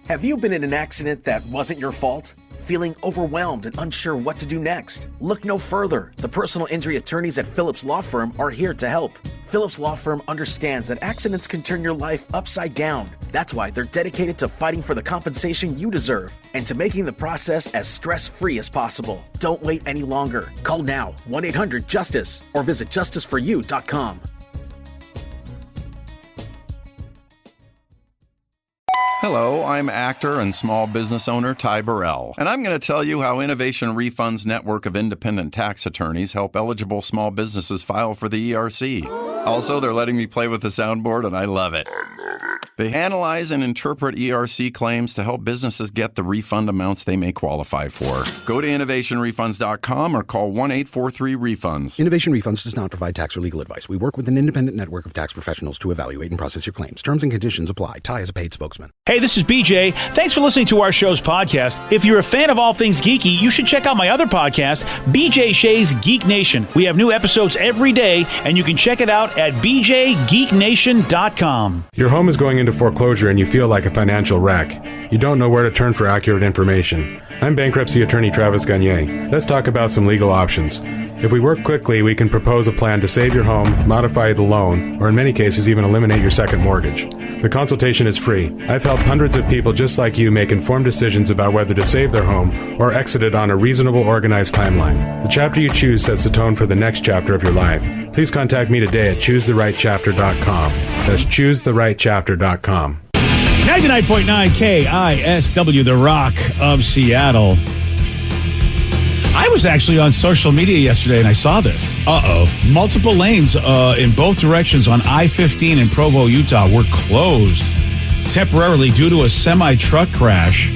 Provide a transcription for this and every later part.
Have you been in an accident that wasn't your fault? Feeling overwhelmed and unsure what to do next? Look no further. The personal injury attorneys at Phillips Law Firm are here to help. Phillips Law Firm understands that accidents can turn your life upside down. That's why they're dedicated to fighting for the compensation you deserve and to making the process as stress-free as possible. Don't wait any longer. Call now, 1-800-JUSTICE, or visit justiceforyou.com. Hello, I'm actor and small business owner Ty Burrell, and I'm going to tell you how Innovation Refund's network of independent tax attorneys help eligible small businesses file for the ERC. Also, they're letting me play with the soundboard, and I love it. They analyze and interpret ERC claims to help businesses get the refund amounts they may qualify for. Go to innovationrefunds.com or call 1-843-REFUNDS. Innovation Refunds does not provide tax or legal advice. We work with an independent network of tax professionals to evaluate and process your claims. Terms and conditions apply. Ty is a paid spokesman. Hey, this is BJ. Thanks for listening to our show's podcast. If you're a fan of all things geeky, you should check out my other podcast, BJ Shea's Geek Nation. We have new episodes every day, and you can check it out at bjgeeknation.com. Your home is going into foreclosure and you feel like a financial wreck. You don't know where to turn for accurate information. I'm bankruptcy attorney Travis Gagne. Let's talk about some legal options. If we work quickly, we can propose a plan to save your home, modify the loan, or in many cases even eliminate your second mortgage. The consultation is free. I've helped hundreds of people just like you make informed decisions about whether to save their home or exit it on a reasonable, organized timeline. The chapter you choose sets the tone for the next chapter of your life. Please contact me today at choosetherightchapter.com. That's choosetherightchapter.com. 99.9 KISW, the Rock of Seattle. I was actually on social media yesterday and I saw this. Multiple lanes in both directions on I-15 in Provo, Utah were closed temporarily due to a semi-truck crash.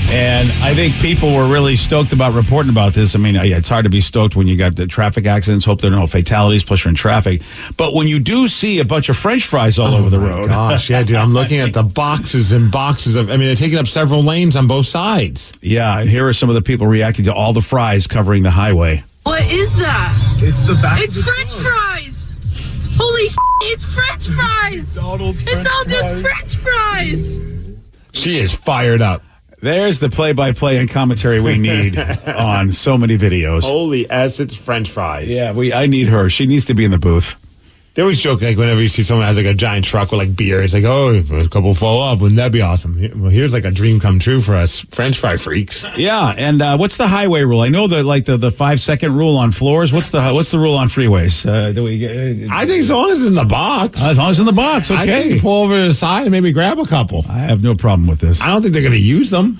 And I think people were really stoked about reporting about this. I mean, it's hard to be stoked when you got the traffic accidents. Hope there are no fatalities, plus you're in traffic. But when you do see a bunch of French fries all over the road. Gosh, yeah, dude. I'm looking at the boxes and boxes of, they're taking up several lanes on both sides. Yeah, and here are some of the people reacting to all the fries covering the highway. What is that? It's the back. It's French fries. Holy it's French fries. It's all just French fries. She is fired up. There's the play-by-play and commentary we need on so many videos. Holy S, it's French fries. Yeah, I need her. She needs to be in the booth. They always joke, like, whenever you see someone has, like, a giant truck with, like, beer, it's like, oh, if a couple fall off, wouldn't that be awesome? Well, here's, like, a dream come true for us French fry freaks. Yeah, and what's the highway rule? I know the 5-second rule on floors. What's the rule on freeways? I think as long as it's in the box. As long as it's in the box, okay. I think you pull over to the side and maybe grab a couple. I have no problem with this. I don't think they're going to use them.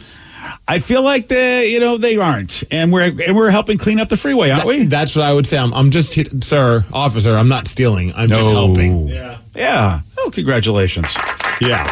I feel like they aren't, and we're helping clean up the freeway, aren't we? That's what I would say. I'm just, sir, officer. I'm not stealing. I'm just helping. Yeah. Well, congratulations. Yeah.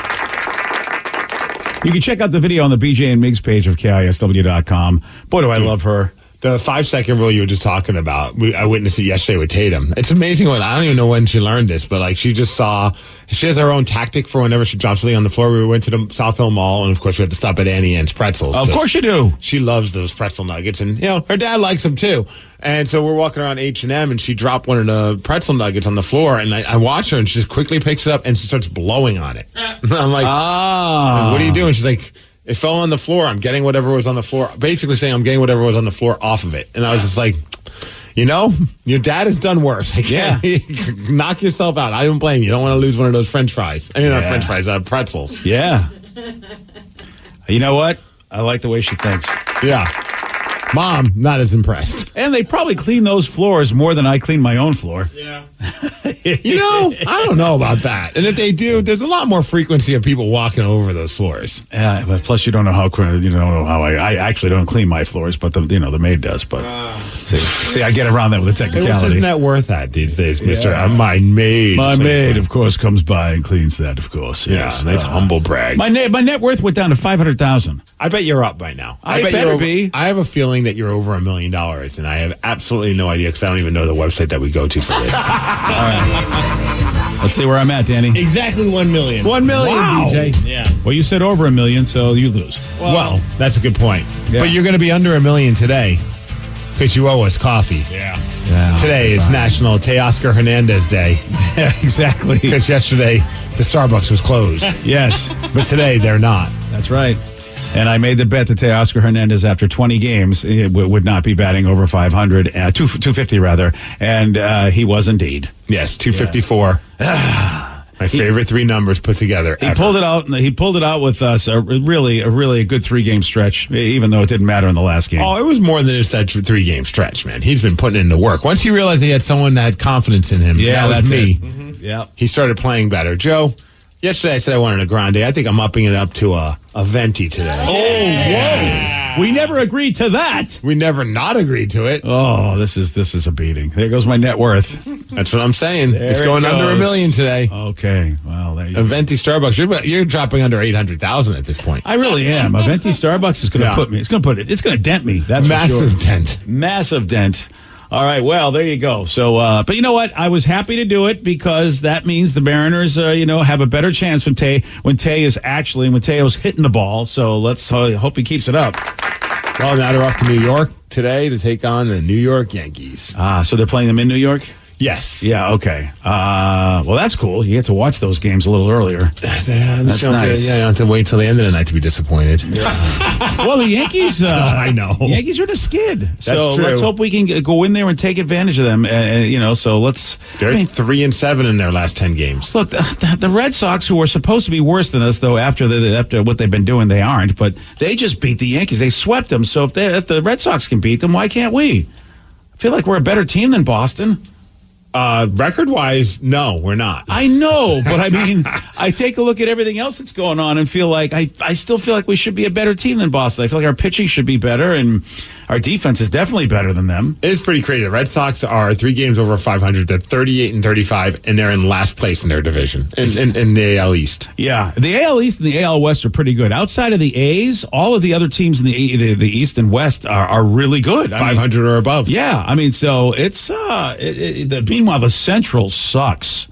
You can check out the video on the BJ and Migs page of KISW.com. Boy, do I love her. The 5-second rule you were just talking about, I witnessed it yesterday with Tatum. It's amazing I don't even know when she learned this, but like she has her own tactic for whenever she drops something on the floor. We went to the South Hill Mall, and of course we have to stop at Annie Ann's Pretzels. Of course you do. She loves those pretzel nuggets, and her dad likes them too. And so we're walking around H&M, and she dropped one of the pretzel nuggets on the floor, and I watch her, and she just quickly picks it up, and she starts blowing on it. And I'm like, what are you doing? She's like, it fell on the floor. I'm getting whatever was on the floor. Basically saying I'm getting whatever was on the floor off of it. And I was just like, your dad has done worse. Knock yourself out. I don't blame you. You don't want to lose one of those French fries. Not French fries, pretzels. Yeah. You know what? I like the way she thinks. Yeah. Mom, not as impressed. And they probably clean those floors more than I clean my own floor. Yeah. I don't know about that. And if they do, there's a lot more frequency of people walking over those floors. Yeah, but plus you don't know how I actually don't clean my floors, but the maid does. But see, I get around that with a technicality. What's his net worth at these days, Mister? My maid. My maid, of course, comes by and cleans that. Of course, yes. Nice humble brag. My net worth went down to $500,000. I bet you're up by now. I better be. I have a feeling that you're over $1 million, and I have absolutely no idea because I don't even know the website that we go to for this. All right. Let's see where I'm at, Danny. Exactly 1 million. 1 million, wow. BJ. Yeah. Well, you said over $1 million, so you lose. Well, that's a good point. Yeah. But you're going to be under $1 million today because you owe us coffee. Yeah. Today is National Teoscar Hernandez Day. Yeah, exactly. Because yesterday the Starbucks was closed. Yes. But today they're not. That's right. And I made the bet that Teoscar Hernandez, after 20 games, would not be batting over 500, 250 rather, and he was indeed. Yes, 254. My favorite three numbers put together. He pulled it out. He pulled it out with us. A really good 3-game stretch, even though it didn't matter in the last game. Oh, it was more than just that 3-game stretch, man. He's been putting in the work. Once he realized he had someone that had confidence in him, that was me. Mm-hmm. Yeah, he started playing better. Joe, yesterday I said I wanted a grande. I think I'm upping it up to a venti today. Oh, whoa! We never agreed to that. We never not agreed to it. Oh, this is a beating. There goes my net worth. That's what I'm saying. It's There going it under $1 million today. Okay, well, there you A go. venti Starbucks. You're dropping under 800,000 at this point. I really am. A venti Starbucks is going to put me. It's going to dent me. That's massive for sure. dent. Massive dent. All right, well, there you go. So, but you know what? I was happy to do it because that means the Mariners, have a better chance when Teo's hitting the ball. So let's hope he keeps it up. Well, now they're off to New York today to take on the New York Yankees. So they're playing them in New York? Yes. Yeah, okay. Well, that's cool. You get to watch those games a little earlier. That's nice. You don't have to wait till the end of the night to be disappointed. Well, the Yankees, I know. The Yankees are in a skid. So true. let's hope we can go in there and take advantage of them. So let's. They're 3-7 in their last 10 games. Look, the Red Sox, who are supposed to be worse than us, though, after what they've been doing, they aren't. But they just beat the Yankees. They swept them. So if the Red Sox can beat them, why can't we? I feel like we're a better team than Boston. Record-wise, no, we're not. I know, but I mean, I take a look at everything else that's going on and feel like I still feel like we should be a better team than Boston. I feel like our pitching should be better, and our defense is definitely better than them. It is pretty crazy. The Red Sox are 3 games over 500. They're 38-35, and they're in last place in their division in the AL East. Yeah, the AL East and the AL West are pretty good. Outside of the A's, all of the other teams in the East and West are really good. 500 or above. Yeah, I mean, so it's meanwhile the Central sucks.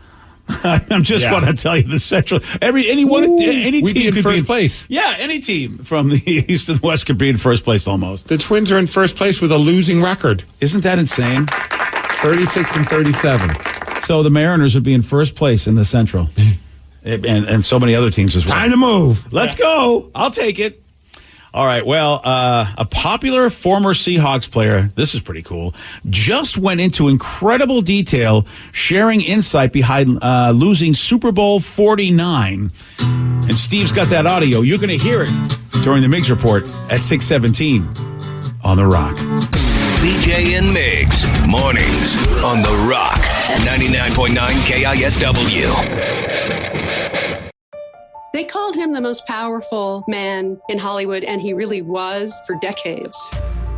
I just want to tell you the Central. Any team be in could first be place. Yeah, any team from the East and West could be in first place almost. The Twins are in first place with a losing record. Isn't that insane? 36-37. So the Mariners would be in first place in the Central, and so many other teams as well. Time to move. Let's go. I'll take it. All right. Well, a popular former Seahawks player, this is pretty cool, just went into incredible detail sharing insight behind losing Super Bowl 49. And Steve's got that audio. You're going to hear it during the Migs Report at 6:17 on The Rock. BJ and Migs, mornings on The Rock, 99.9 KISW. They called him the most powerful man in Hollywood, and he really was for decades.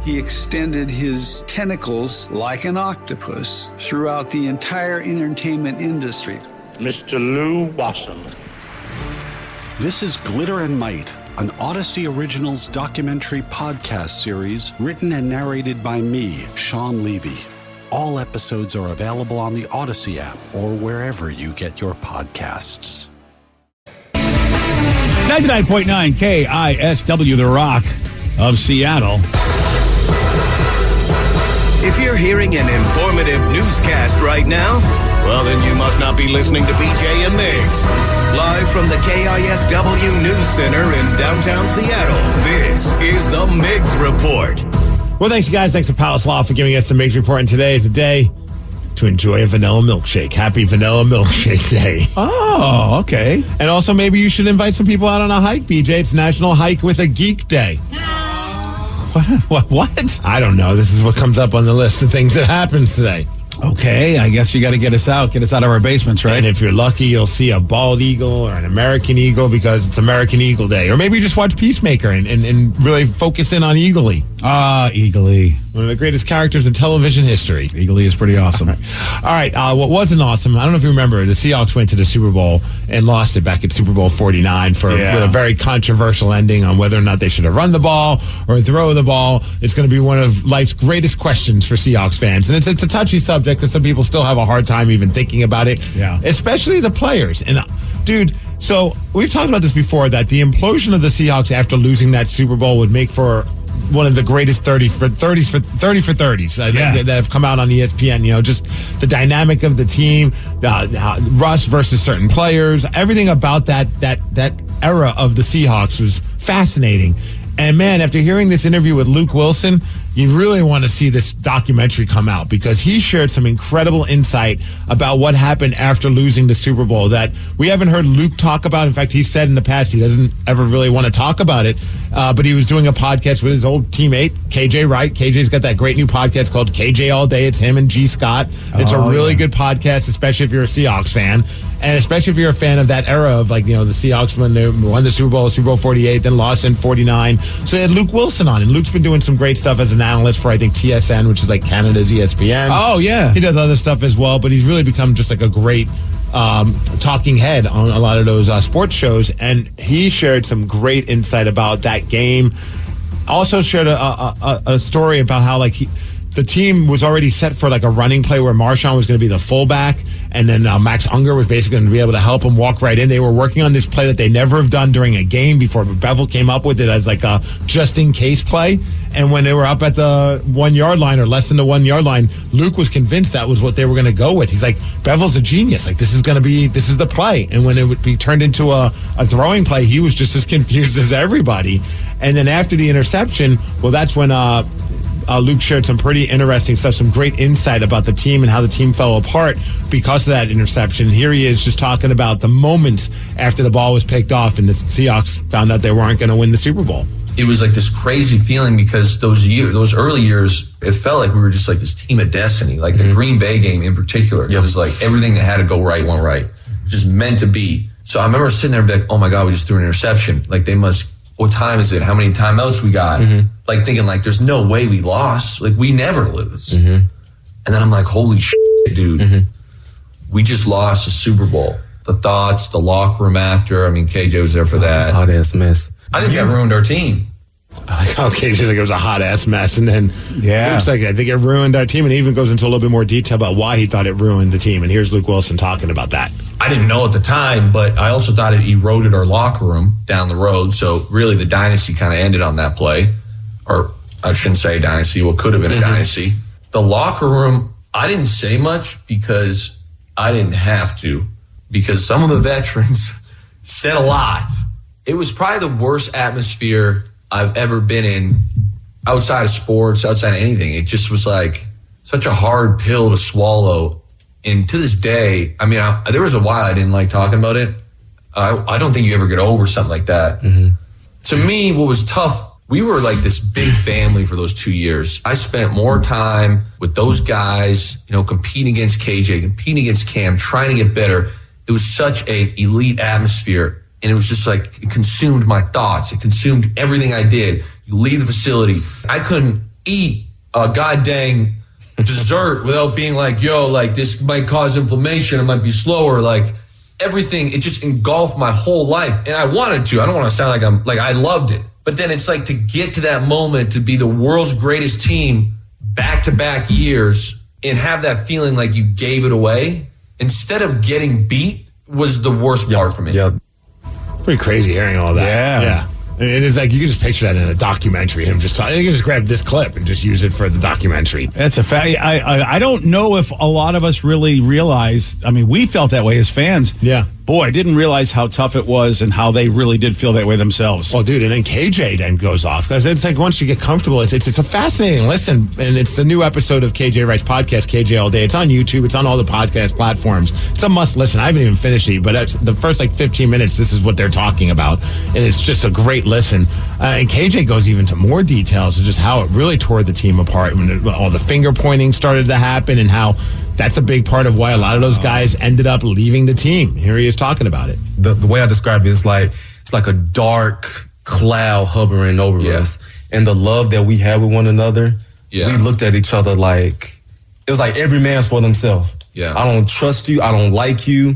He extended his tentacles like an octopus throughout the entire entertainment industry. Mr. Lou Wasserman. This is Glitter and Might, an Odyssey Originals documentary podcast series written and narrated by me, Sean Levy. All episodes are available on the Odyssey app or wherever you get your podcasts. 99.9 KISW, The Rock of Seattle. If you're hearing an informative newscast right now, well, then you must not be listening to BJ and Migs. Live from the KISW News Center in downtown Seattle, this is the Migs Report. Well, thanks, you guys. Thanks to Palace Law for giving us the Migs Report. And today is a day to enjoy a vanilla milkshake. Happy Vanilla Milkshake Day. Oh, okay. And also, maybe you should invite some people out on a hike, BJ. It's National Hike with a Geek Day. What? I don't know. This is what comes up on the list of things that happens today. Okay, I guess you got to get us out of our basements, right? And if you're lucky, you'll see a bald eagle or an American eagle because it's American Eagle Day. Or maybe you just watch Peacemaker and really focus in on Eagly. Eagly. One of the greatest characters in television history. Eagly is pretty awesome. All right, what wasn't awesome, I don't know if you remember, the Seahawks went to the Super Bowl and lost it back at Super Bowl 49 with a very controversial ending on whether or not they should have run the ball or throw the ball. It's going to be one of life's greatest questions for Seahawks fans. And it's a touchy subject because some people still have a hard time even thinking about it, especially the players. And, dude, so we've talked about this before, that the implosion of the Seahawks after losing that Super Bowl would make for one of the greatest 30 for 30s that have come out on ESPN. You know, just the dynamic of the team, Russ versus certain players, everything about that era of the Seahawks was fascinating. And man, after hearing this interview with Luke Wilson, you really want to see this documentary come out because he shared some incredible insight about what happened after losing the Super Bowl that we haven't heard Luke talk about. In fact, he said in the past he doesn't ever really want to talk about it, but he was doing a podcast with his old teammate, KJ Wright. KJ's got that great new podcast called KJ All Day. It's him and G. Scott. It's a really good podcast, especially if you're a Seahawks fan. And especially if you're a fan of that era of, like, you know, the Seahawks when they won the Super Bowl 48, then lost in 49. So they had Luke Wilson on, and Luke's been doing some great stuff as an analyst for, I think, TSN, which is like Canada's ESPN. Oh, yeah. He does other stuff as well, but he's really become just like a great talking head on a lot of those sports shows. And he shared some great insight about that game. Also shared a story about how, like, the team was already set for like a running play where Marshawn was going to be the fullback, and then Max Unger was basically going to be able to help him walk right in. They were working on this play that they never have done during a game before, but Bevel came up with it as like a just-in-case play. And when they were up at the 1 yard line or less than the 1 yard line, Luke was convinced that was what they were going to go with. He's like, Bevel's a genius. Like, this is the play. And when it would be turned into a throwing play, he was just as confused as everybody. And then after the interception, well, that's when Luke shared some pretty interesting stuff, some great insight about the team and how the team fell apart because of that interception. Here he is just talking about the moments after the ball was picked off and the Seahawks found out they weren't going to win the Super Bowl. It was like this crazy feeling because those early years, it felt like we were just like this team of destiny. Like the Green Bay game in particular, it was like everything that had to go right went right, just meant to be. So I remember sitting there and be like, oh my God, we just threw an interception. Like they must, what time is it? How many timeouts we got? Like thinking like, there's no way we lost. Like we never lose. And then I'm like, holy shit, dude. We just lost a Super Bowl. The thoughts, the locker room after. I mean, KJ was there for that. Hot ass mess. I think that ruined our team. I like how KJ's like it was a hot ass mess, and then it looks like I think it ruined our team, and he even goes into a little bit more detail about why he thought it ruined the team. And here's Luke Wilson talking about that. I didn't know at the time, but I also thought it eroded our locker room down the road. So really, the dynasty kind of ended on that play, or I shouldn't say dynasty. What could have been a dynasty. The locker room, I didn't say much because I didn't have to, because some of the veterans said a lot. It was probably the worst atmosphere I've ever been in outside of sports, outside of anything. It just was like such a hard pill to swallow. And to this day, I mean, there was a while I didn't like talking about it. I don't think you ever get over something like that. To me, what was tough, we were like this big family for those 2 years. I spent more time with those guys, you know, competing against KJ, competing against Cam, trying to get better. It was such an elite atmosphere. And it was just like, it consumed my thoughts. It consumed everything I did. You leave the facility. I couldn't eat a goddamn dessert without being like, yo, like this might cause inflammation. It might be slower. Like everything, it just engulfed my whole life. And I wanted to. I don't want to sound like I loved it. But then it's like to get to that moment, to be the world's greatest team back-to-back years and have that feeling like you gave it away instead of getting beat was the worst part for me. Pretty crazy hearing all that. Yeah. I mean, it's like you can just picture that in a documentary. Him just talking. You can just grab this clip and just use it for the documentary. That's a fact. I don't know if a lot of us really realize. I mean, we felt that way as fans. Yeah. Boy, I didn't realize how tough it was and how they really did feel that way themselves. Well, dude, and then KJ then goes off because it's like once you get comfortable, it's a fascinating listen, and it's the new episode of KJ Wright's podcast, KJ All Day. It's on YouTube. It's on all the podcast platforms. It's a must listen. I haven't even finished it, but that's the first like 15 minutes. This is what they're talking about, and it's just a great listen. And KJ goes even to more details of just how it really tore the team apart when all the finger pointing started to happen, and how that's a big part of why a lot of those guys ended up leaving the team. Here he is talking about it. The way I describe it is like it's like a dark cloud hovering over us, and the love that we had with one another. We looked at each other like it was like every man's for themselves. I don't trust you. I don't like you.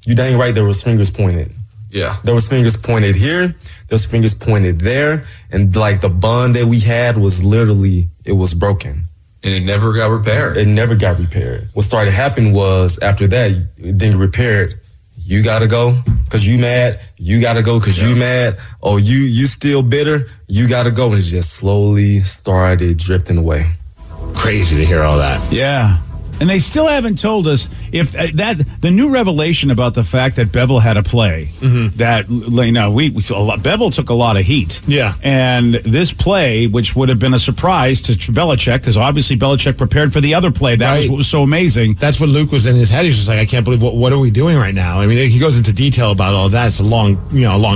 You dang right. There was fingers pointed. There was fingers pointed here. There was fingers pointed there, and like the bond that we had was literally it was broken. And it never got repaired. It never got repaired. What started happening was after that, it didn't get repaired. You got to go because you mad. You got to go because you mad. Oh, you still bitter. You got to go. And it just slowly started drifting away. Crazy to hear all that. Yeah. And they still haven't told us if the new revelation about the fact that Bevel had a play Bevel took a lot of heat. Yeah. And this play, which would have been a surprise to Belichick, because obviously Belichick prepared for the other play. That was what was so amazing. That's what Luke was in his head. He's just like, I can't believe what are we doing right now? I mean, he goes into detail about all that. It's a long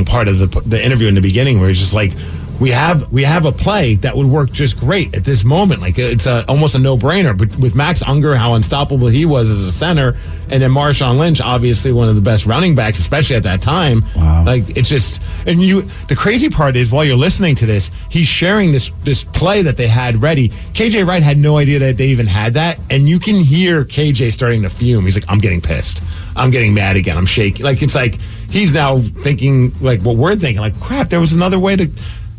part of the interview in the beginning where he's just like, we have a play that would work just great at this moment. Like it's almost a no-brainer. But with Max Unger, how unstoppable he was as a center, and then Marshawn Lynch, obviously one of the best running backs, especially at that time. Wow. Like it's just, and the crazy part is while you're listening to this, he's sharing this play that they had ready. KJ Wright had no idea that they even had that, and you can hear KJ starting to fume. He's like, I'm getting pissed. I'm getting mad again. I'm shaking. Like it's like he's now thinking like what we're thinking. Like crap, there was another way to.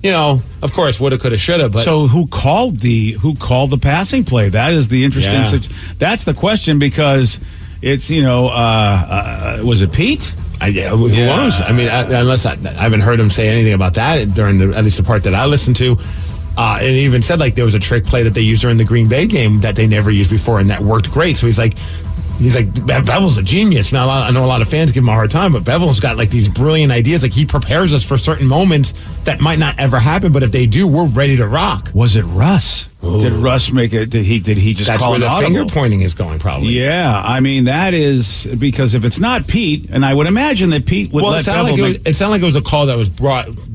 Of course, woulda, coulda, shoulda. But so who called the passing play? That is the interesting. That's the question because it's was it Pete? Who knows? I mean, unless I haven't heard him say anything about that during at least the part that I listened to. And he even said like there was a trick play that they used during the Green Bay game that they never used before, and that worked great. So he's like, Bevel's a genius. Now, I know a lot of fans give him a hard time, but Bevel's got like these brilliant ideas. Like he prepares us for certain moments that might not ever happen, but if they do, we're ready to rock. Was it Russ? Ooh. Did Russ make it? Did he just That's call where it the audible? finger pointing is going, probably. Yeah, I mean, that is because if it's not Pete, and I would imagine that Pete would let Bevel it sounded like it was a call that was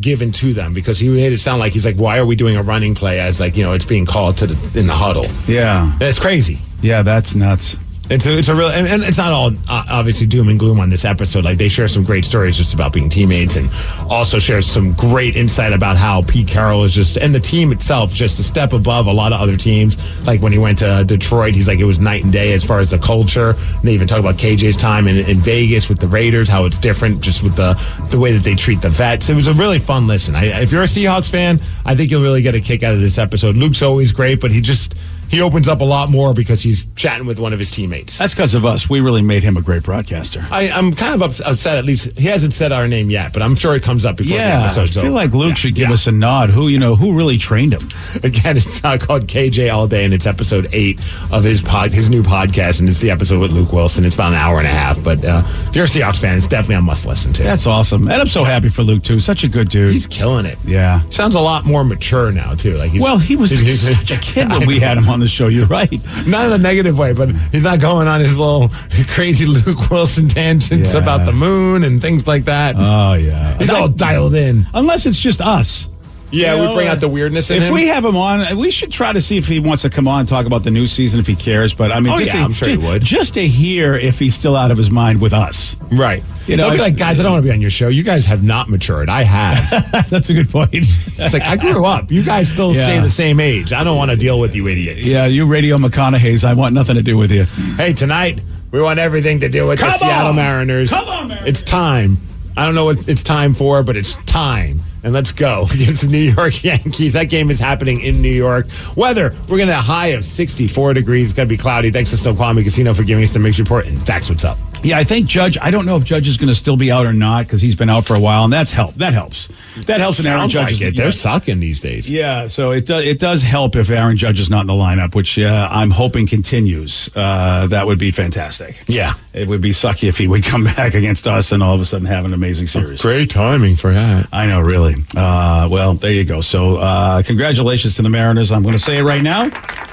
given to them because he made it sound like he's like, why are we doing a running play as like, it's being called in the huddle. Yeah. That's crazy. Yeah, that's nuts. It's a real, and it's not all obviously doom and gloom on this episode. Like they share some great stories just about being teammates, and also share some great insight about how Pete Carroll is just, and the team itself, just a step above a lot of other teams. Like when he went to Detroit, he's like it was night and day as far as the culture. And they even talk about KJ's time in Vegas with the Raiders, how it's different just with the way that they treat the vets. It was a really fun listen. If you're a Seahawks fan, I think you'll really get a kick out of this episode. Luke's always great, but he opens up a lot more because he's chatting with one of his teammates. That's because of us. We really made him a great broadcaster. I'm kind of upset, at least. He hasn't said our name yet, but I'm sure it comes up before the episode's over. I feel like Luke should give us a nod. Who really trained him? Again, it's called KJ All Day, and it's episode 8 of his new podcast, and it's the episode with Luke Wilson. It's about an hour and a half, but if you're a Seahawks fan, it's definitely a must-listen to. That's awesome. And I'm so happy for Luke, too. Such a good dude. He's killing it. Yeah. Sounds a lot more mature now, too. Like he was such a kid when we had him on the show. You're right. Not in a negative way, but he's not going on his little crazy Luke Wilson tangents about the moon and things like that. Oh, yeah. He's all dialed in. Unless it's just us. Yeah, we bring out the weirdness in him. If we have him on, we should try to see if he wants to come on and talk about the new season if he cares. But I mean, I'm sure he would. Just to hear if he's still out of his mind with us. Right. They'll be like, guys, I don't want to be on your show. You guys have not matured. I have. That's a good point. It's like, I grew up. You guys still stay the same age. I don't want to deal with you idiots. Yeah, you Radio McConaughey's. I want nothing to do with you. Hey, tonight, we want everything to do with the Seattle Mariners. Come on, Mariners. It's time. I don't know what it's time for, but it's time. And let's go against the New York Yankees. That game is happening in New York. Weather, we're going to have a high of 64 degrees. It's going to be cloudy. Thanks to Snoqualmie Casino for giving us the Migs report. And that's what's up. Yeah, I think Judge, I don't know if Judge is going to still be out or not because he's been out for a while, and that helps. That helps. When Aaron Judge like it. They're sucking these days. Yeah, so it does help if Aaron Judge is not in the lineup, which I'm hoping continues. That would be fantastic. Yeah. It would be sucky if he would come back against us and all of a sudden have an amazing series. Great timing for that. I know, really. Well, there you go. So congratulations to the Mariners. I'm going to say it right now.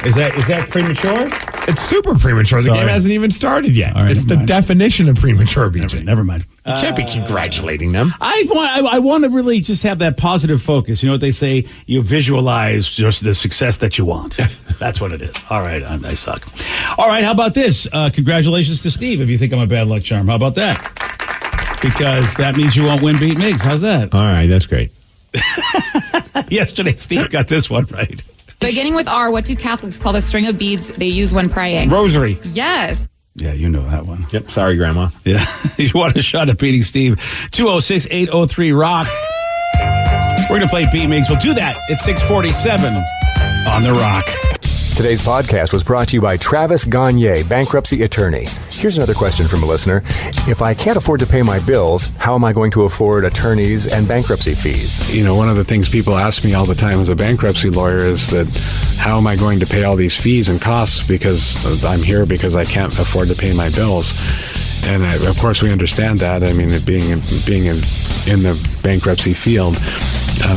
Is that premature? It's super premature. The game hasn't even started yet. Right, it's the definition of premature, BJ. Never mind. You can't be congratulating them. I want to really just have that positive focus. You know what they say? You visualize just the success that you want. That's what it is. All right, I suck. All right, how about this? Congratulations to Steve if you think I'm a bad luck charm. How about that? Because that means you won't win Beat Migs. How's that? All right, that's great. Yesterday, Steve got this one right. Beginning with R, what do Catholics call the string of beads they use when praying? Rosary. Yes. Yeah, you know that one. Yep. Sorry, Grandma. Yeah. You want a shot at beating Steve? 206-803-ROCK. We're going to play Beat Migs. We'll do that at 6:47 on The Rock. Today's podcast was brought to you by Travis Gagne, bankruptcy attorney. Here's another question from a listener. If I can't afford to pay my bills, how am I going to afford attorneys and bankruptcy fees? You know, one of the things people ask me all the time as a bankruptcy lawyer is that how am I going to pay all these fees and costs because I'm here because I can't afford to pay my bills? And of course, we understand that. I mean, being in the bankruptcy field.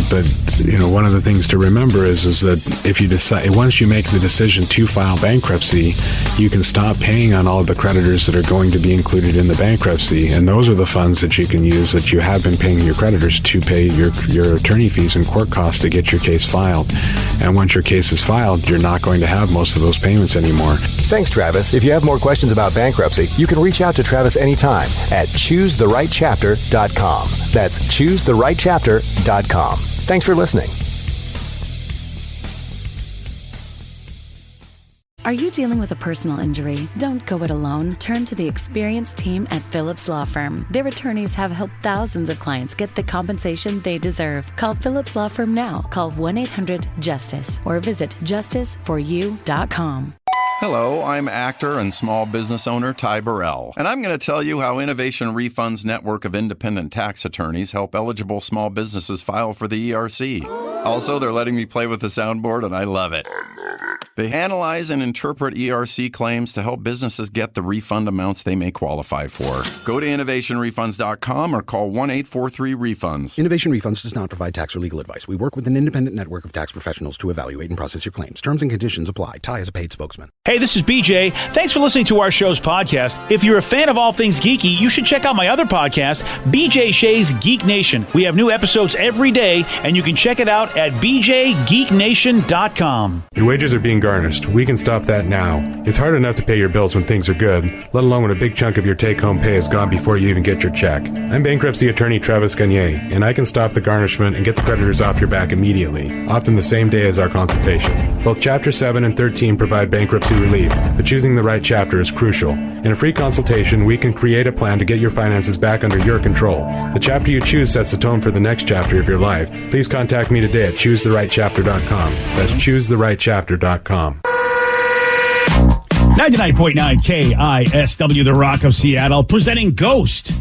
But you know, one of the things to remember is that if you decide, once you make the decision to file bankruptcy, you can stop paying on all of the creditors that are going to be included in the bankruptcy, and those are the funds that you can use that you have been paying your creditors to pay your attorney fees and court costs to get your case filed. And once your case is filed, you're not going to have most of those payments anymore. Thanks, Travis. If you have more questions about bankruptcy, you can reach out to Travis anytime at ChooseTheRightChapter.com. That's ChooseTheRightChapter.com. Thanks for listening. Are you dealing with a personal injury? Don't go it alone. Turn to the experienced team at Phillips Law Firm. Their attorneys have helped thousands of clients get the compensation they deserve. Call Phillips Law Firm now. Call 1-800-JUSTICE or visit justiceforyou.com. Hello, I'm actor and small business owner Ty Burrell, and I'm going to tell you how Innovation Refund's network of independent tax attorneys help eligible small businesses file for the ERC. Also, they're letting me play with the soundboard, and I love it. They analyze and interpret ERC claims to help businesses get the refund amounts they may qualify for. Go to innovationrefunds.com or call 1-843-REFUNDS. Innovation Refunds does not provide tax or legal advice. We work with an independent network of tax professionals to evaluate and process your claims. Terms and conditions apply. Ty is a paid spokesman. Hey, this is BJ. Thanks for listening to our show's podcast. If you're a fan of all things geeky, you should check out my other podcast, BJ Shea's Geek Nation. We have new episodes every day, and you can check it out at bjgeeknation.com. Your wages are being garnished. We can stop that now. It's hard enough to pay your bills when things are good, let alone when a big chunk of your take-home pay is gone before you even get your check. I'm bankruptcy attorney Travis Gagne, and I can stop the garnishment and get the creditors off your back immediately, often the same day as our consultation. Both Chapter 7 and 13 provide bankruptcy relief, but choosing the right chapter is crucial. In a free consultation, we can create a plan to get your finances back under your control. The chapter you choose sets the tone for the next chapter of your life. Please contact me today at ChooseTheRightChapter.com. That's ChooseTheRightChapter.com. 99.9 KISW, The Rock of Seattle, presenting Ghost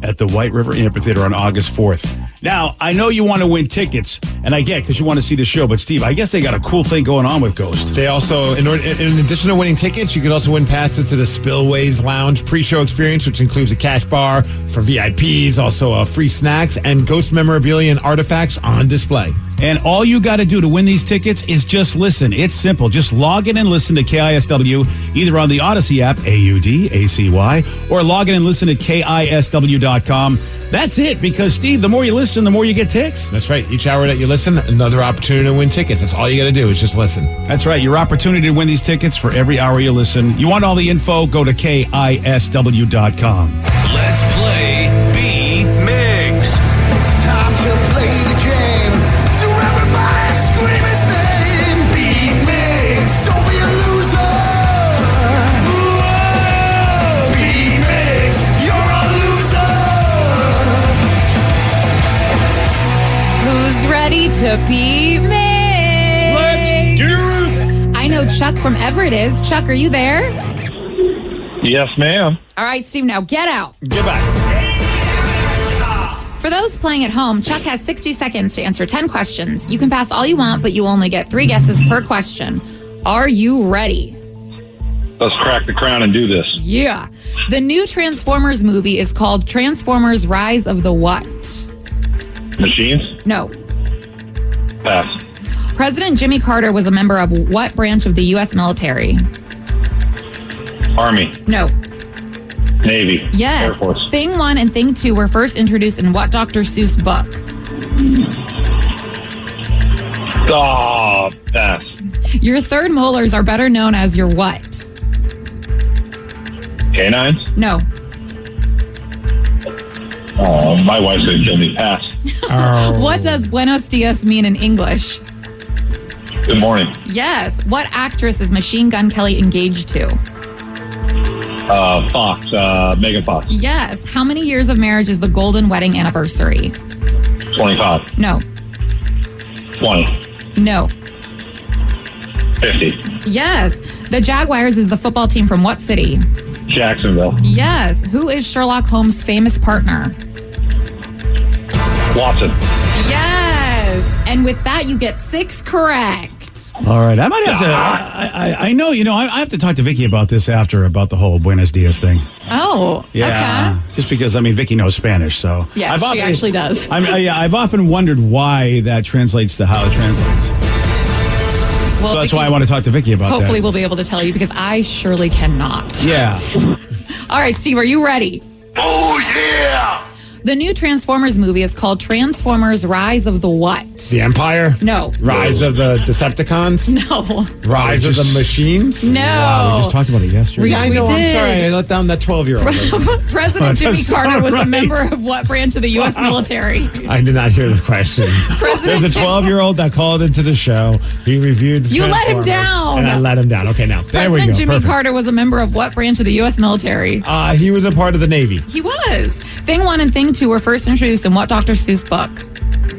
at the White River Amphitheater on August 4th. Now, I know you want to win tickets, and I get because you want to see the show, but Steve, I guess they got a cool thing going on with Ghost. They also, in addition to winning tickets, you can also win passes to the Spillways Lounge pre-show experience, which includes a cash bar for VIPs, also free snacks, and Ghost memorabilia and artifacts on display. And all you got to do to win these tickets is just listen. It's simple. Just log in and listen to KISW either on the Odyssey app, AUDACY, or log in and listen at KISW.com. That's it, because, Steve, the more you listen, the more you get tickets. That's right. Each hour that you listen, another opportunity to win tickets. That's all you got to do is just listen. That's right. Your opportunity to win these tickets for every hour you listen. You want all the info? Go to KISW.com. Let's play B Migs. It's time to play the game. So everybody scream his name. B Migs. Don't be a loser. Whoa. B Migs. You're a loser. Who's ready to be mixed? Let's do it. I know Chuck from Everett is. Chuck, are you there? Yes, ma'am. All right, Steve, now get out. Goodbye. For those playing at home, Chuck has 60 seconds to answer 10 questions. You can pass all you want, but you only get 3 guesses per question. Are you ready? Let's crack the crown and do this. Yeah. The new Transformers movie is called Transformers Rise of the what? Machines? No. Pass. President Jimmy Carter was a member of what branch of the U.S. military? Army. No. Navy. Yes. Air Force. Thing 1 and Thing 2 were first introduced in what Dr. Seuss book? Oh, pass. Your third molars are better known as your what? Canines? No. Oh, my wife's going to kill me. Pass. What does Buenos Dias mean in English? Good morning. Yes. What actress is Machine Gun Kelly engaged to? Fox. Megan Fox. Yes. How many years of marriage is the golden wedding anniversary? 25. No. 20. No. 50. Yes. The Jaguars is the football team from what city? Jacksonville. Yes. Who is Sherlock Holmes' famous partner? Watson. Yes. And with that, you get 6 correct. All right. I might have to. I know. I have to talk to Vicky about this after about the whole Buenos Dias thing. Oh. Yeah. Okay. Just because Vicky knows Spanish, so Yes, she actually does. I've often wondered why that translates to how it translates. Well, so that's Vicky, why I want to talk to Vicky about that. hopefully we'll be able to tell you because I surely cannot. Yeah. All right, Steve, are you ready? Oh, yeah! The new Transformers movie is called Transformers Rise of the what? The Empire? No. Rise of the Decepticons? No. Rise of the Machines? No. Wow, we just talked about it yesterday. Yeah, I know. I'm sorry. I let down that 12-year-old. President Jimmy that's Carter was right. a member of what branch of the U.S. military? I did not hear the question. There's a 12-year-old that called into the show. He reviewed the You let him Transformers, down. And I let him down. Okay, now. There we President go. Jimmy Perfect. Carter was a member of what branch of the U.S. military? He was a part of the Navy. He was. Thing 1 and Thing 2 were first introduced in what Dr. Seuss book?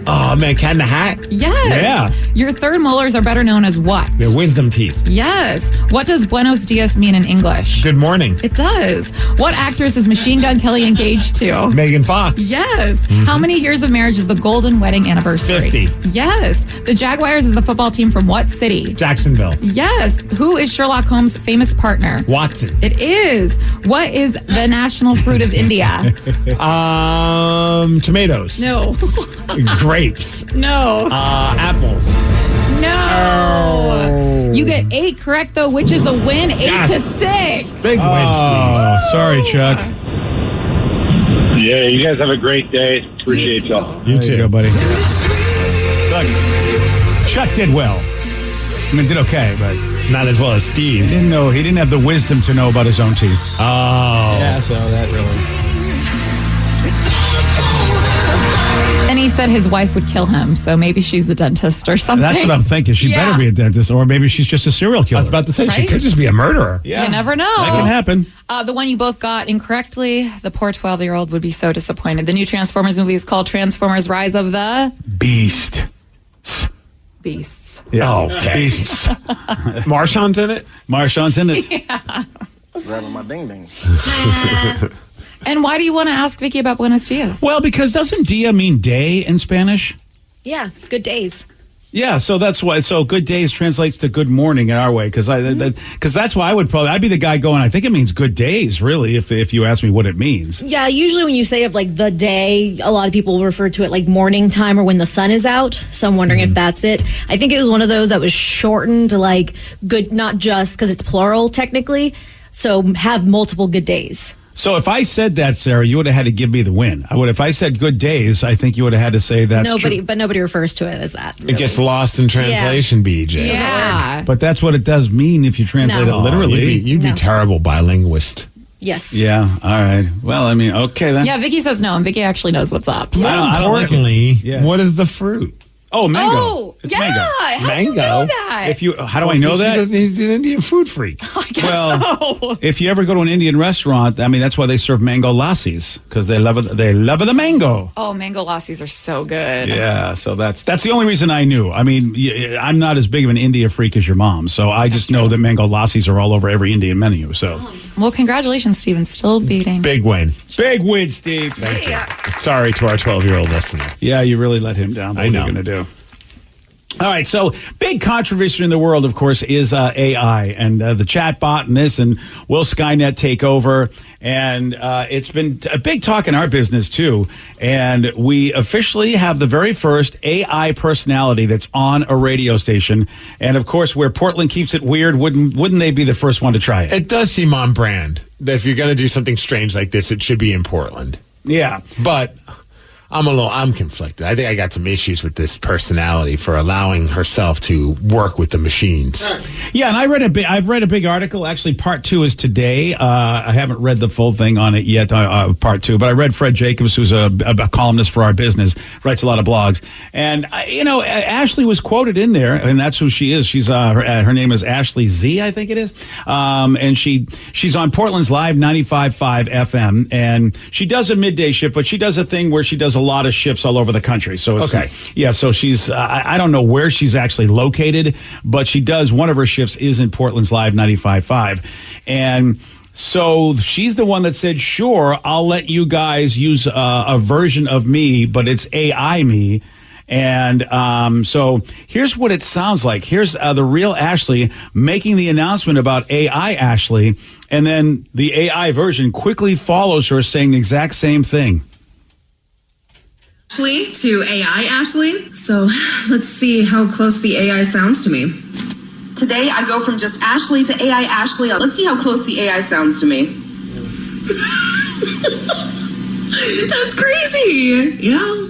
Oh, man, Cat in the Hat? Yes. Yeah. Your third molars are better known as what? Their wisdom teeth. Yes. What does Buenos Dias mean in English? Good morning. It does. What actress is Machine Gun Kelly engaged to? Megan Fox. Yes. How many years of marriage is the golden wedding anniversary? 50. Yes. The Jaguars is the football team from what city? Jacksonville. Yes. Who is Sherlock Holmes' famous partner? Watson. It is. What is the national fruit of India? Tomatoes. No. Grapes. No. Apples. No. You get 8 correct, though, which is a win. 8 to 6. Big win, Steve. Oh, sorry, Chuck. Yeah, you guys have a great day. Appreciate y'all. You There too. you go, buddy. Chuck did well. I mean, did okay, but Not as well as Steve. he didn't have the wisdom to know about his own teeth. Oh. Yeah, so that really. And he said his wife would kill him, so maybe she's a dentist or something. That's what I'm thinking. She better be a dentist, or maybe she's just a serial killer. I was about to say, she Right? could just be a murderer. Yeah. You never know. That can happen. The one you both got incorrectly, the poor 12-year-old would be so disappointed. The new Transformers movie is called Transformers Rise of the Beast. Beasts. Yeah. Okay. Beasts. Marshawn's in it? Marshawn's in it. Grabbing my ding ding. And why do you want to ask Vicky about Buenos Dias? Well, because doesn't dia mean day in Spanish? Yeah, good days. Yeah, so that's why. So good days translates to good morning in our way, because that's why I'd be the guy going. I think it means good days, really, if you ask me what it means. Yeah, usually when you say of like the day, a lot of people refer to it like morning time or when the sun is out. So I'm wondering if that's it. I think it was one of those that was shortened to like good, not just because it's plural technically. So have multiple good days. So if I said that, Sarah, you would have had to give me the win. I would. If I said good days, I think you would have had to say that's true. But nobody refers to it as that. It gets lost in translation, BJ. Yeah. But that's what it does mean if you translate it literally. You'd be terrible bilinguist. Yes. Yeah. All right. Well, I mean, okay then. Yeah, Vicky says no, and Vicky actually knows what's up. So. I don't like it. Importantly, Yes. what is the fruit? Oh, mango. Oh, It's yeah. mango. How'd you Mango? know that? How do I know that? He's an Indian food freak. I guess Well, so. if you ever go to an Indian restaurant, I mean, that's why they serve mango lassis, because they love the mango. Oh, mango lassis are so good. Yeah, so that's the only reason I knew. I mean, I'm not as big of an India freak as your mom, so I just know that mango lassis are all over every Indian menu. So, Well, congratulations, Steven. Still beating. Big win. big win, Steve. Thank you. Sorry to our 12-year-old listener. Yeah, you really let him down. What I know. are you going to do? All right, so big controversy in the world, of course, is AI and the chat bot and this, and will Skynet take over? And it's been a big talk in our business, too. And we officially have the very first AI personality that's on a radio station. And, of course, where Portland keeps it weird, wouldn't they be the first one to try it? It does seem on brand that if you're going to do something strange like this, it should be in Portland. Yeah. But I'm conflicted. I think I got some issues with this personality for allowing herself to work with the machines. Yeah, and I've read a big article. Actually, part 2 is today. I haven't read the full thing on it yet, part 2, but I read Fred Jacobs, who's a columnist for our business, writes a lot of blogs. And, Ashley was quoted in there, and that's who she is. She's her name is Ashley Z, I think it is. And she's on Portland's Live 95.5 FM, and she does a midday shift, but she does a thing where she does a lot of shifts all over the country. So it's, Okay. yeah, so she's, I don't know where she's actually located, but she does, one of her shifts is in Portland's Live 95.5. And so she's the one that said, sure, I'll let you guys use a version of me, but it's AI me. And so here's what it sounds like. Here's the real Ashley making the announcement about AI Ashley, and then the AI version quickly follows her saying the exact same thing. Ashley to AI Ashley. So let's see how close the AI sounds to me. Today I go from just Ashley to AI Ashley. Let's see how close the AI sounds to me. That's crazy. Yeah.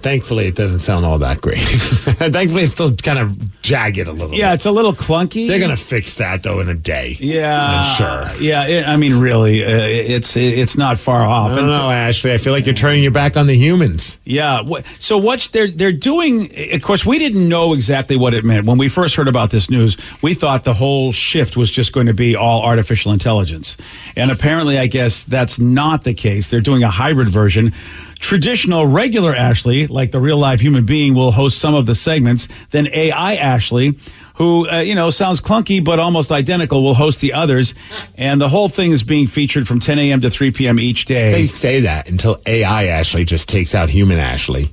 Thankfully, it doesn't sound all that great. Thankfully, it's still kind of jagged a little. Yeah, it's a little clunky. They're going to fix that, though, in a day. Yeah. I'm sure. Yeah, I mean, really, it's not far off. I don't know, Ashley. I feel like you're turning your back on the humans. Yeah. So what they're doing, of course, we didn't know exactly what it meant. When we first heard about this news, we thought the whole shift was just going to be all artificial intelligence. And apparently, I guess that's not the case. They're doing a hybrid version. Traditional, regular Ashley, like the real live human being, will host some of the segments. Then AI Ashley, who, sounds clunky but almost identical, will host the others. And the whole thing is being featured from 10 a.m. to 3 p.m. each day. They say that until AI Ashley just takes out human Ashley.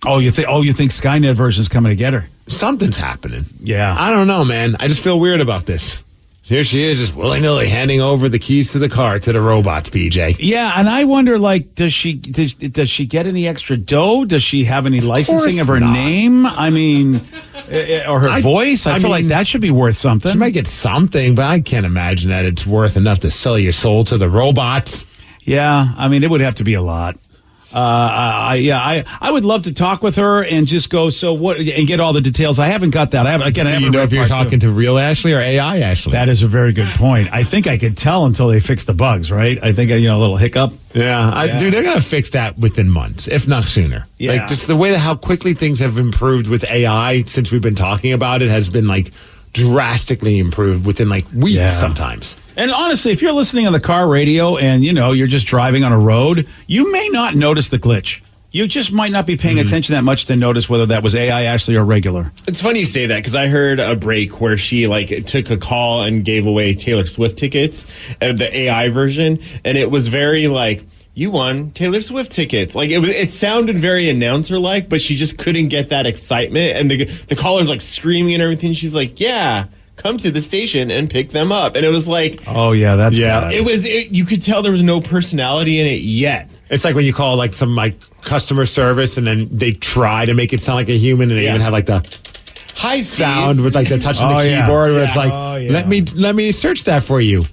Oh, you think Skynet version's coming to get her? Something's happening. Yeah. I don't know, man. I just feel weird about this. Here she is, just willy-nilly handing over the keys to the car to the robots, BJ. Yeah, and I wonder, does she get any extra dough? Does she have any licensing of her name? I mean, or her voice? I feel like that should be worth something. She might get something, but I can't imagine that it's worth enough to sell your soul to the robots. Yeah, I mean, it would have to be a lot. I would love to talk with her and just go, so what, and get all the details. I haven't got that. Do you know if you're talking to real Ashley or AI Ashley? That is a very good point. I think I could tell until they fix the bugs, right? I think, a little hiccup. Yeah. Dude, they're going to fix that within months, if not sooner. Yeah. Like, just the way how quickly things have improved with AI since we've been talking about it has been, drastically improved within, weeks sometimes. And honestly, if you're listening on the car radio and, you're just driving on a road, you may not notice the glitch. You just might not be paying attention that much to notice whether that was AI Ashley or regular. It's funny you say that because I heard a break where she took a call and gave away Taylor Swift tickets, the AI version, and it was very you won Taylor Swift tickets. It sounded very announcer-like, but she just couldn't get that excitement, and the caller's screaming and everything. She's like, yeah, come to the station and pick them up. And it was oh yeah, that's bad. You could tell there was no personality in it yet. It's like when you call some customer service and then they try to make it sound like a human, and they even have the high sound with the touching the keyboard where it's let me search that for you.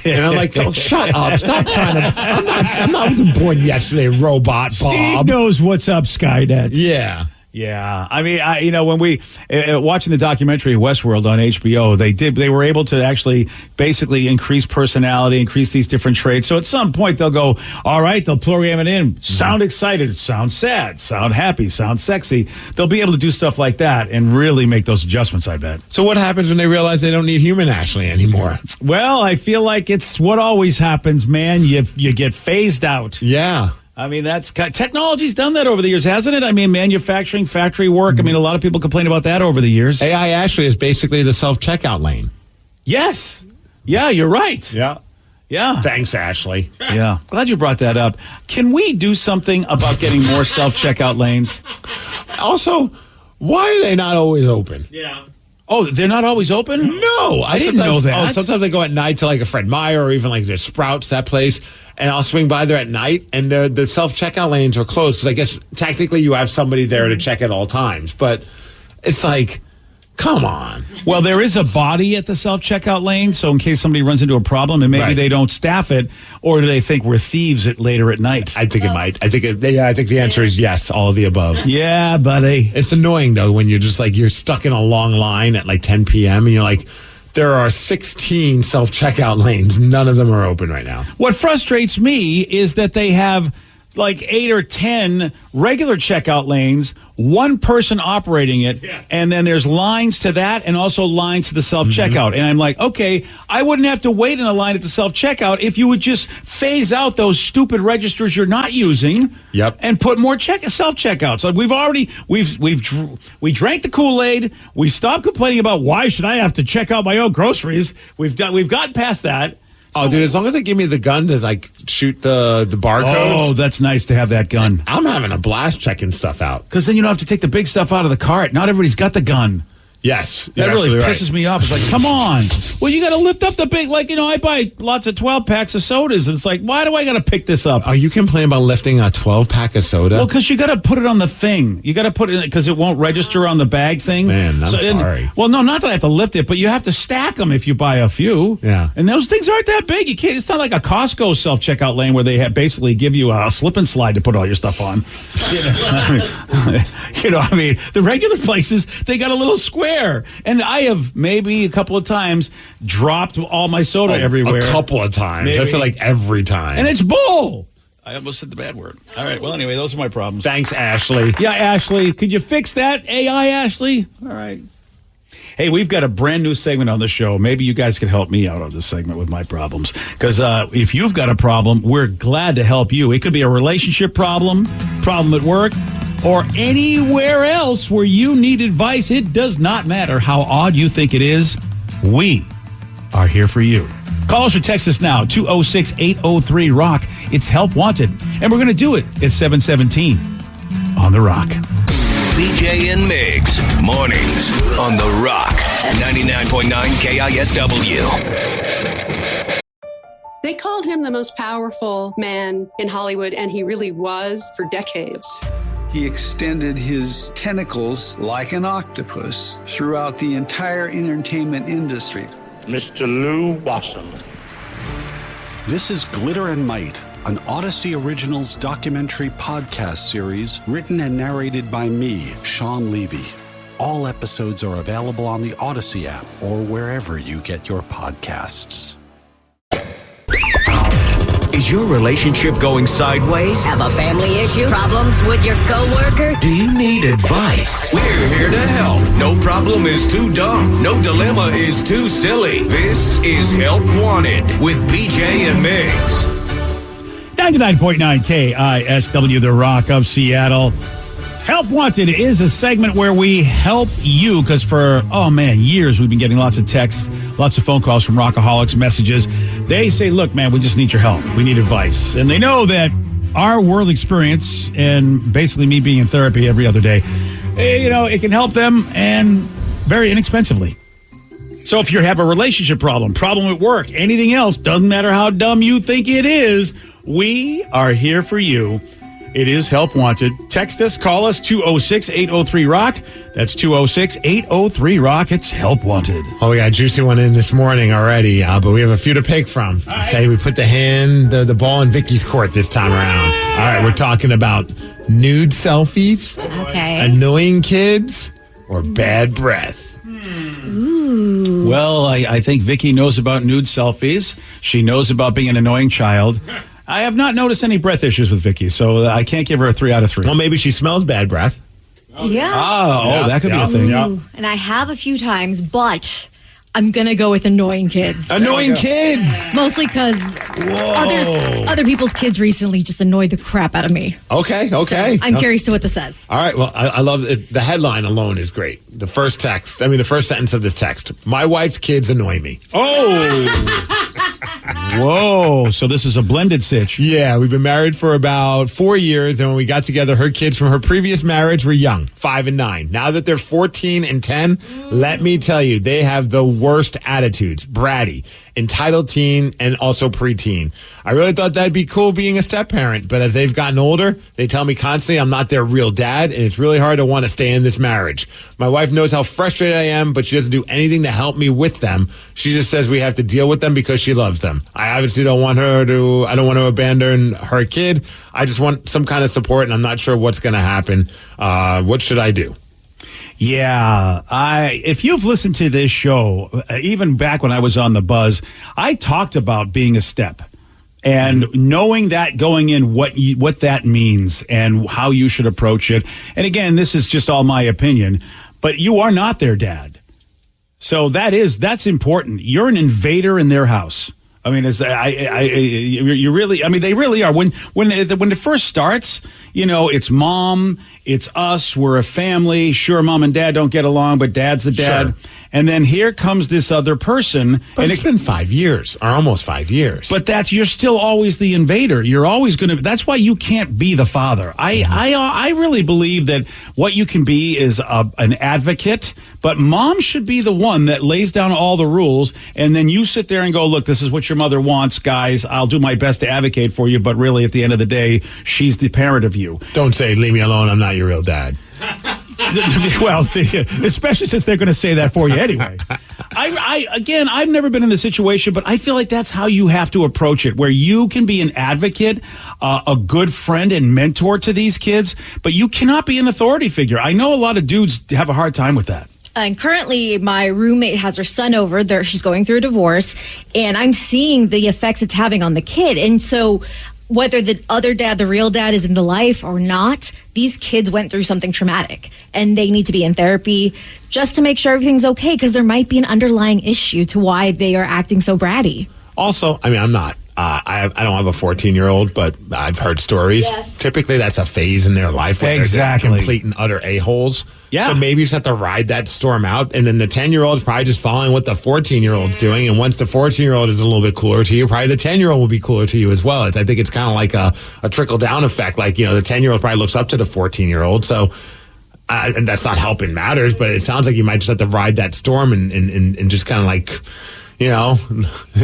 And I'm like, oh, shut up. Stop trying to. I'm not born yesterday, robot Bob. Steve knows what's up, Skynet. Yeah. Yeah, I mean, when we watching the documentary Westworld on HBO, they were able to actually basically increase personality, increase these different traits. So at some point they'll go, all right, they'll program it in, sound excited, sound sad, sound happy, sound sexy. They'll be able to do stuff like that and really make those adjustments, I bet. So what happens when they realize they don't need human Ashley anymore? Well, I feel like it's what always happens, man. You get phased out. Yeah. I mean, technology's done that over the years, hasn't it? I mean, manufacturing, factory work. I mean, a lot of people complain about that over the years. AI Ashley is basically the self-checkout lane. Yes. Yeah, you're right. Yeah. Yeah. Thanks, Ashley. Yeah. Glad you brought that up. Can we do something about getting more self-checkout lanes? Also, why are they not always open? Yeah. Oh, they're not always open? No. I didn't know that. Sometimes I go at night to a Fred Meyer or even the Sprouts, that place. And I'll swing by there at night, and the self-checkout lanes are closed because I guess technically you have somebody there to check at all times. But it's come on. Well, there is a body at the self-checkout lane, so in case somebody runs into a problem, and maybe they don't staff it, or do they think we're thieves later at night? I think it might. I think the answer is yes, all of the above. Yeah, buddy. It's annoying, though, when you're just you're stuck in a long line at 10 p.m., and you're there are 16 self-checkout lanes. None of them are open right now. What frustrates me is that they have like 8 or 10 regular checkout lanes, one person operating it, and then there's lines to that and also lines to the self-checkout. And I'm like, okay, I wouldn't have to wait in a line at the self-checkout if you would just phase out those stupid registers you're not using and put more self-checkouts. So we drank the Kool-Aid. We stopped complaining about why should I have to check out my own groceries. We've gotten past that. Oh, dude, as long as they give me the gun to, like, shoot the barcodes. Oh, that's nice to have that gun. I'm having a blast checking stuff out. Because then you don't have to take the big stuff out of the cart. Not everybody's got the gun. Yes. That really pisses me off. It's like, come on. Well, you got to lift up the big, like, I buy lots of 12 packs of sodas. And it's like, why do I got to pick this up? Are you complaining about lifting a 12-pack of soda? Well, because you got to put it on the thing. You got to put it because it won't register on the bag thing. Man, I'm sorry. Well, no, not that I have to lift it, but you have to stack them if you buy a few. Yeah. And those things aren't that big. You can't. It's not like a Costco self-checkout lane where they basically give you a slip and slide to put all your stuff on. The regular places, they got a little square. And I have maybe a couple of times dropped all my soda everywhere. A couple of times. Maybe. I feel like every time. And it's bull. I almost said the bad word. All right. Well, anyway, those are my problems. Thanks, Ashley. Yeah, Ashley. Could you fix that, AI Ashley? All right. Hey, we've got a brand new segment on the show. Maybe you guys can help me out on this segment with my problems. Because if you've got a problem, we're glad to help you. It could be a relationship problem at work, or anywhere else where you need advice. It does not matter how odd you think it is. We are here for you. Call us or text us now, 206-803-ROCK. It's Help Wanted. And we're going to do it at 717 on The Rock. BJ and Migs, mornings on The Rock, 99.9 KISW. They called him the most powerful man in Hollywood, and he really was for decades. He extended his tentacles like an octopus throughout the entire entertainment industry. Mr. Lou Wasson. This is Glitter and Might, an Odyssey Originals documentary podcast series written and narrated by me, Sean Levy. All episodes are available on the Odyssey app or wherever you get your podcasts. Is your relationship going sideways? Have a family issue? Problems with your coworker? Do you need advice? We're here to help. No problem is too dumb. No dilemma is too silly. This is Help Wanted with BJ and Migs. 99.9 KISW, The Rock of Seattle. Help Wanted is a segment where we help you because for, years we've been getting lots of texts, lots of phone calls from Rockaholics, messages. They say, look, man, we just need your help. We need advice. And they know that our world experience and basically me being in therapy every other day, it can help them and very inexpensively. So if you have a relationship problem at work, anything else, doesn't matter how dumb you think it is, we are here for you. It is Help Wanted. Text us, call us, 206-803-ROCK. That's 206-803-ROCK. It's Help Wanted. Oh, we got a juicy one in this morning already, but we have a few to pick from. I say we put the ball in Vicky's court this time around. All right, we're talking about nude selfies, annoying kids, or bad breath. Ooh. Well, I think Vicky knows about nude selfies. She knows about being an annoying child. I have not noticed any breath issues with Vicky, so I can't give her a 3 out of 3. Well, maybe she smells bad breath. Yeah. Oh, that could be a thing. Ooh, and I have a few times, but I'm going to go with annoying kids. Annoying kids! Mostly because other people's kids recently just annoyed the crap out of me. Okay. So I'm curious to what this says. All right, well, I love it. The headline alone is great. The first sentence of this text. My wife's kids annoy me. Oh! Whoa, so this is a blended sitch. Yeah, we've been married for about 4 years, and when we got together, her kids from her previous marriage were young, 5 and 9. Now that they're 14 and 10, let me tell you, they have the worst attitudes. Bratty, entitled teen, and also preteen. I really thought that'd be cool being a step-parent, but as they've gotten older, they tell me constantly I'm not their real dad, and it's really hard to want to stay in this marriage. My wife knows how frustrated I am, but she doesn't do anything to help me with them. She just says we have to deal with them because she loves them. I obviously don't want to abandon her kid. I just want some kind of support, and I'm not sure what's going to happen. What should I do? Yeah, if you've listened to this show, even back when I was on the Buzz, I talked about being a step. And knowing that going in, what that means and how you should approach it. And again, this is just all my opinion, but you are not their dad. So that's important. You're an invader in their house. I mean, you really, I mean, they really are. When it first starts, you know, it's mom, it's us, we're a family. Sure, mom and dad don't get along, but dad's the dad. Sure. And then here comes this other person. But it's been 5 years, or almost 5 years. But you're still always the invader. You're always going to. That's why you can't be the father. I really believe that what you can be is an advocate. But mom should be the one that lays down all the rules, and then you sit there and go, look, this is what your mother wants, guys. I'll do my best to advocate for you, but really, at the end of the day, she's the parent of you. Don't say, leave me alone, I'm not your real dad. Well, especially since they're going to say that for you anyway. Again, I've never been in the situation, but I feel like that's how you have to approach it, where you can be an advocate, a good friend and mentor to these kids, but you cannot be an authority figure. I know a lot of dudes have a hard time with that. And currently, my roommate has her son over there. She's going through a divorce, and I'm seeing the effects it's having on the kid. And so whether the other dad, the real dad, is in the life or not, these kids went through something traumatic, and they need to be in therapy just to make sure everything's okay, because there might be an underlying issue to why they are acting so bratty. Also, I mean, I'm not. I don't have a 14-year-old, but I've heard stories. Yes. Typically, that's a phase in their life where they're complete and utter a-holes. Yeah. So maybe you just have to ride that storm out, and then the 10-year-old is probably just following what the 14-year-old's doing, and once the 14-year-old is a little bit cooler to you, probably the 10-year-old will be cooler to you as well. I think it's kind of like a trickle-down effect. Like, you know, the 10-year-old probably looks up to the 14-year-old, so... and that's not helping matters, but it sounds like you might just have to ride that storm and just kind of like... You know,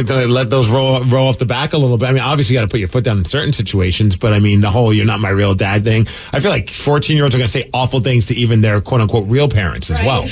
let those roll off the back a little bit. I mean, obviously you got to put your foot down in certain situations, but I mean, the whole "you're not my real dad" thing. I feel like 14-year-olds are going to say awful things to even their quote unquote real parents as well.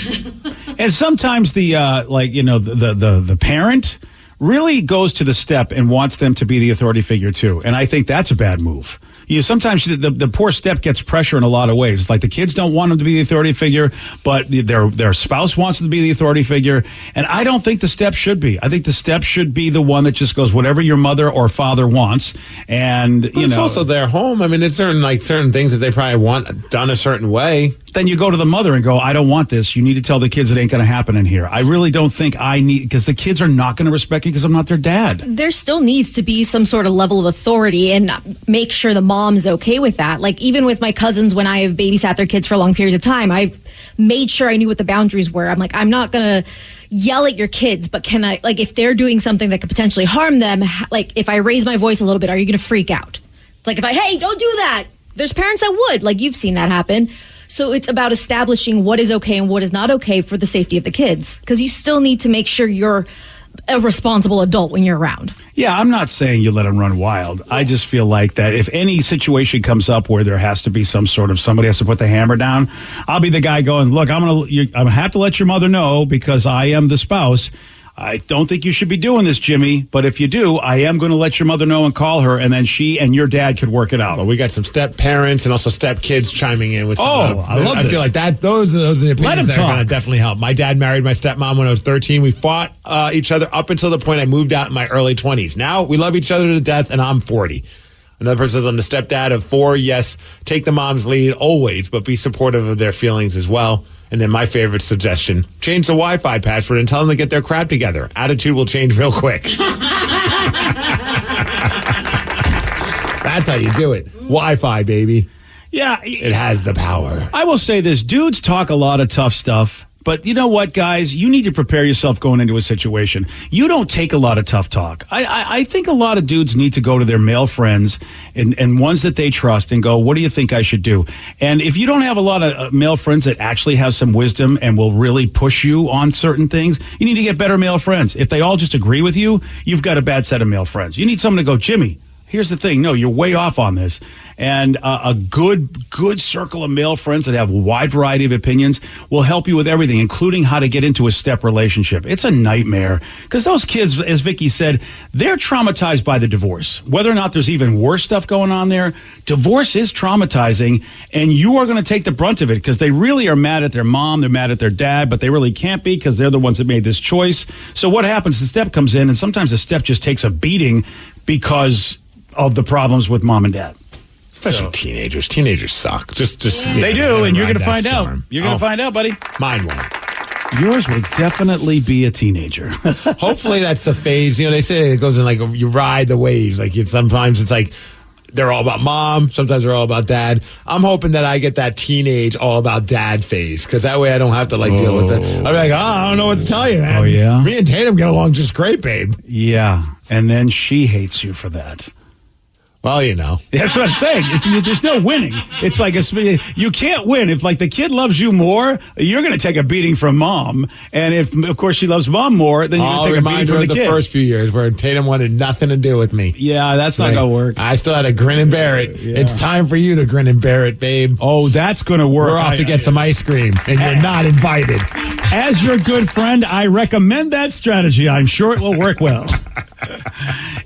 And sometimes the the parent really goes to the step and wants them to be the authority figure too, and I think that's a bad move. Sometimes the poor step gets pressure in a lot of ways. It's like the kids don't want them to be the authority figure, but their spouse wants them to be the authority figure. And I don't think the step should be. I think the step should be the one that just goes whatever your mother or father wants. And it's also their home. I mean, it's certain things that they probably want done a certain way. Then you go to the mother and go, I don't want this. You need to tell the kids it ain't going to happen in here. I really don't think because the kids are not going to respect you because I'm not their dad. There still needs to be some sort of level of authority and make sure the mom's okay with that. Like, even with my cousins, when I have babysat their kids for long periods of time, I've made sure I knew what the boundaries were. I'm like, I'm not going to yell at your kids, but can I, like, if they're doing something that could potentially harm them, like, if I raise my voice a little bit, are you going to freak out? It's like, hey, don't do that. There's parents that would. Like, you've seen that happen. So it's about establishing what is okay and what is not okay for the safety of the kids, because you still need to make sure you're a responsible adult when you're around. Yeah, I'm not saying you let them run wild. I just feel like that if any situation comes up where there has to be some sort of somebody has to put the hammer down, I'll be the guy going, look, I'm gonna have to let your mother know because I am the spouse. I don't think you should be doing this, Jimmy, but if you do, I am going to let your mother know and call her, and then she and your dad could work it out. Well, we got some step parents and also step kids chiming in with some I love this. I feel like that those are the opinions that are going to definitely help. My dad married my stepmom when I was 13. We fought each other up until the point I moved out in my early 20s. Now we love each other to death, and I'm 40. Another person says, I'm the stepdad of 4. Yes, take the mom's lead always, but be supportive of their feelings as well. And then my favorite suggestion, change the Wi-Fi password and tell them to get their crap together. Attitude will change real quick. That's how you do it. Wi-Fi, baby. Yeah. It has the power. I will say this. Dudes talk a lot of tough stuff. But you know what, guys? You need to prepare yourself going into a situation. You don't take a lot of tough talk. I think a lot of dudes need to go to their male friends and ones that they trust and go, what do you think I should do? And if you don't have a lot of male friends that actually have some wisdom and will really push you on certain things, you need to get better male friends. If they all just agree with you, you've got a bad set of male friends. You need someone to go, Jimmy, here's the thing. No, you're way off on this. And a good circle of male friends that have a wide variety of opinions will help you with everything, including how to get into a step relationship. It's a nightmare because those kids, as Vicky said, they're traumatized by the divorce. Whether or not there's even worse stuff going on there, divorce is traumatizing, and you are going to take the brunt of it because they really are mad at their mom, they're mad at their dad, but they really can't be because they're the ones that made this choice. So what happens? The step comes in, and sometimes the step just takes a beating because of the problems with mom and dad. Especially teenagers. Teenagers suck. Just they do, and you're going to find out. You're going to find out, buddy. Mine won't. Yours will definitely be a teenager. Hopefully that's the phase. They say it goes in like you ride the waves. Like sometimes it's like they're all about mom. Sometimes they're all about dad. I'm hoping that I get that teenage all about dad phase because that way I don't have to deal with it. I'll be like, I don't know what to tell you, man. Oh, yeah? Me and Tatum get along just great, babe. Yeah. And then she hates you for that. Well, That's what I'm saying. There's no winning. It's like you can't win. If the kid loves you more, you're going to take a beating from mom. And if, of course, she loves mom more, then you're going to take a beating from the kid. The first few years where Tatum wanted nothing to do with me. Yeah, that's not going to work. I still had to grin and bear it. Yeah. It's time for you to grin and bear it, babe. Oh, that's going to work. We're off to get some ice cream, and you're not invited. As your good friend, I recommend that strategy. I'm sure it will work well.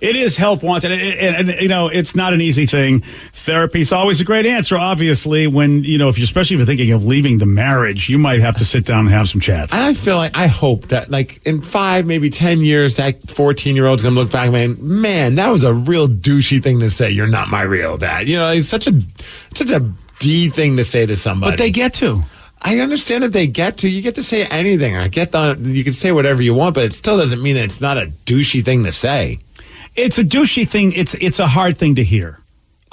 It is help wanted, and it's not an easy thing. Therapy's always a great answer. Obviously, when especially if you're thinking of leaving the marriage, you might have to sit down and have some chats. And I feel I hope that in 5, maybe 10 years, that 14-year-old's gonna look back, man, that was a real douchey thing to say. You're not my real dad. It's such a D thing to say to somebody. But they get to. I understand that they get to. You get to say anything. I get that you can say whatever you want, but it still doesn't mean that it's not a douchey thing to say. It's a douchey thing. It's a hard thing to hear.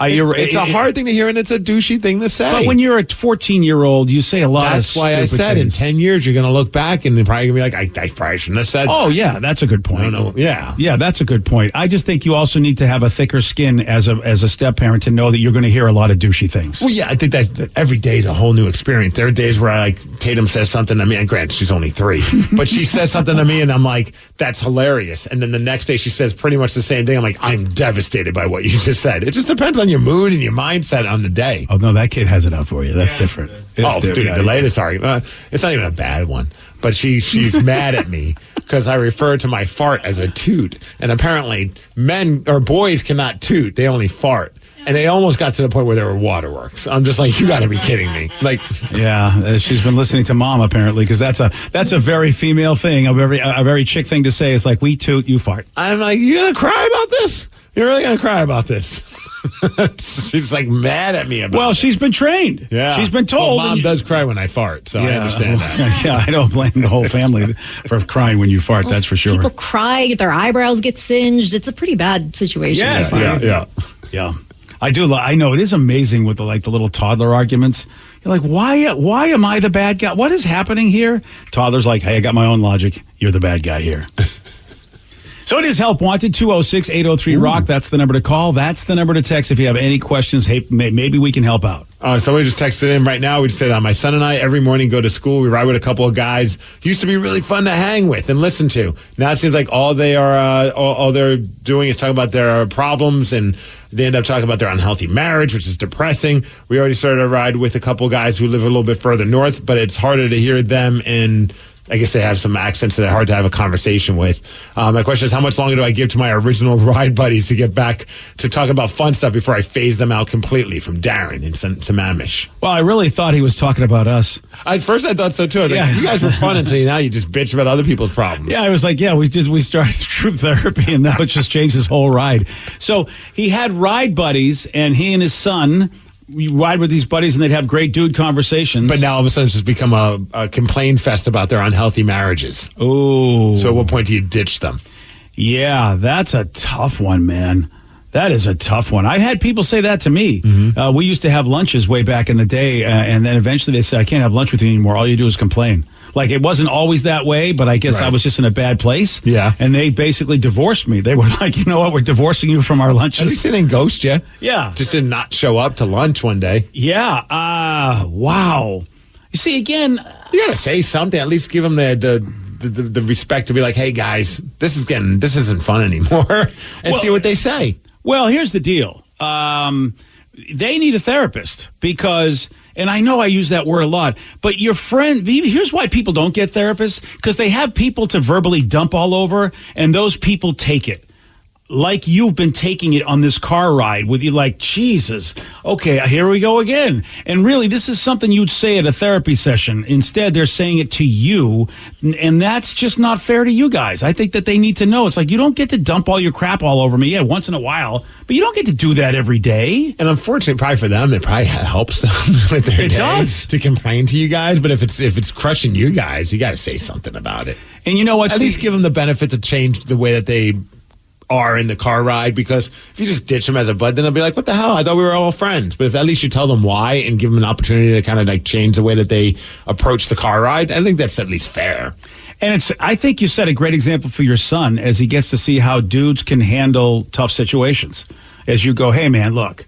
It's a hard thing to hear, and it's a douchey thing to say. But when you're a 14-year-old, you say a lot of stupid things. That's why I said in 10 years, you're going to look back and you're probably going to be like, I probably shouldn't have said that. Oh, yeah, that's a good point. I don't know. Yeah. Yeah, that's a good point. I just think you also need to have a thicker skin as a step-parent to know that you're going to hear a lot of douchey things. Well, yeah, I think that every day is a whole new experience. There are days where Tatum says something to me, and granted, she's only 3, but she says something to me, and I'm like, that's hilarious. And then the next day, she says pretty much the same thing. I'm like, I'm devastated by what you just said. It just depends on your mood and your mindset on the day. Oh, no, that kid has it out for you. That's different. The latest argument, it's not even a bad one, but she's mad at me because I refer to my fart as a toot. And apparently men or boys cannot toot. They only fart. And they almost got to the point where there were waterworks. I'm just like, you got to be kidding me. Yeah, she's been listening to mom apparently because that's a very female thing, a very chick thing to say. It's like, we toot, you fart. I'm like, you gonna cry about this? You're really gonna cry about this? She's mad at me about it. Well, she's been trained. Yeah. She's been told. Well, mom does cry when I fart, so I understand that. Yeah, I don't blame the whole family for crying when you fart, that's for sure. People cry, their eyebrows get singed. It's a pretty bad situation. Yes, yeah. I do. I know it is amazing with the little toddler arguments. You're like, why am I the bad guy? What is happening here? Toddler's like, hey, I got my own logic. You're the bad guy here. So it is Help Wanted, 206-803-ROCK. That's the number to call. That's the number to text if you have any questions. Hey, maybe we can help out. Somebody just texted in right now. We just said, my son and I every morning go to school. We ride with a couple of guys. Used to be really fun to hang with and listen to. Now it seems like all they're doing is talking about their problems, and they end up talking about their unhealthy marriage, which is depressing. We already started a ride with a couple of guys who live a little bit further north, but it's harder to hear them, and I guess they have some accents that are hard to have a conversation with. My question is, how much longer do I give to my original ride buddies to get back to talking about fun stuff before I phase them out completely? From Darren in Sammamish. Well, I really thought he was talking about us. At first, I thought so, too. I was like, you guys were fun until now you just bitch about other people's problems. Yeah, I was like, we started troop therapy, and now it just changed his whole ride. So he had ride buddies, and he and his son ride with these buddies, and they'd have great dude conversations. But now all of a sudden it's just become a complaint fest about their unhealthy marriages. Oh. So at what point do you ditch them? Yeah, that's a tough one, man. That is a tough one. I've had people say that to me. Mm-hmm. We used to have lunches way back in the day, and then eventually they said, I can't have lunch with you anymore. All you do is complain. It wasn't always that way, but I guess I was just in a bad place. Yeah. And they basically divorced me. They were like, you know what, we're divorcing you from our lunches. At least they didn't ghost you. Yeah. Just did not show up to lunch one day. Yeah. Wow. You see, again, you got to say something. At least give them the respect to be like, hey, guys, this isn't fun anymore. And see what they say. Well, here's the deal. They need a therapist because, and I know I use that word a lot, but your friend, here's why people don't get therapists, because they have people to verbally dump all over, and those people take it. like you've been taking it on this car ride with you, like, Jesus, okay, here we go again. And really, this is something you'd say at a therapy session. Instead, they're saying it to you, and that's just not fair to you guys. I think that they need to know. It's like, you don't get to dump all your crap all over me, once in a while, but you don't get to do that every day. And unfortunately, probably for them, it probably helps them with their day to complain to you guys. But if it's crushing you guys, you got to say something about it. And you know what? At least give them the benefit to change the way that they are in the car ride, because if you just ditch them as a bud, then they'll be like, what the hell? I thought we were all friends. But if at least you tell them why and give them an opportunity to kind of like change the way that they approach the car ride, I think that's at least fair. And I think you set a great example for your son as he gets to see how dudes can handle tough situations. As you go, hey man, look,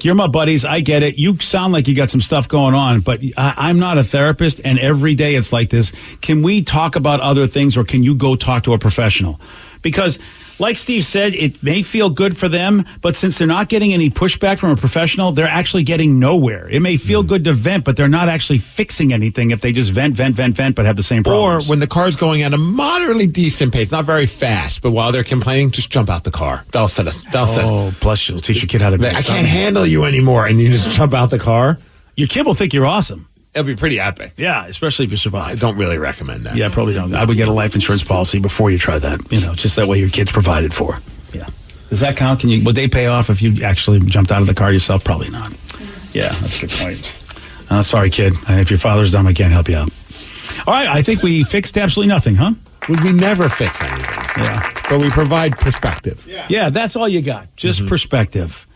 you're my buddies. I get it. You sound like you got some stuff going on, but I'm not a therapist, and every day it's like this. Can we talk about other things, or can you go talk to a professional? Because, like Steve said, it may feel good for them, but since they're not getting any pushback from a professional, they're actually getting nowhere. It may feel good to vent, but they're not actually fixing anything if they just vent, but have the same problems. Or when the car's going at a moderately decent pace, not very fast, but while they're complaining, just jump out the car. They'll set us. Plus you'll teach your kid how to. I can't handle you anymore, and you just jump out the car. Your kid will think you're awesome. It'll be pretty epic. Yeah, especially if you survive. I don't really recommend that. Yeah, probably don't. I would get a life insurance policy before you try that. Just that way your kid's provided for. Yeah. Does that count? Would they pay off if you actually jumped out of the car yourself? Probably not. Yeah, that's a good point. Sorry, kid. If your father's dumb, I can't help you out. All right, I think we fixed absolutely nothing, huh? We never fix anything. Yeah. But we provide perspective. Yeah, that's all you got. Just perspective.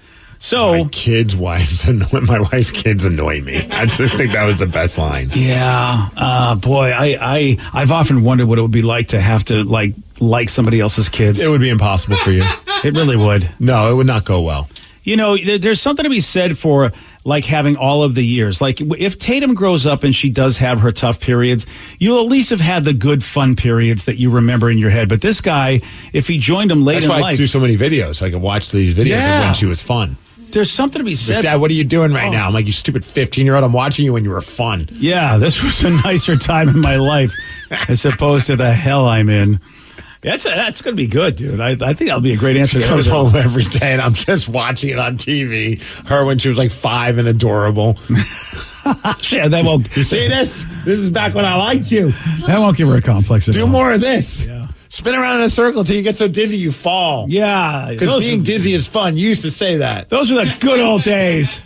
So my wife's kids annoy me. I just think that was the best line. Yeah, boy, I've often wondered what it would be like to have to like somebody else's kids. It would be impossible for you. It really would. No, it would not go well. There's something to be said for like having all of the years. Like if Tatum grows up and she does have her tough periods, you'll at least have had the good fun periods that you remember in your head. But this guy, if he joined him late in life, that's why I do so many videos. So I can watch these videos of when she was fun. There's something to be said. Dad, what are you doing right now? I'm like, you stupid 15-year-old. I'm watching you when you were fun. Yeah, this was a nicer time in my life as opposed to the hell I'm in. That's going to be good, dude. I think that'll be a great answer. She comes home every day, and I'm just watching it on TV. Her when she was like 5 and adorable. Yeah, that won't. You see this? This is back when I liked you. That won't give her a complex. Do more of this. Yeah. Spin around in a circle until you get so dizzy you fall. Yeah. Because being dizzy is fun. You used to say that. Those were the good old days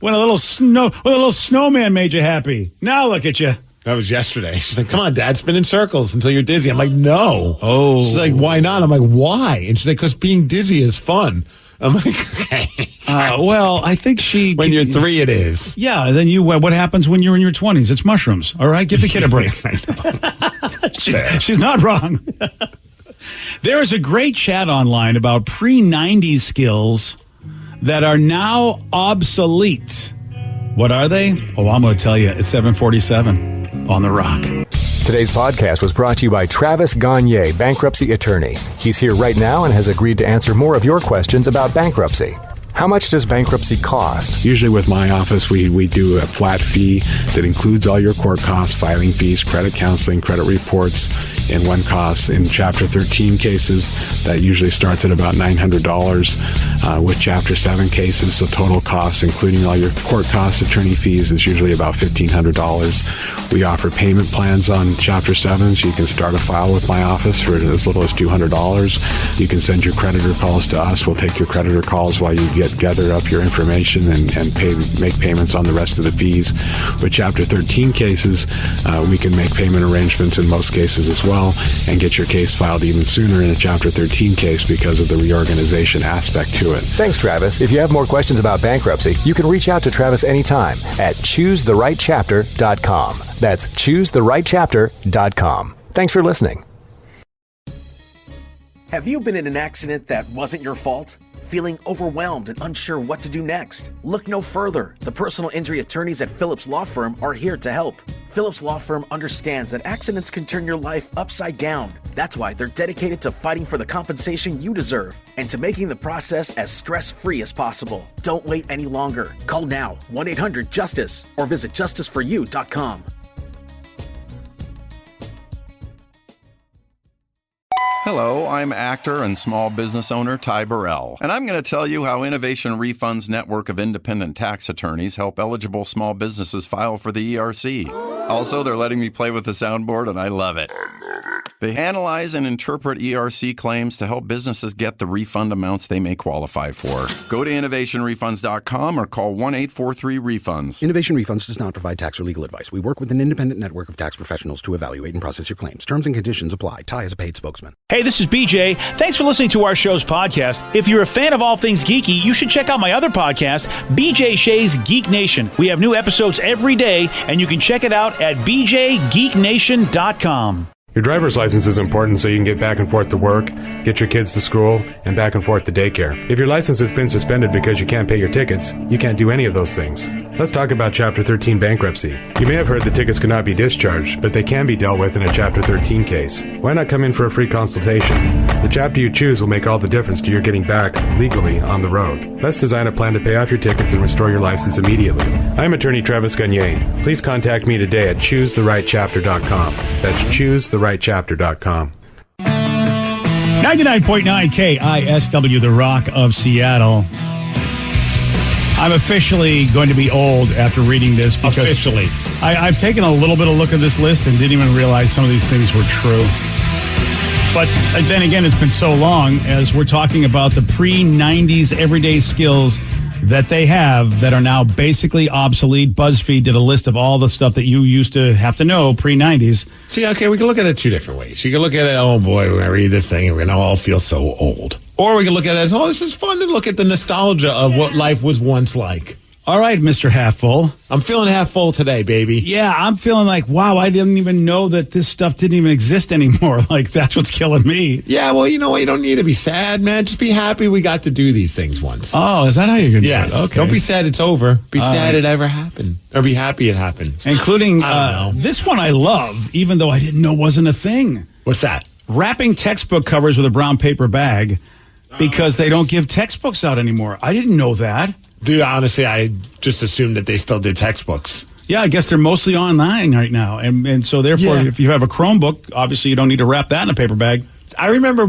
when a little snowman made you happy. Now look at you. That was yesterday. She's like, come on, Dad, spin in circles until you're dizzy. I'm like, no. Oh. She's like, why not? I'm like, why? And she's like, because being dizzy is fun. I'm like, okay. Well, I think when you're 3, it is. Yeah, then what happens when you're in your 20s? It's mushrooms. All right, give the kid a break. She's not wrong. There is a great chat online about pre-90s skills that are now obsolete. What are they? Oh, I'm going to tell you. It's 7:47 on The Rock. Today's podcast was brought to you by Travis Gagne, bankruptcy attorney. He's here right now and has agreed to answer more of your questions about bankruptcy. How much does bankruptcy cost? Usually with my office, we do a flat fee that includes all your court costs, filing fees, credit counseling, credit reports, in one cost. In Chapter 13 cases, that usually starts at about $900. With Chapter 7 cases, the total cost, including all your court costs, attorney fees, is usually about $1,500. We offer payment plans on Chapter 7, so you can start a file with my office for as little as $200. You can send your creditor calls to us. We'll take your creditor calls while you gather up your information and make payments on the rest of the fees. With Chapter 13 cases, we can make payment arrangements in most cases as well and get your case filed even sooner in a Chapter 13 case because of the reorganization aspect to it. Thanks, Travis. If you have more questions about bankruptcy, you can reach out to Travis anytime at choosetherightchapter.com. That's choosetherightchapter.com. Thanks for listening. Have you been in an accident that wasn't your fault? Feeling overwhelmed and unsure what to do next? Look no further. The personal injury attorneys at Phillips Law Firm are here to help. Phillips Law Firm understands that accidents can turn your life upside down. That's why they're dedicated to fighting for the compensation you deserve and to making the process as stress-free as possible. Don't wait any longer. Call now, 1-800-JUSTICE, or visit justiceforyou.com. Hello, Hello, I'm actor and small business owner Ty Burrell, and I'm going to tell you how Innovation Refund's network of independent tax attorneys help eligible small businesses file for the ERC. Also, they're letting me play with the soundboard, and I love it. They analyze and interpret ERC claims to help businesses get the refund amounts they may qualify for. Go to innovationrefunds.com or call 1-843-REFUNDS. Innovation Refunds does not provide tax or legal advice. We work with an independent network of tax professionals to evaluate and process your claims. Terms and conditions apply. Ty is a paid spokesman. Hey, this is BJ. Thanks for listening to our show's podcast. If you're a fan of all things geeky, you should check out my other podcast, BJ Shea's Geek Nation. We have new episodes every day, and you can check it out at bjgeeknation.com. Your driver's license is important so you can get back and forth to work, get your kids to school, and back and forth to daycare. If your license has been suspended because you can't pay your tickets, you can't do any of those things. Let's talk about Chapter 13 bankruptcy. You may have heard the tickets cannot be discharged, but they can be dealt with in a Chapter 13 case. Why not come in for a free consultation? The chapter you choose will make all the difference to your getting back legally on the road. Let's design a plan to pay off your tickets and restore your license immediately. I'm attorney Travis Gagne. Please contact me today at ChooseTheRightChapter.com. That's ChooseTheRightChapter.com. 99.9 KISW, The Rock of Seattle. I'm officially going to be old after reading this because Officially. I've taken a little bit of look at this list and didn't even realize some of these things were true. But then again, it's been so long as we're talking about the pre-90s everyday skills that they have that are now basically obsolete. BuzzFeed did a list of all the stuff that you used to have to know pre-90s. See, okay, we can look at it two different ways. You can look at it, oh boy, we're going to read this thing and we're going to all feel so old. Or we can look at it as, oh, this is fun to look at the nostalgia of what life was once like. All right, Mr. Half Full. I'm feeling half full today, baby. Yeah, I'm feeling like, wow, I didn't even know that this stuff didn't even exist anymore. Like, that's what's killing me. Yeah, well, you know what? You don't need to be sad, man. Just be happy we got to do these things once. Oh, is that how you're going to do it? Okay. Don't be sad it's over. Be sad it ever happened. Or be happy it happened. Including I don't know. This one I love, even though I didn't know wasn't a thing. What's that? Wrapping textbook covers with a brown paper bag because they don't give textbooks out anymore. I didn't know that. Dude, honestly, I just assumed that they still did textbooks. Yeah, I guess they're mostly online right now. And so therefore, if you have a Chromebook, obviously you don't need to wrap that in a paper bag. I remember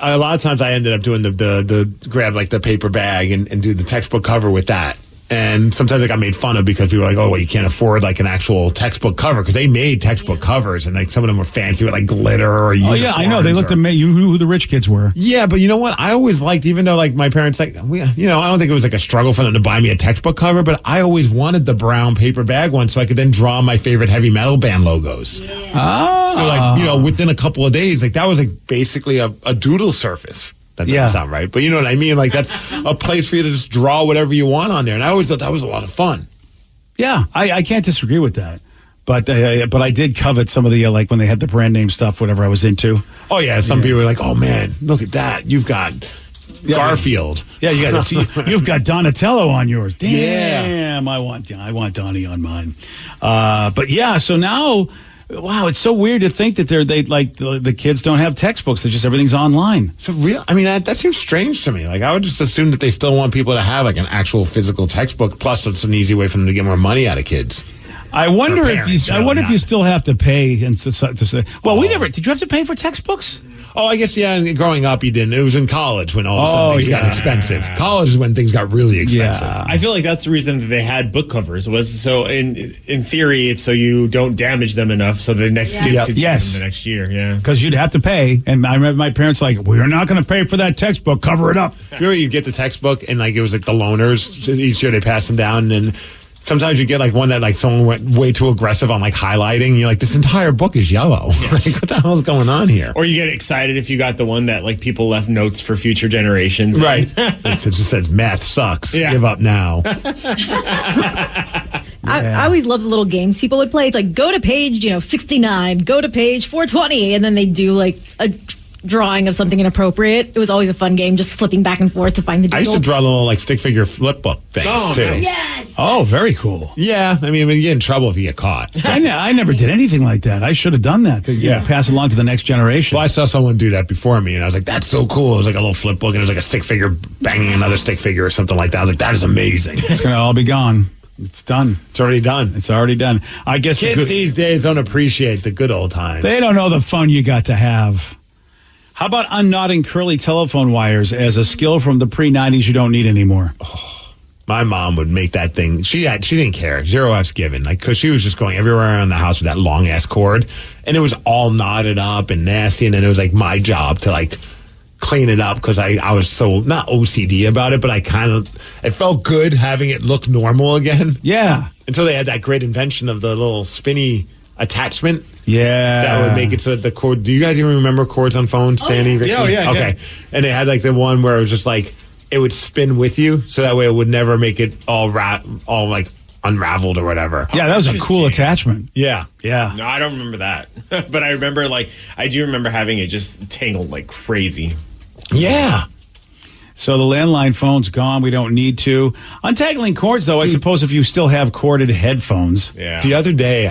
a lot of times I ended up doing the grab like the paper bag and do the textbook cover with that. And sometimes I got made fun of because people were like, oh, well, you can't afford like an actual textbook cover because they made textbook covers and like some of them were fancy with like glitter or Oh, yeah, I know. They looked amazing. You knew who the rich kids were. Yeah, but you know what? I always liked, even though like my parents, like, I don't think it was like a struggle for them to buy me a textbook cover, but I always wanted the brown paper bag one so I could then draw my favorite heavy metal band logos. Yeah. So like, within a couple of days, like that was like basically a doodle surface. That doesn't sound right, but you know what I mean? Like, that's a place for you to just draw whatever you want on there. And I always thought that was a lot of fun. Yeah, I can't disagree with that. But I did covet some of the, like, when they had the brand name stuff, whatever I was into. Oh, yeah. Some people were like, oh, man, look at that. You've got Garfield. Yeah, you've got Donatello on yours. Damn, I want Donnie on mine. But, yeah, so now... Wow, it's so weird to think that the kids don't have textbooks. They're just everything's online. So real, I mean, that seems strange to me. Like, I would just assume that they still want people to have like an actual physical textbook. Plus, it's an easy way for them to get more money out of kids. I wonder if you still have to pay and to say. Well, we never. Did you have to pay for textbooks? Oh, I guess, yeah, and growing up you didn't. It was in college when all of a sudden things got expensive. College is when things got really expensive. Yeah. I feel like that's the reason that they had book covers was so in theory it's so you don't damage them enough so the next kids could use them the next year. Yeah. Because you'd have to pay. And I remember my parents like, we're not going to pay for that textbook. Cover it up. Remember you get the textbook and like it was like the loaners. Each year they pass them down and sometimes you get like one that like someone went way too aggressive on like highlighting. You're like, this entire book is yellow. Yeah. Like, what the hell is going on here? Or you get excited if you got the one that like people left notes for future generations. Right. It just says math sucks. Yeah. Give up now. I always love the little games people would play. It's like go to page 69, go to page 420, and then they do like a drawing of something inappropriate. It was always a fun game, just flipping back and forth to find the doodle. I used to draw little like stick figure flip book things too. Nice. Yes. Oh, very cool. Yeah, I mean, you get in trouble if you get caught. I never did anything like that. I should have done that to pass it along to the next generation. Well, I saw someone do that before me, and I was like, that's so cool. It was like a little flip book, and it was like a stick figure banging another stick figure or something like that. I was like, that is amazing. It's going to all be gone. It's done. It's already done. It's already done. I guess kids these days don't appreciate the good old times. They don't know the fun you got to have. How about unknotting curly telephone wires as a skill from the pre-90s you don't need anymore? My mom would make that thing. She didn't care. 0 F's given. Like, because she was just going everywhere around the house with that long ass cord, and it was all knotted up and nasty. And then it was like my job to like clean it up because I was so not OCD about it, but it felt good having it look normal again. Yeah. Until they had that great invention of the little spinny attachment. Yeah. That would make it so that the cord. Do you guys even remember cords on phones, Danny? Ricky? Yeah. Okay. And it had like the one where it was just like it would spin with you, so that way it would never make it all like unraveled or whatever. Yeah, that was a cool attachment. Yeah. Yeah. No, I don't remember that. But I remember, I do remember having it just tangled like crazy. Yeah. So the landline phone's gone. We don't need to. Untangling cords, though, I suppose if you still have corded headphones. Yeah. The other day,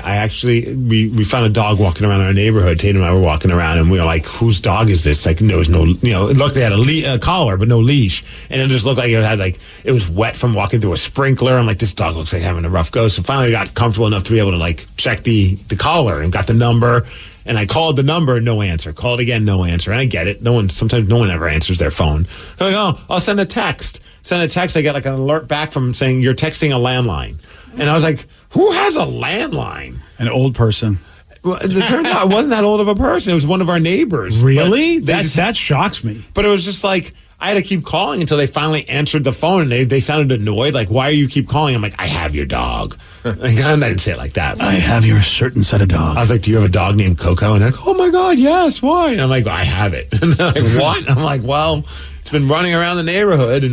we found a dog walking around our neighborhood. Tatum and I were walking around, and we were like, whose dog is this? Like, there was no, it looked like it had a collar, but no leash. And it just looked like it was wet from walking through a sprinkler. I'm like, this dog looks like having a rough go. So finally, I got comfortable enough to be able to, like, check the collar and got the number. And I called the number, no answer. Called again, no answer. And I get it. Sometimes no one ever answers their phone. I'm like, I'll send a text. I get like an alert back from saying you're texting a landline. And I was like, who has a landline? An old person. Well, it turned out it wasn't that old of a person. It was one of our neighbors. Really? That shocks me. But it was just like, I had to keep calling until they finally answered the phone, and they sounded annoyed. Like, why are you keep calling? I'm like, I have your dog. Like, I didn't say it like that. I have your certain set of dogs. I was like, do you have a dog named Coco? And they're like, oh my God, yes, why? And I'm like, I have it. And they're like, what? And I'm like, well, it's been running around the neighborhood.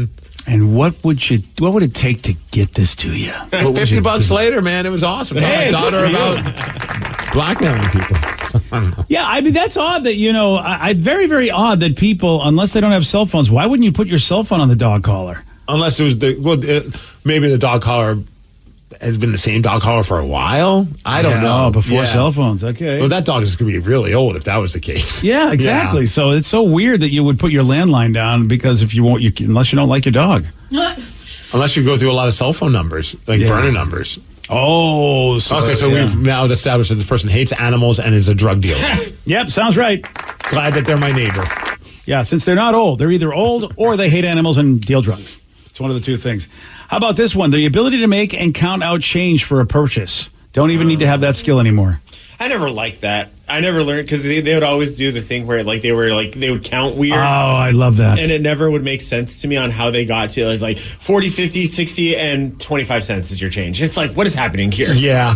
And what would it take to get this to you? $50 later, man, it was awesome. Tell my daughter about blackmailing people. Yeah, I mean, that's odd that, very, very odd that people, unless they don't have cell phones, why wouldn't you put your cell phone on the dog collar? Unless it was maybe the dog collar has been the same dog collar for a while. I don't know. Before cell phones, okay. Well, that dog is going to be really old if that was the case. Yeah, exactly. Yeah. So it's so weird that you would put your landline down because unless you don't like your dog. Unless you go through a lot of cell phone numbers, like burner numbers. Oh, so we've now established that this person hates animals and is a drug dealer. Yep, sounds right. Glad that they're my neighbor. Yeah, since they're not old. They're either old or they hate animals and deal drugs. It's one of the two things. How about this one? The ability to make and count out change for a purchase. Don't even need to have that skill anymore. I never liked that. I never learned because they would always do the thing where they would count weird. Oh, I love that. And it never would make sense to me on how they got to it's like 40, 50, 60, and 25 cents is your change. It's like, what is happening here? Yeah.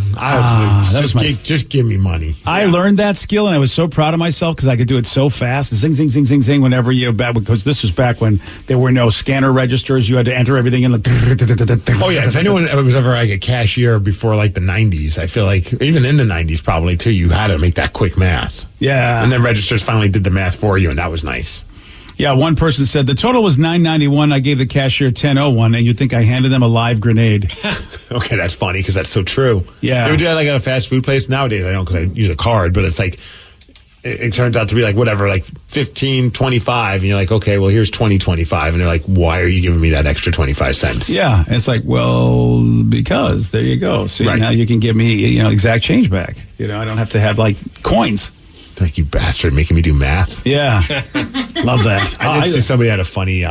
Just give me money. I learned that skill and I was so proud of myself because I could do it so fast. Zing, zing, zing, zing, zing whenever because this was back when there were no scanner registers. You had to enter everything in. Oh, yeah. If anyone was ever like a cashier before like the 90s, I feel like even in the 90s probably too, you had to make that quick math. Yeah. And then registers finally did the math for you, and that was nice. Yeah, one person said the total was $9.91. I gave the cashier $10.01, and you think I handed them a live grenade. Okay, that's funny because that's so true. Yeah. You ever do that like at a fast food place? Nowadays, I don't because I use a card, but it's like it turns out to be like whatever, like $15.25, and you're like, okay, well here's $20.25, and they're like, why are you giving me that extra 25 cents? Yeah, it's like, well, because there you go. See, now you can give me exact change back. I don't have to have like coins. Like, you bastard, making me do math. Yeah, love that. I did see somebody had a funny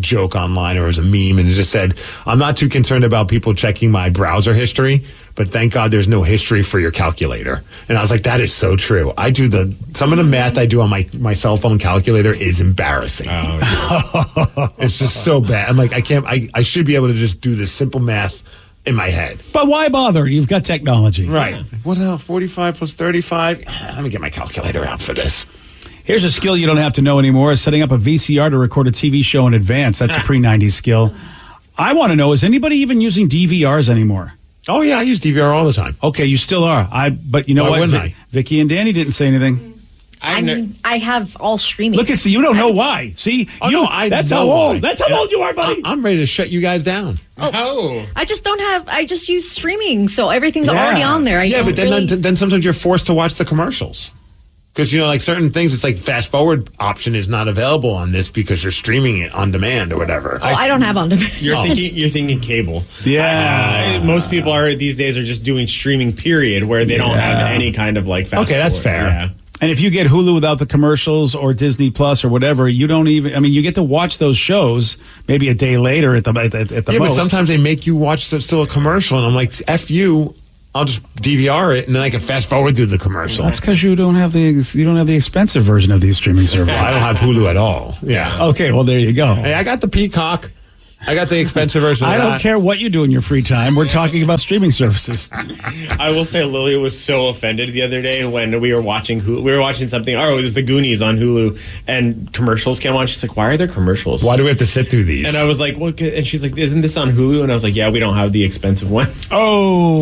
joke online, or it was a meme, and it just said, I'm not too concerned about people checking my browser history, but thank God there's no history for your calculator. And I was like, that is so true. I do some of the math I do on my cell phone calculator is embarrassing. Oh, it's just so bad. I'm like, I should be able to just do this simple math in my head. But why bother? You've got technology. Right. What else? 45 plus 35? Let me get my calculator out for this. Here's a skill you don't have to know anymore, setting up a VCR to record a TV show in advance. That's a pre-90s skill. I want to know, is anybody even using DVRs anymore? Oh, yeah, I use DVR all the time. Okay, you still are. But you know what? Vicky and Danny didn't say anything. I have all streaming. Look, you don't know why. See, that's how old. That's how old you are, buddy. I'm ready to shut you guys down. Oh. I just use streaming, so everything's already on there. But then sometimes you're forced to watch the commercials. Because, like certain things, it's like fast forward option is not available on this because you're streaming it on demand or whatever. Oh, I don't have on demand. You're thinking cable. Yeah. Most people these days are just doing streaming, period, where they don't have any kind of like fast forward. Okay, that's fair. Yeah. And if you get Hulu without the commercials or Disney Plus or whatever, you don't even. I mean, you get to watch those shows maybe a day later at the most. But sometimes they make you watch still a commercial, and I'm like, "F you." I'll just DVR it, and then I can fast forward through the commercial. That's because you don't have the expensive version of these streaming services. I don't have Hulu at all. Yeah. Okay. Well, there you go. Hey, I got the Peacock. I got the expensive version. I don't care what you do in your free time. We're talking about streaming services. I will say Lily was so offended the other day when we were watching Hulu. We were watching something. Oh, it was The Goonies on Hulu, and commercials came on. She's like, "Why are there commercials? Why do we have to sit through these?" And I was like, "What?" And she's like, "Isn't this on Hulu?" And I was like, "Yeah, we don't have the expensive one." Oh,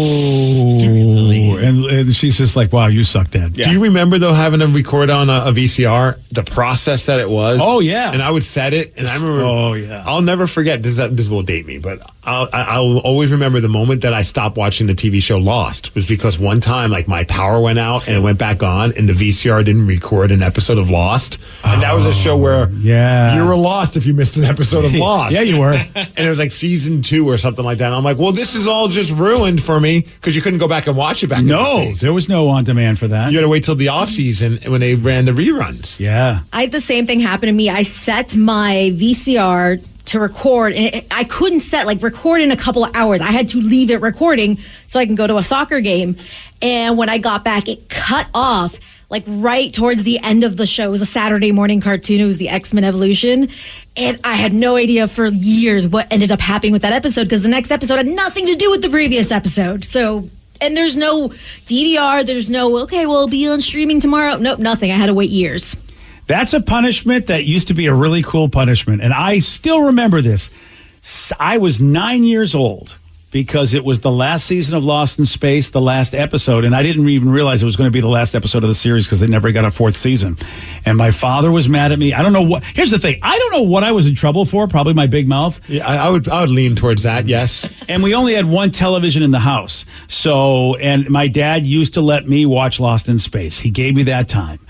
and she's just like, "Wow, you suck, Dad." Yeah. Do you remember though having to record on a VCR? The process that it was. Oh yeah. And I would set it, and I remember. Oh yeah. I'll never forget. This will date me, but I'll always remember the moment that I stopped watching the TV show Lost was because one time like my power went out and it went back on, and the VCR didn't record an episode of Lost, and that was a show where you were lost if you missed an episode of Lost. Yeah, you were. And it was like season 2 or something like that. And I'm like, well, this is all just ruined for me because you couldn't go back and watch it back. No, there was no on demand for that. You had to wait till the off season when they ran the reruns. Yeah, I had the same thing happen to me. I set my VCR to record, and I couldn't set record in a couple of hours. I had to leave it recording so I can go to a soccer game. And when I got back, it cut off right towards the end of the show. It was a Saturday morning cartoon. It was the X-Men Evolution. And I had no idea for years what ended up happening with that episode because the next episode had nothing to do with the previous episode. So, and there's no DVR. There's no, okay, well, it'll be on streaming tomorrow. Nope, nothing. I had to wait years. That's a punishment that used to be a really cool punishment. And I still remember this. I was 9 years old because it was the last season of Lost in Space, the last episode. And I didn't even realize it was going to be the last episode of the series because they never got a 4th season. And my father was mad at me. I don't know what. Here's the thing. I don't know what I was in trouble for. Probably my big mouth. Yeah, I would lean towards that, yes. And we only had one television in the house. So, and my dad used to let me watch Lost in Space. He gave me that time.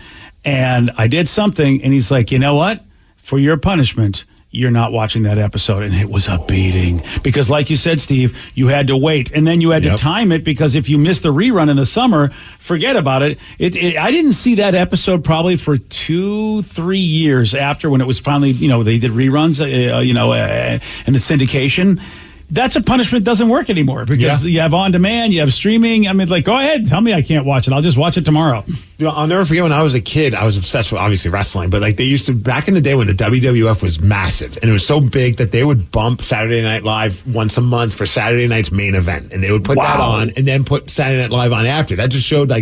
And I did something, and he's like, you know what? For your punishment, you're not watching that episode. And it was a beating. Because like you said, Steve, you had to wait. And then you had to time it because if you missed the rerun in the summer, forget about it. I didn't see that episode probably for 2-3 years after when it was finally, they did reruns, and the syndication. That's a punishment that doesn't work anymore because you have on demand, you have streaming. I mean, go ahead, tell me I can't watch it. I'll just watch it tomorrow. I'll never forget when I was a kid, I was obsessed with obviously wrestling, but they used to, back in the day when the WWF was massive and it was so big that they would bump Saturday Night Live once a month for Saturday night's main event. And they would put that on and then put Saturday Night Live on after. That just showed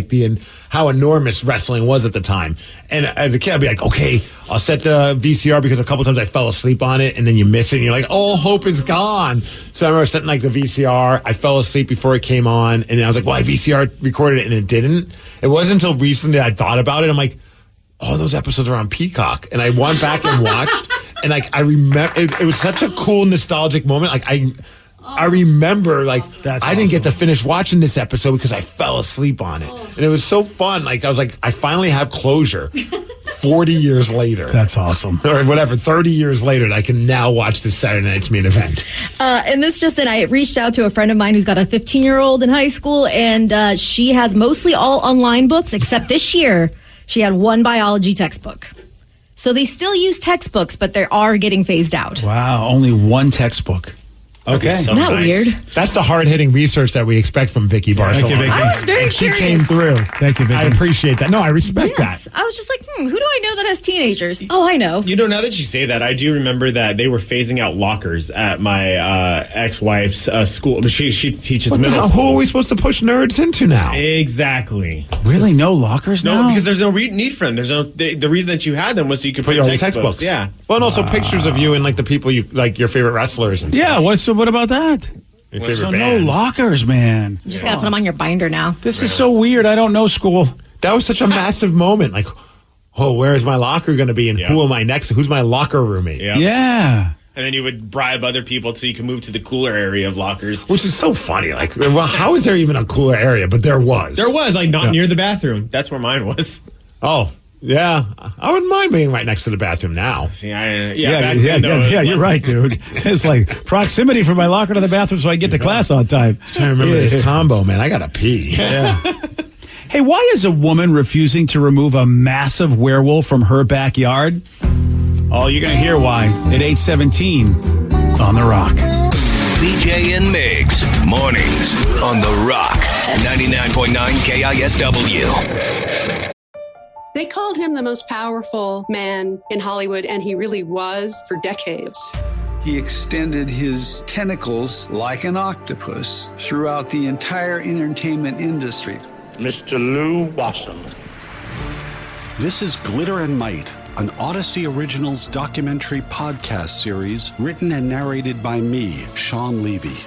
how enormous wrestling was at the time. And as a kid, I'd be like, okay, I'll set the VCR because a couple times I fell asleep on it and then you miss it and you're like, all hope is gone. So I remember setting the VCR. I fell asleep before it came on and I was like, well, I VCR recorded it and it didn't. It wasn't until recently I thought about it. I'm like, oh, those episodes are on Peacock. And I went back and watched and I remember it was such a cool nostalgic moment. I remember I didn't get to finish watching this episode because I fell asleep on it. And it was so fun. I was like, I finally have closure 40 years later. That's awesome. Or whatever, 30 years later, I can now watch this Saturday night's main event. And this just in, I reached out to a friend of mine who's got a 15-year-old in high school, and she has mostly all online books, except this year she had one biology textbook. So they still use textbooks, but they are getting phased out. Wow, only one textbook. Okay. Isn't that weird? That's the hard-hitting research that we expect from Vicky Barcelona. Thank you, Vicky. I was very and curious. She came through. Thank you, Vicky. I appreciate that. No, I respect that. I was just like, who do I know that has teenagers? Oh, I know. Now that you say that, I do remember that they were phasing out lockers at my ex-wife's school. She teaches middle school. Who are we supposed to push nerds into now? Exactly. Really? No lockers now? No, because there's no need for them. There's no. The reason that you had them was so you could put your textbooks. Yeah. Well, and also pictures of you and the people you like, your favorite wrestlers and stuff. Yeah. What about that? Your favorite so bands. No lockers, man. You just got to put them on your binder now. This is so weird. I don't know school. That was such a massive moment. Where is my locker going to be? And who am I next to? Who's my locker roommate? Yep. Yeah. And then you would bribe other people so you can move to the cooler area of lockers. Which is so funny. How is there even a cooler area? But there was. There was, not near the bathroom. That's where mine was. Oh, yeah. I wouldn't mind being right next to the bathroom now. See, you're right, dude. It's like proximity from my locker to the bathroom so I get to class on time. I'm trying to remember this combo, man. I got to pee. Yeah. Hey, why is a woman refusing to remove a massive werewolf from her backyard? Oh, you're going to hear why at 8:17 on The Rock. BJ and Migs, mornings on The Rock, 99.9 KISW. They called him the most powerful man in Hollywood, and he really was for decades. He extended his tentacles like an octopus throughout the entire entertainment industry. Mr. Lou Wasserman. This is Glitter and Might, an Odyssey Originals documentary podcast series written and narrated by me, Sean Levy.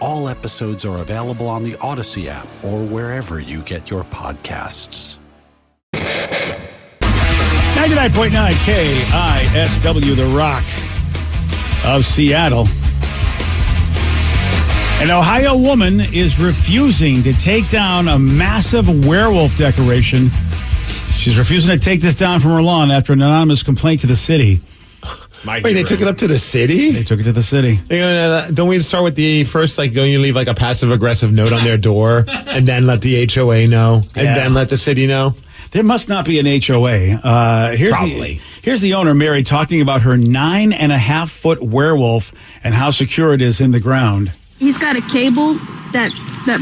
All episodes are available on the Odyssey app or wherever you get your podcasts. 99.9 KISW, The Rock of Seattle. An Ohio woman is refusing to take down a massive werewolf decoration. She's refusing to take this down from her lawn after an anonymous complaint to the city. Wait, they took it up to the city? They took it to the city. Don't we start with the first, don't you leave a passive-aggressive note on their door and then let the HOA know and then let the city know? There must not be an HOA. Here's the owner, Mary, talking about her 9.5-foot werewolf and how secure it is in the ground. He's got a cable that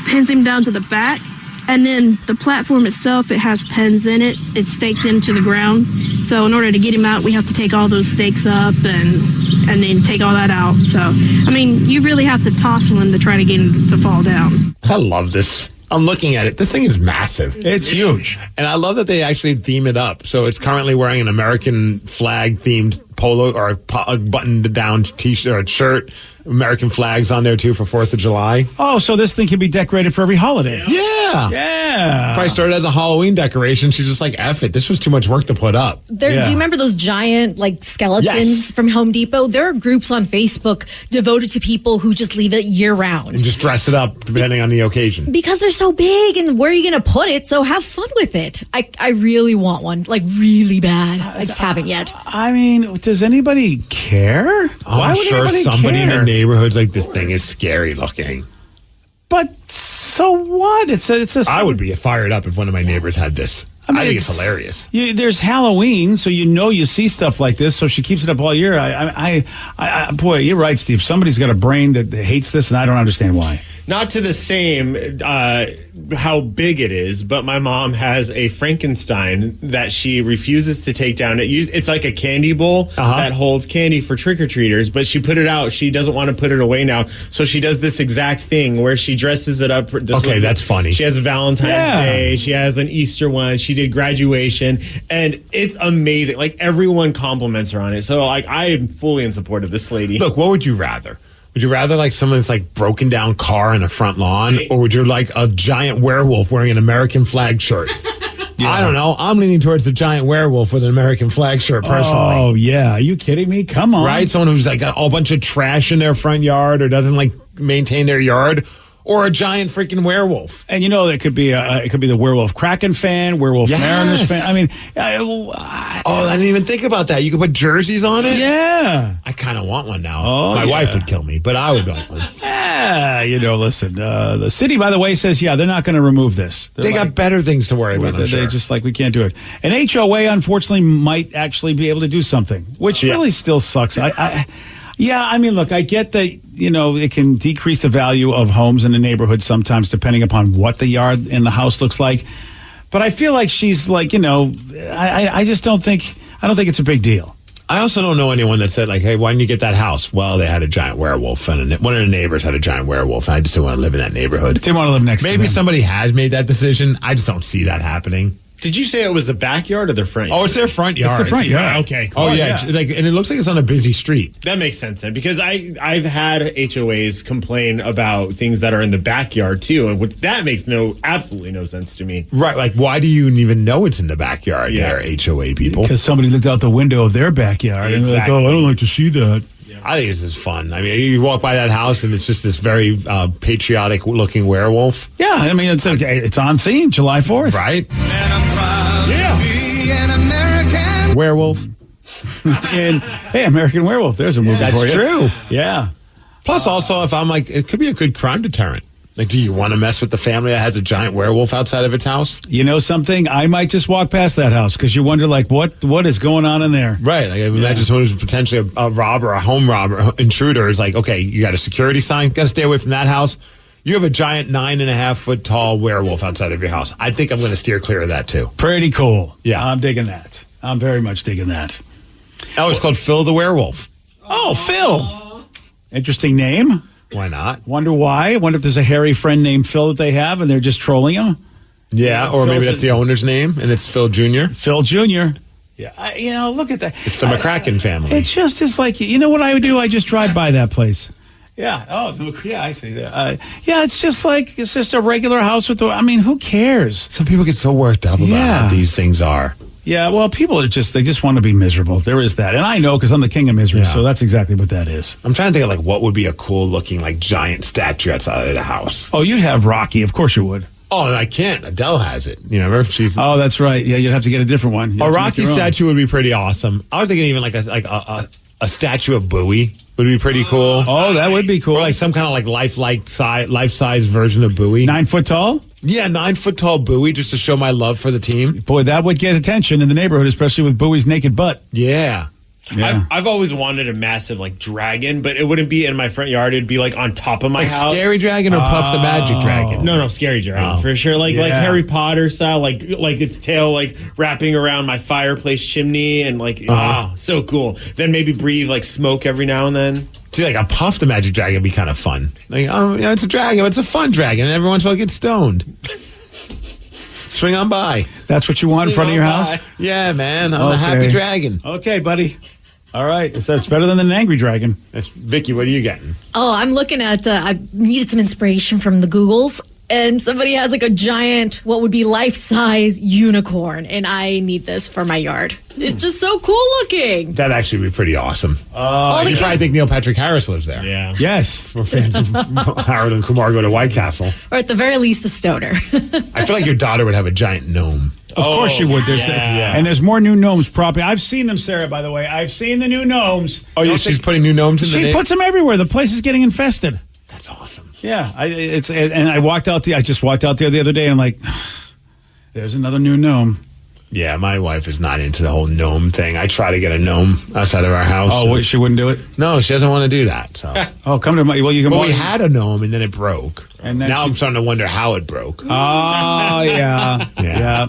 pins him down to the back, and then the platform itself, it has pins in it. It's staked into the ground. So in order to get him out, we have to take all those stakes up and then take all that out. So, you really have to tossle him to try to get him to fall down. I love this. I'm looking at it. This thing is massive. It's huge. And I love that they actually theme it up. So it's currently wearing an American flag themed polo or a buttoned down t-shirt or shirt. American flags on there too for 4th of July. Oh, so this thing can be decorated for every holiday. Yeah. Yeah. Probably started as a Halloween decoration. She's just like, F it. This was too much work to put up. Do you remember those giant skeletons from Home Depot? There are groups on Facebook devoted to people who just leave it year round. And just dress it up depending on the occasion. Because they're so big, and where are you going to put it? So have fun with it. I really want one, really bad. I just haven't yet. Does anybody care? Why would sure somebody in the neighborhood's like, this thing is scary looking. But so what? It's a. I would be fired up if one of my neighbors had this. I think it's hilarious. There's Halloween, so you see stuff like this. So she keeps it up all year. Boy, you're right, Steve. Somebody's got a brain that hates this, and I don't understand why. Not to the same how big it is, but my mom has a Frankenstein that she refuses to take down. It's like a candy bowl that holds candy for trick-or-treaters, but she put it out. She doesn't want to put it away now, so she does this exact thing where she dresses it up. That's funny. She has Valentine's Day. She has an Easter one. She did graduation, and it's amazing. Everyone compliments her on it. So I am fully in support of this lady. Look, what would you rather? Would you rather someone's broken down car in a front lawn, or would you like a giant werewolf wearing an American flag shirt? I don't know. I'm leaning towards the giant werewolf with an American flag shirt, personally. Oh, yeah. Are you kidding me? Come on. Right? Someone who's got a whole bunch of trash in their front yard or doesn't maintain their yard. Or a giant freaking werewolf. And it could be the Werewolf Kraken fan, Werewolf Mariners fan. I didn't even think about that. You could put jerseys on it? Yeah. I kind of want one now. My wife would kill me, but I would want one. Yeah, listen, the city, by the way, says, they're not going to remove this. They got better things to worry about, I'm sure. They just we can't do it. An HOA, unfortunately, might actually be able to do something, which really still sucks. Look, I get that, it can decrease the value of homes in the neighborhood sometimes depending upon what the yard in the house looks like. But I feel like she's I don't think it's a big deal. I also don't know anyone that said, hey, why didn't you get that house? Well, they had a giant werewolf, and one of the neighbors had a giant werewolf, and I just didn't want to live in that neighborhood. Didn't want to live next to them. Maybe somebody has made that decision. I just don't see that happening. Did you say it was the backyard or the front yard? Oh, it's their front yard. It's the front yard. Okay, cool. Oh, yeah. And it looks like it's on a busy street. That makes sense then, because I've had HOAs complain about things that are in the backyard too, and that makes absolutely no sense to me. Right, why do you even know it's in the backyard? There, HOA people? Because somebody looked out the window of their backyard and they're like, I don't like to see that. I think this is fun. You walk by that house and it's just this very patriotic-looking werewolf. Yeah, it's okay. It's on theme, July 4th. Right? And I'm proud to be an American werewolf. And, hey, American Werewolf, there's a movie for you. That's true. Yeah. Plus, also, if I'm it could be a good crime deterrent. Like, do you want to mess with the family that has a giant werewolf outside of its house? You know something? I might just walk past that house because you wonder, like, what is going on in there? Right. Like, I imagine someone who's potentially a robber, a home robber, intruder is like, okay, you got a security sign, got to stay away from that house. You have a giant 9.5 foot tall werewolf outside of your house. I think I'm going to steer clear of that too. Pretty cool. Yeah. I'm digging that. I'm very much digging that. Oh, it's called Phil the Werewolf. Oh, Phil. Interesting name. Why not? Wonder why. Wonder if there's a hairy friend named Phil that they have and they're just trolling him. Yeah, or maybe that's the owner's name and it's Phil Jr. Phil Jr. Yeah, look at that. It's the McCracken family. It's just like, you know what I would do? I just drive by that place. Yeah. Oh, yeah, I see that. Yeah, it's just a regular house with who cares? Some people get so worked up about how these things are. Yeah, well, people they just want to be miserable. There is that. And I know because I'm the king of misery, so that's exactly what that is. I'm trying to think of like what would be a cool looking like giant statue outside of the house. Oh, you'd have Rocky. Of course you would. Oh, I can't. Adele has it. You know, oh, that's right. Yeah, you'd have to get a different one. A Rocky statue would be pretty awesome. I was thinking even like a statue of Bowie would be pretty cool. Oh, that would be cool. Or like some kind of like life-size version of Bowie. 9 foot tall? Yeah, 9 foot tall Bowie just to show my love for the team. Boy, that would get attention in the neighborhood, especially with Bowie's naked butt. Yeah. I've always wanted a massive like dragon, but it wouldn't be in my front yard. It'd be like on top of my house. Scary Dragon or Puff the Magic Dragon? No, Scary Dragon for sure. Like Harry Potter style, like its tail like wrapping around my fireplace chimney and like so cool. Then maybe breathe like smoke every now and then. See, like a Puff the Magic Dragon would be kind of fun. Like, it's a dragon, but it's a fun dragon, and every once in a while it gets stoned. Swing on by. That's what you want in front of your house? Yeah, man. I'm a happy dragon. Okay, buddy. All right. So it's better than an angry dragon. Vicky, what are you getting? Oh, I'm looking at, I needed some inspiration from the Googles. And somebody has like a giant, what would be life-size unicorn. And I need this for my yard. It's just so cool looking. That'd actually be pretty awesome. You probably think Neil Patrick Harris lives there. Yeah. Yes. We're fans of Harold and Kumar go to White Castle. Or at the very least, a stoner. I feel like your daughter would have a giant gnome. Of course she would. And there's more new gnomes properly. I've seen them, Sarah, by the way. I've seen the new gnomes. Oh, yeah, she's putting new gnomes in She puts them everywhere. The place is getting infested. That's awesome. Yeah, I just walked out there the other day and I'm like, there's another new gnome. Yeah, my wife is not into the whole gnome thing. I try to get a gnome outside of our house. Oh, she wouldn't do it? No, she doesn't want to do that. So. Come to my. Well, you can. Well, we had a gnome and then it broke. And then I'm starting to wonder how it broke. Oh, yeah. Yeah.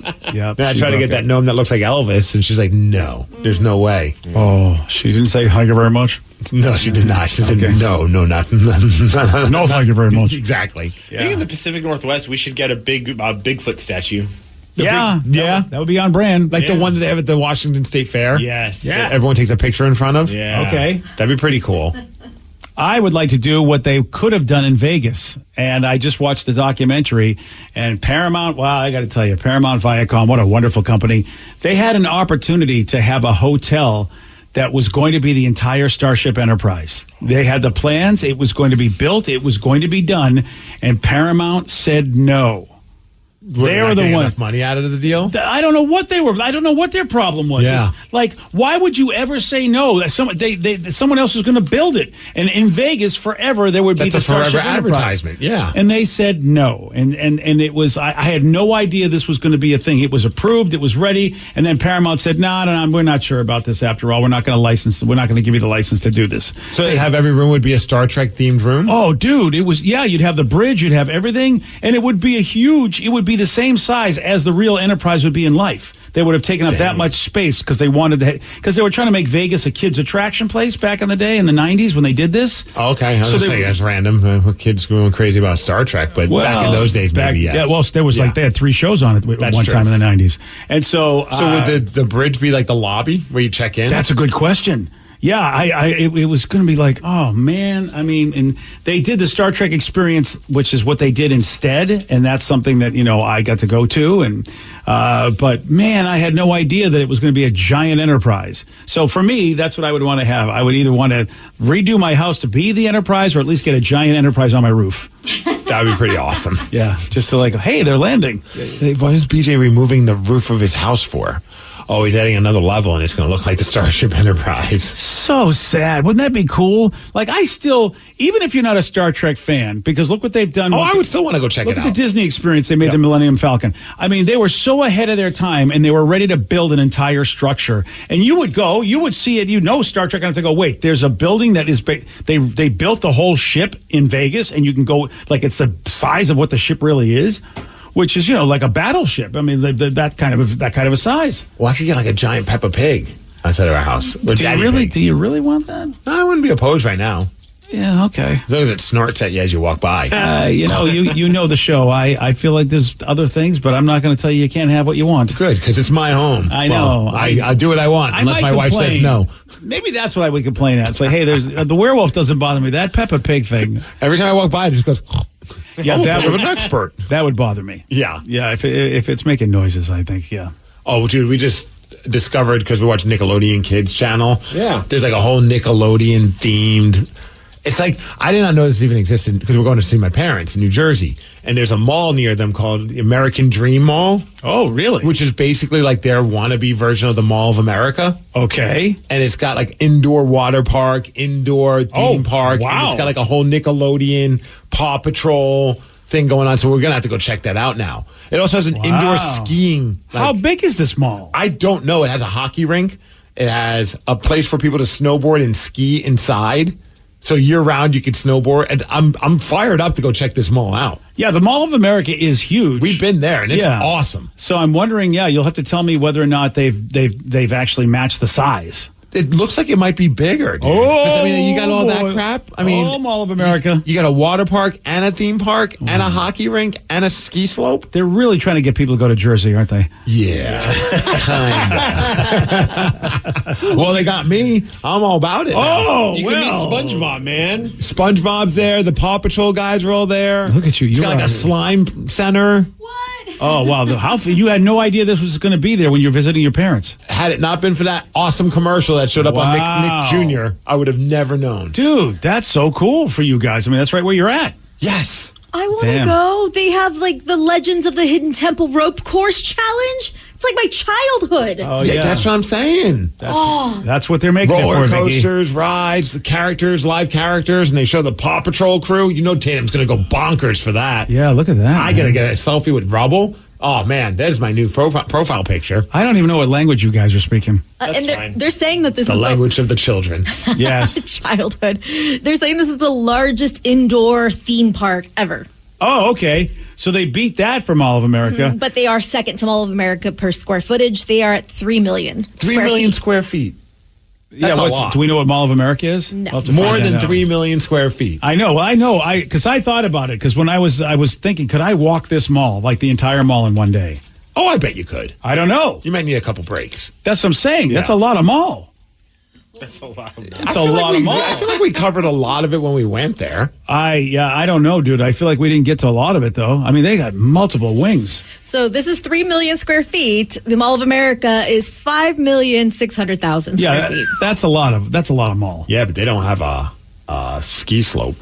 Then I tried to get that gnome that looks like Elvis, and she's like, no, there's no way. Oh, she didn't say thank you very much? No, she did not. She said, no, not. No, thank you very much. Exactly. I think in the Pacific Northwest, we should get a big Bigfoot statue. That would be on brand. Like the one that they have at the Washington State Fair? Yes. Yeah. Everyone takes a picture in front of? Yeah. Okay. That'd be pretty cool. I would like to do what they could have done in Vegas. And I just watched the documentary. And Paramount, wow, I got to tell you, Paramount Viacom, what a wonderful company. They had an opportunity to have a hotel that was going to be the entire Starship Enterprise. They had the plans. It was going to be built. It was going to be done. And Paramount said no. They were the ones money out of the deal. I don't know what they were. I don't know what their problem was. Yeah. It's like, why would you ever say no? That someone else was going to build it, and in Vegas forever there would be the Starship advertisement. Yeah, and they said no, and it was. I had no idea this was going to be a thing. It was approved. It was ready, and then Paramount said, no, we're not sure about this. After all, we're not going to license. We're not going to give you the license to do this. So they have every room would be a Star Trek themed room. Oh, dude, it was. Yeah, you'd have the bridge, you'd have everything, and it would be It would be the same size as the real Enterprise would be in life. They would have taken up that much space because they wanted to, because they were trying to make Vegas a kids attraction place back in the day in the 90s when they did this. Oh, okay. I was going to say, that's random. Kids going crazy about Star Trek, but back in those days, maybe yes. Yeah, well, there was they had 3 shows on it one time in the 90s. And so... would the bridge be like the lobby where you check in? That's a good question. Yeah, it was going to be like, oh, man. I mean, and they did the Star Trek experience, which is what they did instead. And that's something that, I got to go to. And but, man, I had no idea that it was going to be a giant Enterprise. So for me, that's what I would want to have. I would either want to redo my house to be the Enterprise or at least get a giant Enterprise on my roof. That would be pretty awesome. Yeah, just to hey, they're landing. What is BJ removing the roof of his house for? oh, he's adding another level and it's going to look like the Starship Enterprise. So sad. Wouldn't that be cool? Like, I still, even if you're not a Star Trek fan, because look what they've done. Oh, I would still want to go check it out. Look at the Disney experience they made the Millennium Falcon. I mean, they were so ahead of their time, and they were ready to build an entire structure. And you would go, you would see it, Star Trek, and have to go, wait, there's a building that is, they built the whole ship in Vegas, and you can go, like, it's the size of what the ship really is. Which is, like a battleship. I mean, that kind of a size. Well, I could get like a giant Peppa Pig outside of our house. Do you really want that? No, I wouldn't be opposed right now. Yeah, okay. As long as it snorts at you as you walk by. You know the show. I feel like there's other things, but I'm not going to tell you can't have what you want. Good, because it's my home. I know. I do what I want, unless my wife says no. Maybe that's what I would complain at. It's like, hey, there's the werewolf doesn't bother me. That Peppa Pig thing. Every time I walk by, it just goes... Yeah, that would an expert. That would bother me. Yeah. Yeah, if it's making noises, I think, yeah. Oh, dude, we just discovered, because we watch Nickelodeon Kids channel. Yeah. There's like a whole Nickelodeon themed. It's like, I did not know this even existed because we're going to see my parents in New Jersey. And there's a mall near them called the American Dream Mall. Oh, really? Which is basically like their wannabe version of the Mall of America. Okay. And it's got like indoor water park, indoor theme park. Wow. And it's got like a whole Nickelodeon Paw Patrol thing going on. So we're going to have to go check that out now. It also has an indoor skiing. How big is this mall? I don't know. It has a hockey rink. It has a place for people to snowboard and ski inside. So year round you can snowboard, and I'm fired up to go check this mall out. Yeah, the Mall of America is huge. We've been there, and it's awesome. So I'm wondering, you'll have to tell me whether or not they've actually matched the size. It looks like it might be bigger, dude. I mean, you got all that crap. I mean, Mall of America. You got a water park and a theme park and a hockey rink and a ski slope. They're really trying to get people to go to Jersey, aren't they? Yeah. Well, they got me. I'm all about it. Oh, you can meet SpongeBob, man. SpongeBob's there. The Paw Patrol guys are all there. Look at you. It's got like a slime center. Oh, wow. You had no idea this was going to be there when you were visiting your parents. Had it not been for that awesome commercial that showed up on Nick Jr., I would have never known. Dude, that's so cool for you guys. I mean, that's right where you're at. Yes. I want to go. They have like the Legends of the Hidden Temple rope course challenge. It's like my childhood. Oh, yeah, that's what I'm saying. That's what they're making roller it for, coasters, rides, the characters, live characters, and they show the Paw Patrol crew. You know Tatum's going to go bonkers for that. Yeah, look at that. I got to get a selfie with Rubble. Oh, man, that is my new profile picture. I don't even know what language you guys are speaking. And they're saying that this the is language of the children. Yes. Childhood. They're saying this is the largest indoor theme park ever. Oh, okay. So they beat that for Mall of America. But they are second to Mall of America per square footage. They are at 3 million. 3 million square feet. That's a lot. Do we know what Mall of America is? No. We'll have to More find that than out. 3 million square feet. I know. Because I thought about it. Because when I was thinking, could I walk this mall, like the entire mall in one day? Oh, I bet you could. I don't know. You might need a couple breaks. That's what I'm saying. That's a lot of mall. That's a lot of mall. That's a lot of mall. I feel like we covered a lot of it when we went there. I don't know, dude. I feel like we didn't get to a lot of it, though. I mean, they got multiple wings. So this is 3 million square feet. The Mall of America is 5,600,000 square feet. That's a lot of mall. Yeah, but they don't have a ski slope.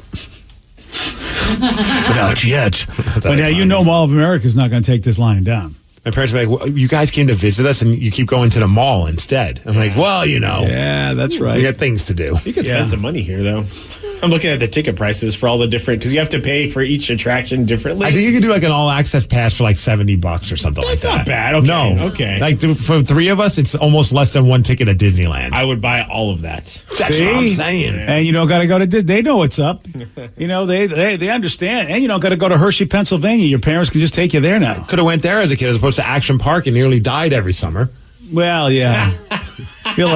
Not yet. But now you know Mall of America is not going to take this line down. My parents were like, well, you guys came to visit us and you keep going to the mall instead. I'm like, well, Yeah, that's right. We got things to do. You could spend some money here, though. I'm looking at the ticket prices for all the different, because you have to pay for each attraction differently. I think you could do like an all-access pass for like $70 or something like that. That's not bad. Okay. No. Okay. Like for 3 of us, it's almost less than 1 ticket at Disneyland. I would buy all of that. That's what I'm saying. And you don't got to go to they know what's up. They understand. And you don't got to go to Hershey, Pennsylvania. Your parents can just take you there now. Could have went there as a kid as opposed to Action Park and nearly died every summer. Well, yeah. feel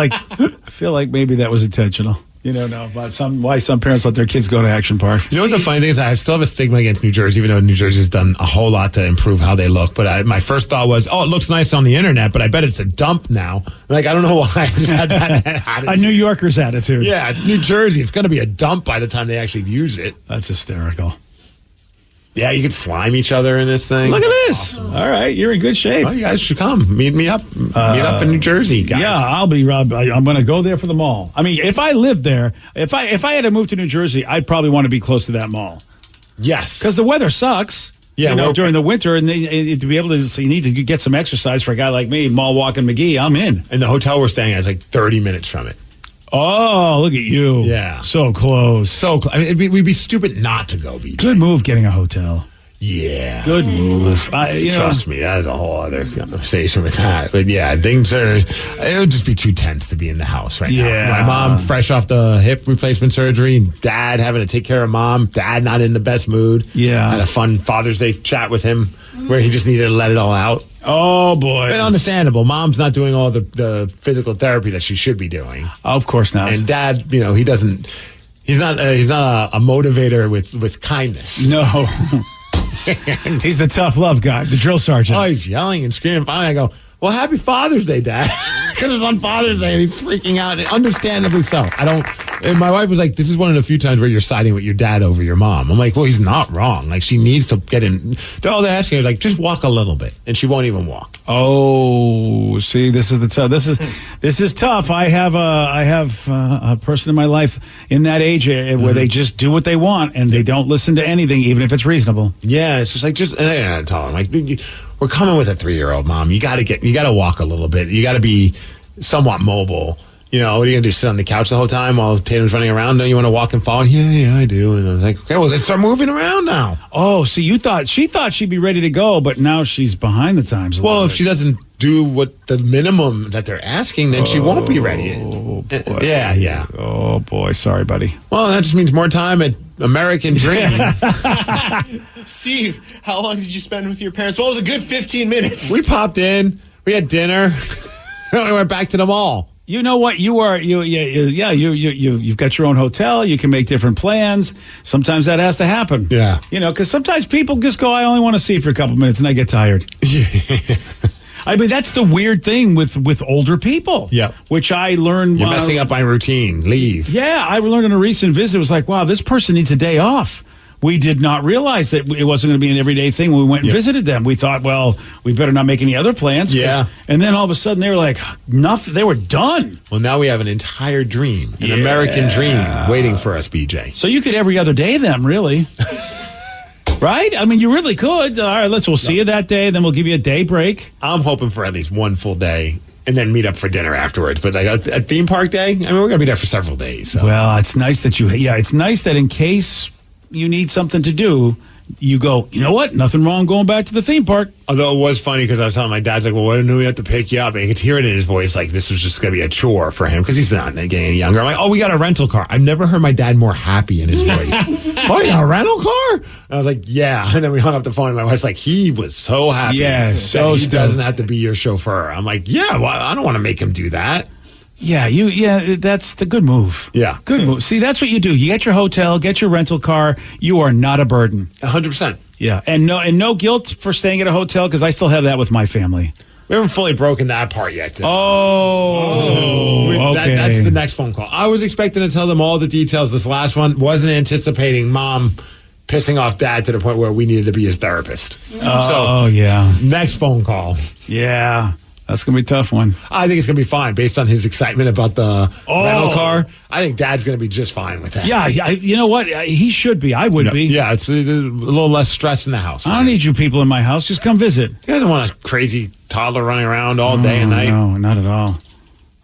like maybe that was intentional. You don't know about why some parents let their kids go to Action Park. You know what the funny thing is? I still have a stigma against New Jersey, even though New Jersey's done a whole lot to improve how they look. But my first thought was, it looks nice on the internet, but I bet it's a dump now. Like, I don't know why I just had that attitude. A New Yorker's attitude. Yeah, it's New Jersey. It's going to be a dump by the time they actually use it. That's hysterical. Yeah, you could slime each other in this thing. Look at this. Awesome. All right, you're in good shape. Well, you guys should come. Meet me up. Meet up in New Jersey, guys. Yeah, I'll be Rob. I'm going to go there for the mall. I mean, if I lived there, if I had to move to New Jersey, I'd probably want to be close to that mall. Yes. Because the weather sucks. Yeah, during the winter, and to be able to, so you need to get some exercise for a guy like me, mall walking McGee. I'm in. And the hotel we're staying at is like 30 minutes from it. Oh, look at you! Yeah, so close, so close. I mean, we'd be stupid not to go. BJ. Good move, getting a hotel. Yeah, good move. Trust me, that's a whole other conversation with that. But yeah, things are. It would just be too tense to be in the house right now. My mom fresh off the hip replacement surgery, Dad having to take care of Mom. Dad not in the best mood. Yeah, had a fun Father's Day chat with him where he just needed to let it all out. Oh boy, but understandable. Mom's not doing all the physical therapy that she should be doing. Of course not. And Dad, he doesn't. He's not a motivator with kindness. No. He's the tough love guy, the drill sergeant. Oh, he's yelling and screaming. Finally, I go, well, happy Father's Day, Dad. Because it was on Father's Day, and he's freaking out. And understandably so. And my wife was like, this is one of the few times where you're siding with your dad over your mom. I'm like, well, he's not wrong. Like, she needs to get in. All they're asking is like, just walk a little bit. And she won't even walk. Oh, see, this is tough. I have a person in my life in that age where they just do what they want and they don't listen to anything, even if it's reasonable. Yeah, it's just like, and I tell them, like, we're coming with a 3-year-old, Mom. You got to walk a little bit. You got to be somewhat mobile. What are you going to do, sit on the couch the whole time while Tatum's running around? Don't you want to walk and follow? Yeah, I do. And I was like, okay, well, let's start moving around now. Oh, so she thought she'd be ready to go, but now she's behind the times. Well, if she doesn't do what the minimum that they're asking, then she won't be ready. Oh, boy. Yeah. Oh, boy. Sorry, buddy. Well, that just means more time at American Dream. Steve, how long did you spend with your parents? Well, it was a good 15 minutes. We popped in. We had dinner. Then we went back to the mall. You know what? You've got your own hotel. You can make different plans. Sometimes that has to happen. Yeah. Because sometimes people just go, I only want to see you for a couple minutes, and I get tired. I mean, that's the weird thing with older people. Yeah. Which I learned. You're messing up my routine. Leave. Yeah. I learned on a recent visit. It was like, wow, this person needs a day off. We did not realize that it wasn't going to be an everyday thing when we went and visited them. We thought, well, we better not make any other plans. Yeah. And then all of a sudden they were like, nothing. They were done. Well, now we have an entire dream, an American dream waiting for us, BJ. So you could every other day them, really. Right? I mean, you really could. All right, we'll see you that day. Then we'll give you a day break. I'm hoping for at least one full day and then meet up for dinner afterwards. But like a theme park day, I mean, we're going to be there for several days. So. Well, it's nice that it's nice that in case you need something to do, you go, you know what? Nothing wrong going back to the theme park. Although it was funny because I was telling my dad's like, well, why didn't we have to pick you up? And you could hear it in his voice like this was just going to be a chore for him because he's not getting any younger. I'm like, oh, we got a rental car. I've never heard my dad more happy in his voice. Oh, you got a rental car? And I was like, yeah. And then we hung up the phone and my wife's like, he was so happy. Yeah, so he doesn't have to be your chauffeur. I'm like, yeah, well, I don't want to make him do that. Yeah, that's the good move. Yeah. Good move. See, that's what you do. You get your hotel, get your rental car. You are not a burden. 100%. Yeah. And no guilt for staying at a hotel because I still have that with my family. We haven't fully broken that part yet. Okay. That's the next phone call. I was expecting to tell them all the details. This last one wasn't anticipating Mom pissing off Dad to the point where we needed to be his therapist. Yeah. Next phone call. Yeah. That's going to be a tough one. I think it's going to be fine based on his excitement about the rental car. I think Dad's going to be just fine with that. Yeah, you know what? He should be. I would be. Yeah, it's a little less stress in the house. I don't need you people in my house. Just come visit. You guys don't want a crazy toddler running around all day and night. No, not at all.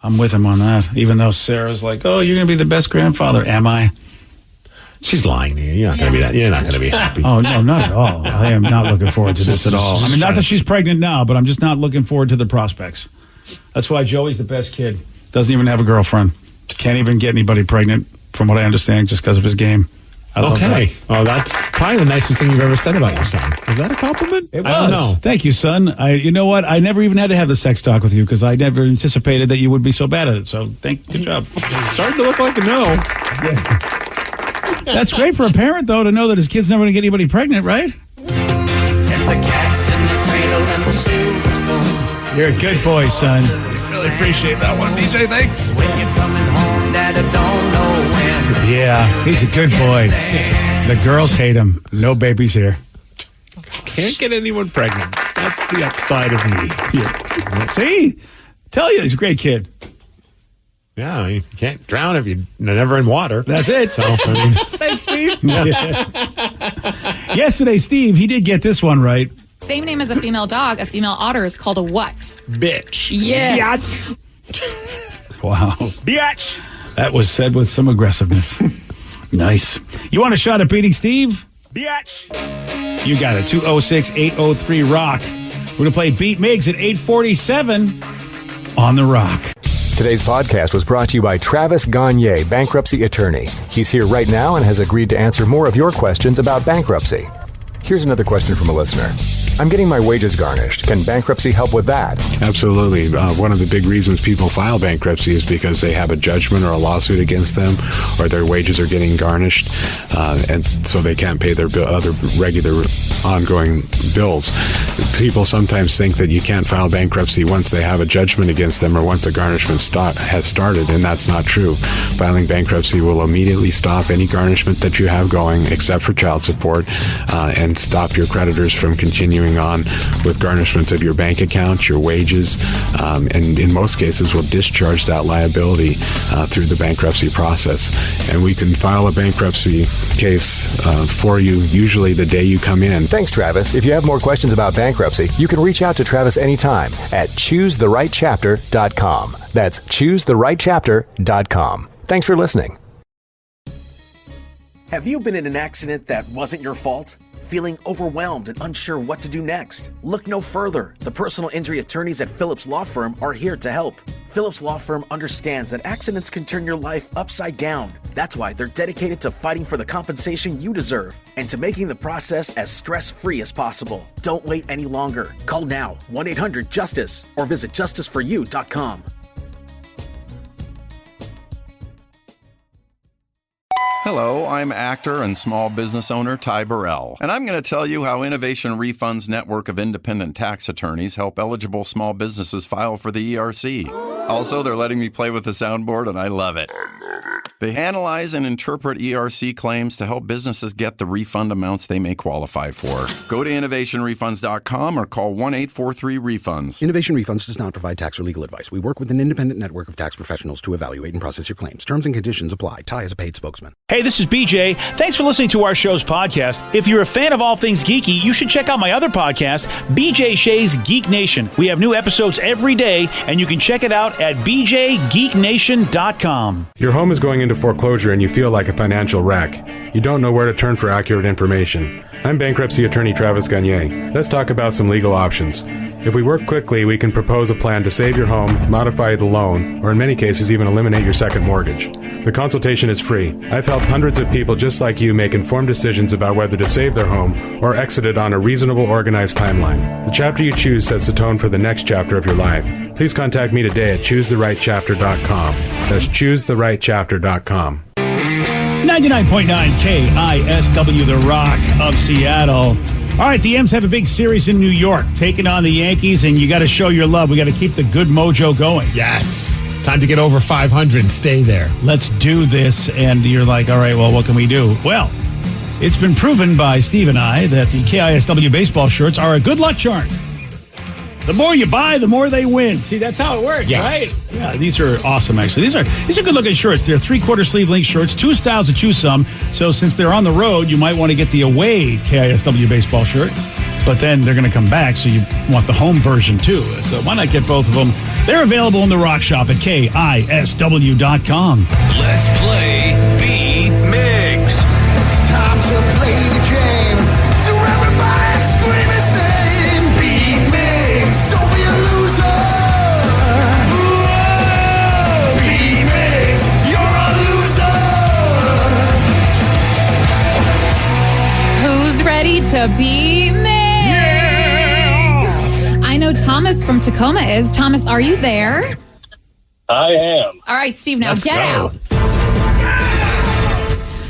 I'm with him on that. Even though Sarah's like, oh, you're going to be the best grandfather. Am I? She's lying to you. You're not going to be that. You're not going to be happy. Oh, no, not at all. I am not looking forward to this at all. I mean, not that she's pregnant now, but I'm just not looking forward to the prospects. That's why Joey's the best kid. Doesn't even have a girlfriend. Can't even get anybody pregnant, from what I understand, just because of his game. I love that. Well, that's probably the nicest thing you've ever said about your son. Is that a compliment? It was. I don't know. Thank you, son. You know what? I never even had to have the sex talk with you because I never anticipated that you would be so bad at it. So, good job. Starting to look like a no. Yeah. That's great for a parent, though, to know that his kid's never going to get anybody pregnant, right? And the cat's in the cradle and the silver spoon. You're a good boy, son. Really appreciate that one, DJ. Thanks. When you're coming home, Dad, I don't know when. Yeah, he's a good boy. The girls hate him. No babies here. Can't get anyone pregnant. That's the upside of me. Yeah. See? Tell you, he's a great kid. Yeah, you can't drown if you're never in water. That's it. So, I mean, thanks, Steve. Yesterday, Steve, he did get this one right. Same name as a female dog. A female otter is called a what? Bitch. Yes. Wow. Bitch. That was said with some aggressiveness. Nice. You want a shot at beating Steve? Bitch. You got it. 206-803-ROCK. We're going to play Beat Migs at 847 on The Rock. Today's podcast was brought to you by Travis Gagne, bankruptcy attorney. He's here right now and has agreed to answer more of your questions about bankruptcy. Here's another question from a listener. I'm getting my wages garnished. Can bankruptcy help with that? Absolutely. One of the big reasons people file bankruptcy is because they have a judgment or a lawsuit against them, or their wages are getting garnished, and so they can't pay their other regular ongoing bills. People sometimes think that you can't file bankruptcy once they have a judgment against them or once a garnishment has started, and that's not true. Filing bankruptcy will immediately stop any garnishment that you have going, except for child support, and stop your creditors from continuing on with garnishments of your bank account, your wages, and in most cases will discharge that liability through the bankruptcy process. And we can file a bankruptcy case for you usually the day you come in. Thanks, Travis. If you have more questions about bankruptcy, you can reach out to Travis anytime at choosetherightchapter.com. That's choosetherightchapter.com. Thanks for listening. Have you been in an accident that wasn't your fault? Feeling overwhelmed and unsure what to do next? Look no further. The personal injury attorneys at Phillips Law Firm are here to help. Phillips Law Firm understands that accidents can turn your life upside down. That's why they're dedicated to fighting for the compensation you deserve and to making the process as stress-free as possible. Don't wait any longer. Call now, 1-800-JUSTICE, or visit justiceforyou.com. Hello, I'm actor and small business owner Ty Burrell, and I'm going to tell you how Innovation Refund's network of independent tax attorneys help eligible small businesses file for the ERC. Also, they're letting me play with the soundboard, and I love it. They analyze and interpret ERC claims to help businesses get the refund amounts they may qualify for. Go to innovationrefunds.com or call 1-843-REFUNDS. Innovation Refunds does not provide tax or legal advice. We work with an independent network of tax professionals to evaluate and process your claims. Terms and conditions apply. Ty is a paid spokesman. Hey, this is BJ. Thanks for listening to our show's podcast. If you're a fan of all things geeky, you should check out my other podcast, BJ Shea's Geek Nation. We have new episodes every day, and you can check it out at bjgeeknation.com. Your home is going into foreclosure and you feel like a financial wreck. You don't know where to turn for accurate information. I'm bankruptcy attorney Travis Gagne. Let's talk about some legal options. If we work quickly, we can propose a plan to save your home, modify the loan, or in many cases even eliminate your second mortgage. The consultation is free. I've helped hundreds of people just like you make informed decisions about whether to save their home or exit it on a reasonable, organized timeline. The chapter you choose sets the tone for the next chapter of your life. Please contact me today at choosetherightchapter.com. That's choosetherightchapter.com. 99.9 KISW, The Rock of Seattle. All right, the M's have a big series in New York, taking on the Yankees, and you got to show your love. We got to keep the good mojo going. Yes. Time to get over 500 and stay there. Let's do this. And you're like, all right, well, what can we do? Well, it's been proven by Steve and I that the KISW baseball shirts are a good luck charm. The more you buy, the more they win. See, that's how it works, yes. Right? Yeah, these are awesome, actually. These are good-looking shirts. They're 3/4 sleeve link shirts, 2 styles to choose from. So since they're on the road, you might want to get the away KISW baseball shirt. But then they're going to come back, so you want the home version, too. So why not get both of them? They're available in the Rock Shop at KISW.com. Let's play Beat Migs. It's time to play the game. So everybody scream his name. Beat Migs. Don't be a loser. Whoa. Beat Migs. You're a loser. Who's ready to be Migs? I know Thomas from Tacoma is. Thomas, are you there? I am. All right, Steve, now Let's get go. out.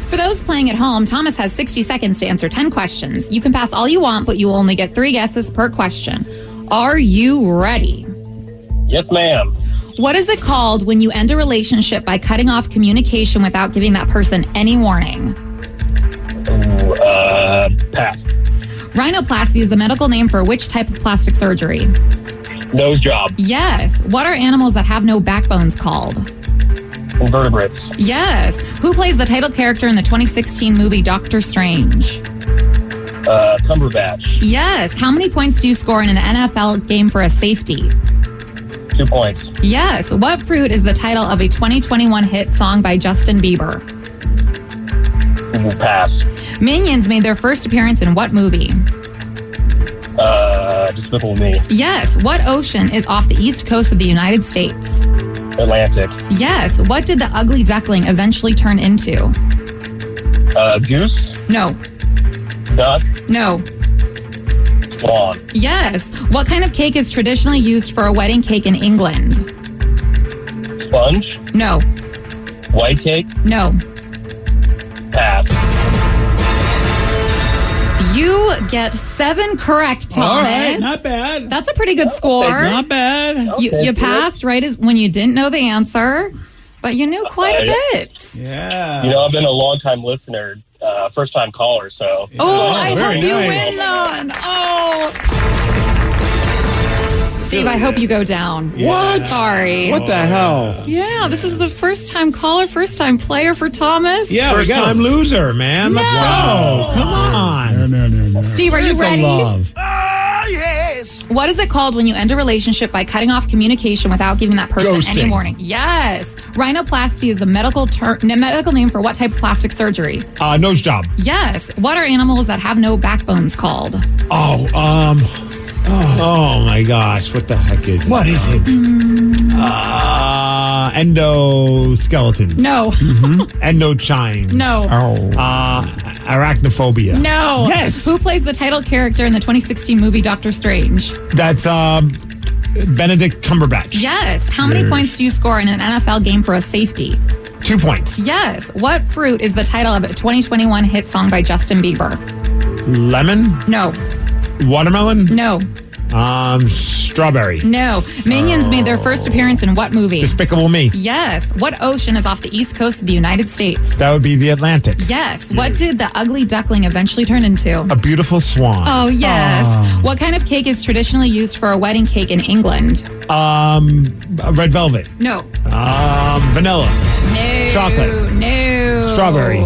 For those playing at home, Thomas has 60 seconds to answer 10 questions. You can pass all you want, but you will only get 3 guesses per question. Are you ready? Yes, ma'am. What is it called when you end a relationship by cutting off communication without giving that person any warning? Pass. Rhinoplasty is the medical name for which type of plastic surgery? Nose job. Yes. What are animals that have no backbones called? Invertebrates. Yes. Who plays the title character in the 2016 movie Doctor Strange? Cumberbatch. Yes. How many points do you score in an NFL game for a safety? 2 points. Yes. What fruit is the title of a 2021 hit song by Justin Bieber? Pass. Minions made their first appearance in what movie? Despicable Me. Yes. What ocean is off the east coast of the United States? Atlantic. Yes. What did the ugly duckling eventually turn into? Goose. No. Duck. No. Swan. Yes. What kind of cake is traditionally used for a wedding cake in England? Sponge. No. White cake. No. Pass. You get 7 correct, Thomas. All right, not bad. That's a pretty good score. Not bad. You passed right as when you didn't know the answer, but you knew quite a bit. Yeah. You know, I've been a long-time listener, first-time caller, so. Oh, I hope you nice. win, then. Oh. Steve, I hope you go down. What? Sorry. What the hell? Yeah, this is the first-time caller, first-time player for Thomas. Yeah, first-time loser, man. Let's go. Come on. No. Steve, are you Where's the ready? love? Yes. What is it called when you end a relationship by cutting off communication without giving that person any Ghosting. warning? Yes. Rhinoplasty is the medical name for what type of plastic surgery? Nose job. Yes. What are animals that have no backbones called? Oh my gosh. What the heck is it? What is it? Endoskeletons. No. Endochine. No. Arachnophobia. No. Yes. Who plays the title character in the 2016 movie Doctor Strange? That's Benedict Cumberbatch. Yes. How many points do you score in an NFL game for a safety? 2 points. Yes. What fruit is the title of a 2021 hit song by Justin Bieber? Lemon. No. Watermelon. No. Strawberry. No. Minions made their first appearance in what movie? Despicable Me. Yes. What ocean is off the east coast of the United States? That would be the Atlantic. Yes. What did the ugly duckling eventually turn into? A beautiful swan. Oh, yes. What kind of cake is traditionally used for a wedding cake in England? Red velvet. No. Vanilla. No. Chocolate. No. Strawberry.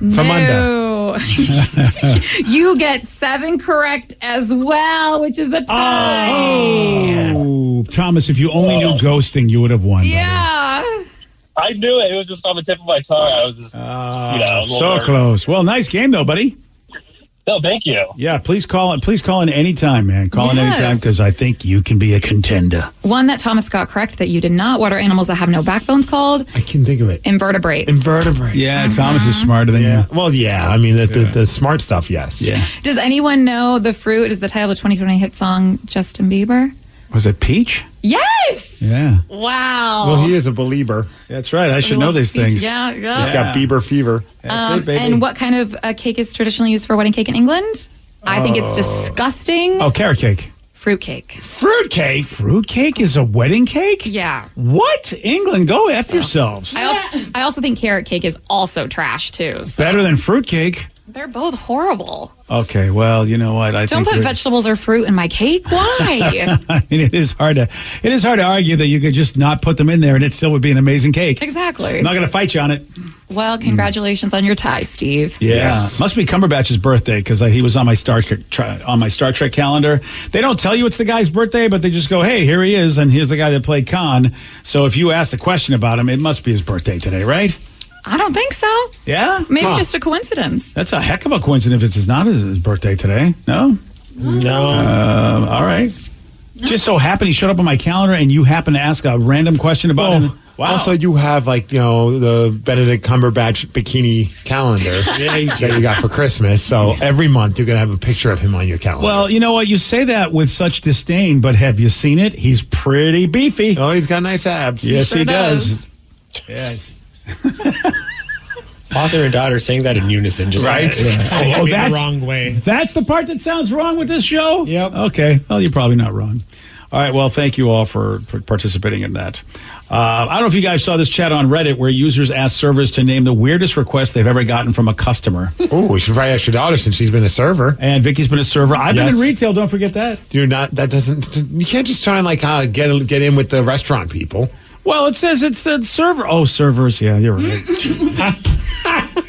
No. You get 7 correct as well, which is a tie. Oh, Thomas, if you only knew ghosting, you would have won. Yeah. I knew it. It was just on the tip of my tongue. I was just, a little So nervous. close. Well, nice game, though, buddy. No, thank you. Yeah, please call in anytime, man. Call in Yes. anytime because I think you can be a contender. One that Thomas got correct that you did not. What are animals that have no backbones called? I can think of it. Invertebrates. Invertebrates. Yeah, Thomas is smarter than you. Well, yeah. I mean, the smart stuff, yes. Yeah. Does anyone know the fruit is the title of the 2020 hit song Justin Bieber? Was it peach? Yes. Yeah. Wow. Well, he is a belieber. That's right. I should know these things. Yeah. He's got Bieber fever. That's it, baby. And what kind of cake is traditionally used for wedding cake in England? I think it's disgusting. Oh, carrot cake. Fruitcake. Fruitcake? Fruitcake is a wedding cake? Yeah. What? England, go F yourselves. I also think carrot cake is also trash too. So Better than fruitcake. they're both horrible. Okay, well, you know what? Don't put vegetables or fruit in my cake. Why? I mean, it is hard to argue that you could just not put them in there and it still would be an amazing cake. Exactly. I'm not going to fight you on it. Well, congratulations on your tie, Steve. Yeah, Yes. must be Cumberbatch's birthday because he was on my Star Trek calendar. They don't tell you it's the guy's birthday, but they just go, "Hey, here he is, and here's the guy that played Khan." So if you asked a question about him, it must be his birthday today, right? I don't think so. Yeah, Maybe it's just a coincidence. That's a heck of a coincidence if it's not his birthday today. No, all right. Just so happened he showed up on my calendar, and you happen to ask a random question about him. Wow. Also, you have the Benedict Cumberbatch bikini calendar that you got for Christmas. So every month you're going to have a picture of him on your calendar. Well, you know what? You say that with such disdain, but have you seen it? He's pretty beefy. Oh, he's got nice abs. Yes, sure he does. does. Yes. Father and daughter saying that in unison, just Right. the that's wrong way. That's the part that sounds wrong with this show? Yep. Okay. Well, you're probably not wrong. All right. Well, thank you all for participating in that. I don't know if you guys saw this chat on Reddit where users asked servers to name the weirdest request they've ever gotten from a customer. Oh, we should probably ask your daughter since she's been a server. And Vicky's been a server. I've been in retail. Don't forget that. You can't just try and get in with the restaurant people. Well, it says it's the server. Oh, servers. Yeah, you're right.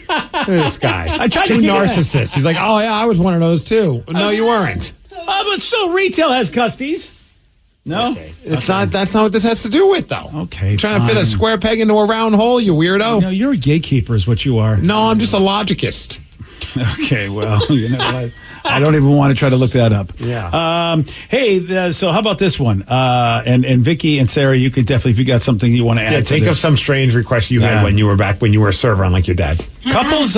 Look at this guy. I tried Two to keep it- narcissists. He's like, oh, yeah, I was one of those too. No, you weren't. But still, retail has custies. No? Okay. It's not. That's not what this has to do with, though. Okay, Trying to fit a fine. square peg into a round hole, you weirdo. No, you're a gatekeeper is what you are. No, I'm just a logicist. Okay, well, you know what? I don't even want to try to look that up. Yeah. Hey, so how about this one? And Vicky and Sarah, you could definitely, if you got something you want to add Yeah, to take this. up some strange request you Yeah. had when you were a server, unlike your dad. Couples,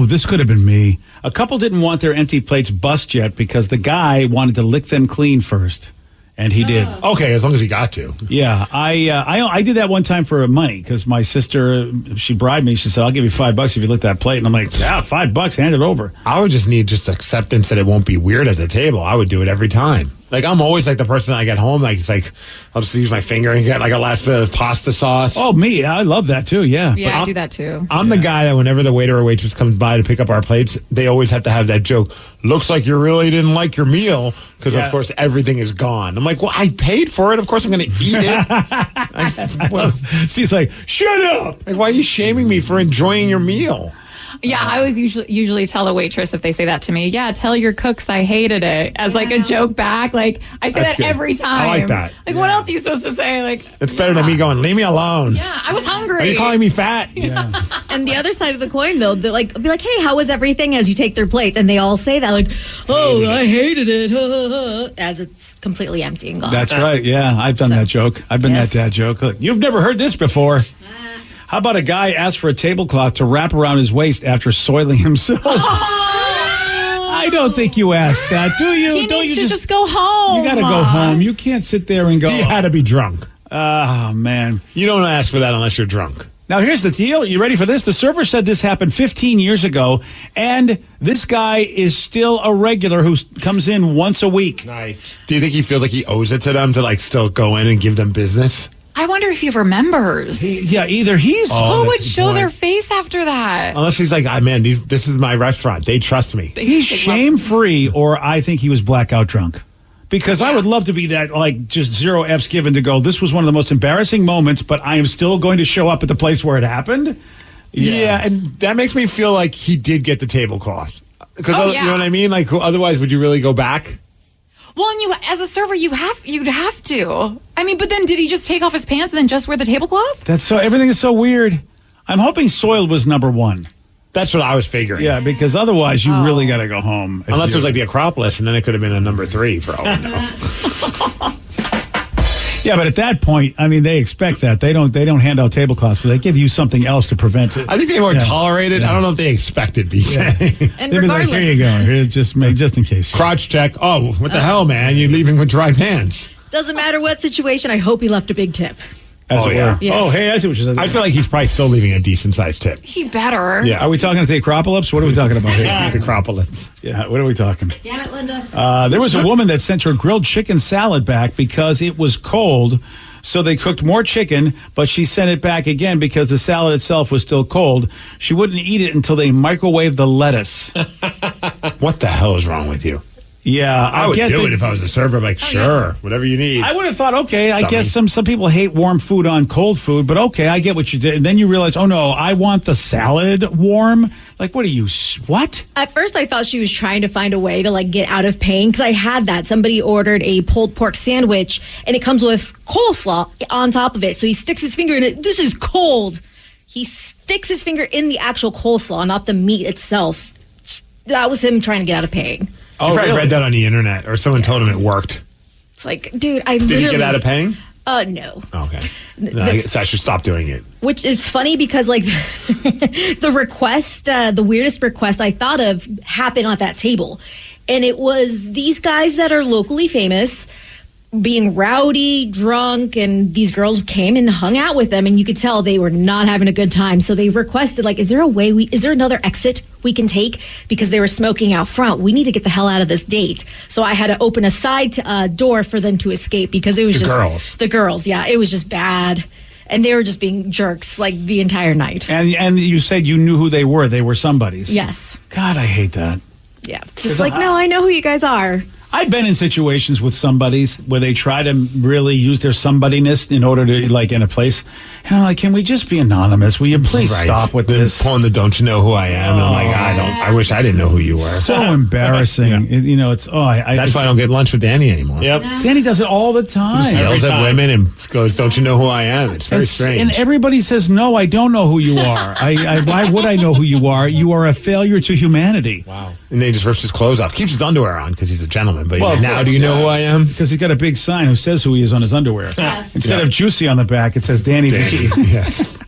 this could have been me. A couple didn't want their empty plates bust yet because the guy wanted to lick them clean first. And he did. Okay, as long as he got to. Yeah, I did that one time for money because my sister, she bribed me. She said, "I'll give you $5 if you lick that plate." And I'm like, "Yeah, $5, hand it over." I would just need acceptance that it won't be weird at the table. I would do it every time. Like, I'm always like the person I get home, like, it's like, I'll just use my finger and get like a last bit of pasta sauce. Oh, me, I love that too. Yeah, Yeah, I do that too. I'm the guy that whenever the waiter or waitress comes by to pick up our plates, they always have to have that joke. Looks like you really didn't like your meal because, Yeah. of course, everything is gone. I'm like, well, I paid for it. Of course, I'm going to eat it. She's like, "Shut up!" Like, why are you shaming me for enjoying your meal? Yeah, I always usually tell a waitress if they say that to me. Yeah, tell your cooks I hated it as like a joke back. Like I say That's that good. every time. I like that. Like what else are you supposed to say? Like It's better than me going, leave me alone. yeah, I was hungry. Are you calling me fat? Yeah. And the other side of the coin, though, they're like, be like, "Hey, how was everything?" As you take their plates, and they all say that, like, "Oh, I hated it," as it's completely empty and gone. That's right. Yeah, I've done that joke. I've been Yes. that dad joke. Look, you've never heard this before. How about a guy asked for a tablecloth to wrap around his waist after soiling himself? I don't think you asked that, do you? He don't needs you to just go home. You got to go home. You can't sit there and go. He had to be drunk. Oh man! You don't ask for that unless you're drunk. Now, here's the deal. You ready for this? The server said this happened 15 years ago, and this guy is still a regular who comes in once a week. Nice. Do you think he feels like he owes it to them to like still go in and give them business? I wonder if he remembers. Yeah, either he's... Oh, Who would that's a good show point. their face after that? Unless he's like, man, this is my restaurant. They trust me. He's shame-free, or I think he was blackout drunk. Because I would love to be that, like, just zero F's given to go, this was one of the most embarrassing moments, but I am still going to show up at the place where it happened. Yeah, and that makes me feel like he did get the tablecloth. Because Oh, you know what I mean? Like, otherwise, would you really go back? Well, and you, as a server, you'd have to. I mean, but then did he just take off his pants and then just wear the tablecloth? That's so, everything is so weird. I'm hoping soiled was number one. That's what I was figuring. Yeah, because otherwise you really got to go home. Unless it was like the Acropolis, and then it could have been a number 3 for all we know. Yeah, but at that point, I mean, they expect that. They don't hand out tablecloths, but they give you something else to prevent it. I think they more tolerated. I don't know if they expected BJ. And They'd be like, regardless, here you go. Here, just in case. Crotch check. Oh, what the hell, man? You're leaving with dry pants. doesn't matter what situation. I hope he left a big tip. As Oh, it yeah. were. Yes. Oh, hey, I see what you said. I feel like he's probably still leaving a decent-sized tip. He better. Yeah. Are we talking at the Acropolis? What are we talking about here? The Acropolis. Yeah, what are we talking? Damn it, Linda. There was a woman that sent her grilled chicken salad back because it was cold. So they cooked more chicken, but she sent it back again because the salad itself was still cold. She wouldn't eat it until they microwaved the lettuce. What the hell is wrong with you? Yeah, I would do it if I was a server. I'm like, sure, whatever you need. I would have thought, okay, I Dummy. guess some people hate warm food on cold food, but okay, I get what you did. And then you realize, oh no, I want the salad warm. Like, what are you, what? At first, I thought she was trying to find a way to like get out of pain because I had that. Somebody ordered a pulled pork sandwich and it comes with coleslaw on top of it. So he sticks his finger in it. This is cold. He sticks his finger in the actual coleslaw, not the meat itself. That was him trying to get out of pain. Oh, I read that on the internet, or someone told him it worked. It's like, dude, I Did literally... he get out of paying? No. Okay. No, I guess I should stop doing it. Which it's funny because like the request, the weirdest request I thought of happened at that table. And it was these guys that are locally famous being rowdy, drunk, and these girls came and hung out with them and you could tell they were not having a good time. So they requested like, is there another exit we can take? Because they were smoking out front. We need to get the hell out of this date. So I had to open a side door for them to escape because it was the girls. Yeah, it was just bad. And they were just being jerks like the entire night. And you said you knew who they were. They were somebody's. Yes. God, I hate that. Yeah. It's just like, no, I know who you guys are. I've been in situations with somebodies where they try to really use their somebodyness in order to, like, in a place. And I'm like, can we just be anonymous? Will you please stop with this? Pulling the "Don't you know who I am?" And I'm like, I wish I didn't know who you were. So embarrassing. You know, it's that's why I don't get lunch with Danny anymore. Yep. Danny does it all the time. He just yells at women and goes, "Don't you know who I am?" It's very strange. And everybody says, "No, I don't know who you are. Why would I know who you are? You are a failure to humanity." Wow. And then he just rips his clothes off, keeps his underwear on because he's a gentleman. But now, do you know who I am? Because he's got a big sign who says who he is on his underwear. Yes. Instead of Juicy on the back, it says Danny V. Yes.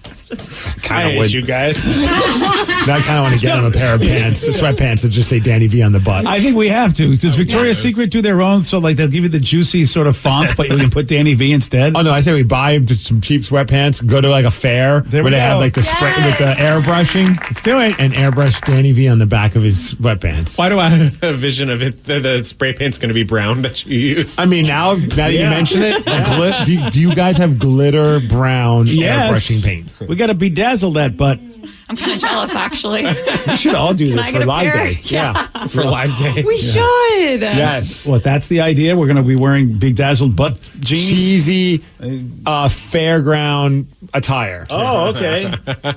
I hate you guys. Now I kind of want to get him a pair of pants, sweatpants that just say Danny V on the butt. I think we have to. Does Victoria's Secret do their own? So, like, they'll give you the Juicy sort of font, but you can put Danny V instead? Oh, no, I say we buy just some cheap sweatpants, go to, like, a fair where they have, like, the spray with the airbrushing. Let's do it. And airbrush Danny V on the back of his sweatpants. Why do I have a vision of it? The spray paint's going to be brown that you use. I mean, now that you mention it, do you guys have glitter brown airbrushing paint? We got to bedazzle that butt. I'm kind of jealous, actually. We should all do Can this I for get a Live pair? Day. Yeah. For Live Day. We should. Yes. What, that's the idea? We're going to be wearing bedazzled butt jeans? Cheesy fairground attire. Oh, okay.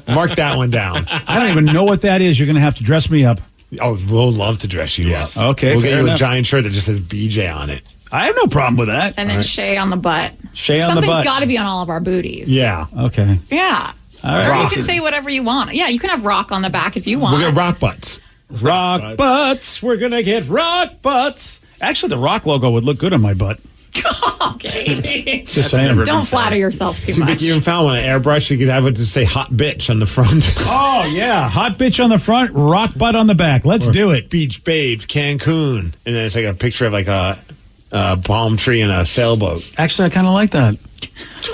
Mark that one down. I don't even know what that is. You're going to have to dress me up. Oh, we'll love to dress you up. Okay, We'll get fair you enough. a giant shirt that just says BJ on it. I have no problem with that. And then Shay on the butt. Shay on the butt. Something's got to be on all of our booties. Yeah. Okay. Yeah. All right. Or you can say whatever you want. Yeah, you can have rock on the back if you want. We'll get rock butts. Rock butts. We're going to get rock butts. Actually, the rock logo would look good on my butt. Okay. Just saying. Don't flatter yourself too See, much. Vicky even found one, an airbrush. You could have it to say hot bitch on the front. Oh, yeah. Hot bitch on the front, rock butt on the back. Let's do it. Beach babes, Cancun. And then it's like a picture of like a palm tree and a sailboat. Actually, I kind of like that.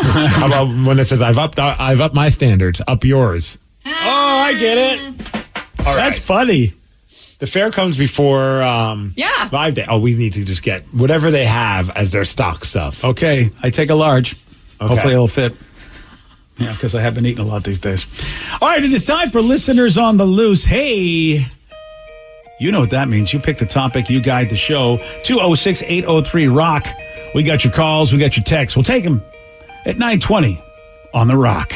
How about when it says, I've upped my standards, up yours. Oh, I get it. All right. That's funny. The fair comes before Live Day. Oh, we need to just get whatever they have as their stock stuff. Okay. I take a large. Okay. Hopefully it'll fit. Yeah, because I have been eating a lot these days. All right, it is time for Listeners on the Loose. Hey, you know what that means. You pick the topic, you guide the show. 206-803-ROCK. We got your calls, we got your texts. We'll take them at 9:20 on The Rock.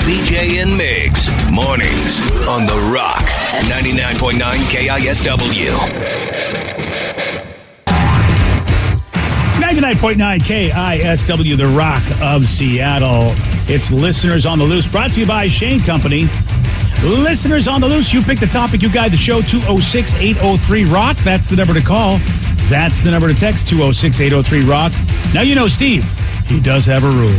BJ and Migs, mornings on The Rock, 99.9 KISW. 99.9 KISW, The Rock of Seattle. It's Listeners on the Loose, brought to you by Shane Company. Listeners on the Loose, you pick the topic, you guide the show, 206-803-ROCK. That's the number to call. That's the number to text, 206-803-ROCK. Now you know Steve, he does have a rule.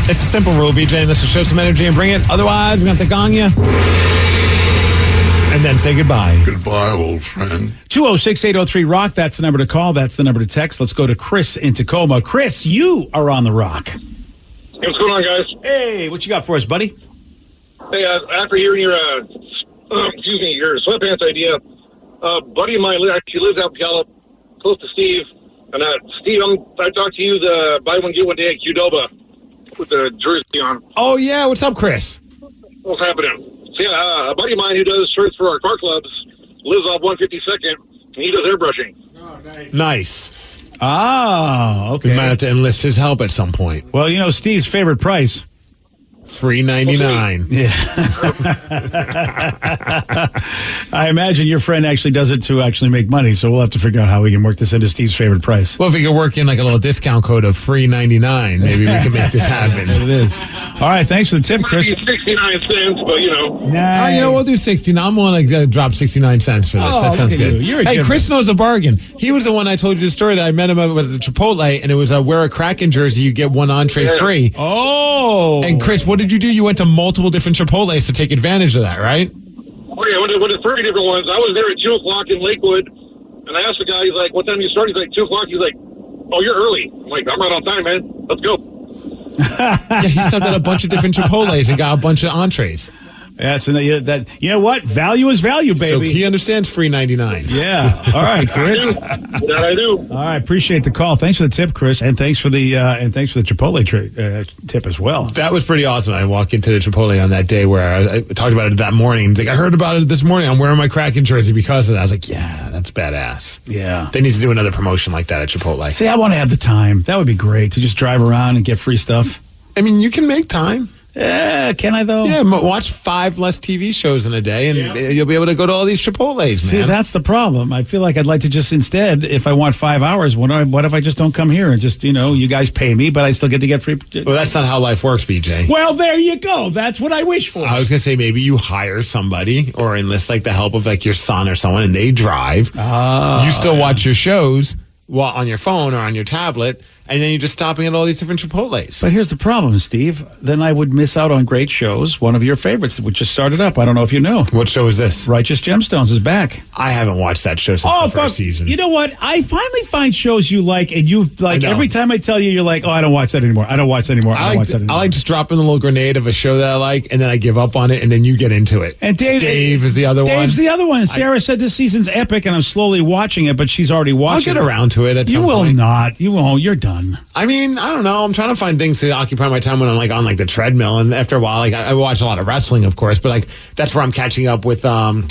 It's a simple rule, BJ. Let's just show some energy and bring it. Otherwise, we're going to have to gong you. And then say goodbye. Goodbye, old friend. 206-803-ROCK. That's the number to call. That's the number to text. Let's go to Chris in Tacoma. Chris, you are on The Rock. Hey, what's going on, guys? Hey, what you got for us, buddy? Hey, after hearing your, your sweatpants idea, a buddy of mine actually lives out in Gallup, close to Steve. And Steve, I talked to you the buy one, get one day at Qdoba with the jersey on. Oh, yeah. What's up, Chris? What's happening? So, yeah, a buddy of mine who does shirts for our car clubs lives off 152nd, and he does airbrushing. Oh, nice. Oh, okay. We might have to enlist his help at some point. Well, you know, Steve's favorite price. $3.99. Yeah. I imagine your friend actually does it to actually make money, so we'll have to figure out how we can work this into Steve's favorite price. Well, if we could work in like a little discount code of $3.99, maybe we can make this happen. That's what it is. All right, thanks for the tip, Chris. 69 cents, but you know. Nice. You know, we'll do 69. I'm willing to drop 69 cents for this. Oh, that sounds look at good. you. You're a Hey, giver. Chris knows a bargain. He was the one I told you the story that I met him at the Chipotle, and it was a wear a Kraken jersey, you get one entree free. Oh. And Chris, what did you do? You went to multiple different Chipotles to take advantage of that, right? Oh, yeah, went to 30 different ones. I was there at 2 o'clock in Lakewood, and I asked the guy, he's like, what time do you start? He's like, 2 o'clock. He's like, oh, you're early. I'm like, I'm right on time, man. Let's go. Yeah, he stopped at a bunch of different Chipotles and got a bunch of entrees. That's that. You know what? Value is value, baby. So he understands free 99. Yeah. All right, Chris. That I do. All right, appreciate the call. Thanks for the tip, Chris, and thanks for the Chipotle tip as well. That was pretty awesome. I walked into the Chipotle on that day where I talked about it that morning. He's like, I heard about it this morning. I'm wearing my Kraken jersey because of that. I was like, yeah, that's badass. Yeah. They need to do another promotion like that at Chipotle. See, I want to have the time. That would be great to just drive around and get free stuff. I mean, you can make time. Can I, though? Yeah, watch 5 less TV shows in a day, and you'll be able to go to all these Chipotles, man. See, that's the problem. I feel like I'd like to just instead, if I want 5 hours, what if I just don't come here and just, you guys pay me, but I still get to get free? Well, that's not how life works, BJ. Well, there you go. That's what I wish for. I was going to say maybe you hire somebody or enlist like the help of like your son or someone, and they drive. You still watch your shows on your phone or on your tablet, and then you're just stopping at all these different Chipotles. But here's the problem, Steve. Then I would miss out on great shows. One of your favorites that just started up. I don't know if you know. What show is this? Righteous Gemstones is back. I haven't watched that show since the first season. You know what? I finally find shows you like, and you like every time I tell you, you're like, oh, I don't watch that anymore. I don't watch that anymore. I like just dropping the little grenade of a show that I like, and then I give up on it, and then you get into it. And Dave is the other one. Dave's the other one. Sarah said this season's epic, and I'm slowly watching it, but she's already watching it. I'll get around to it at some point. You will not. You won't. You're done. I mean, I don't know. I'm trying to find things to occupy my time when I'm like on like the treadmill, and after a while, like I watch a lot of wrestling, of course, but like that's where I'm catching up with the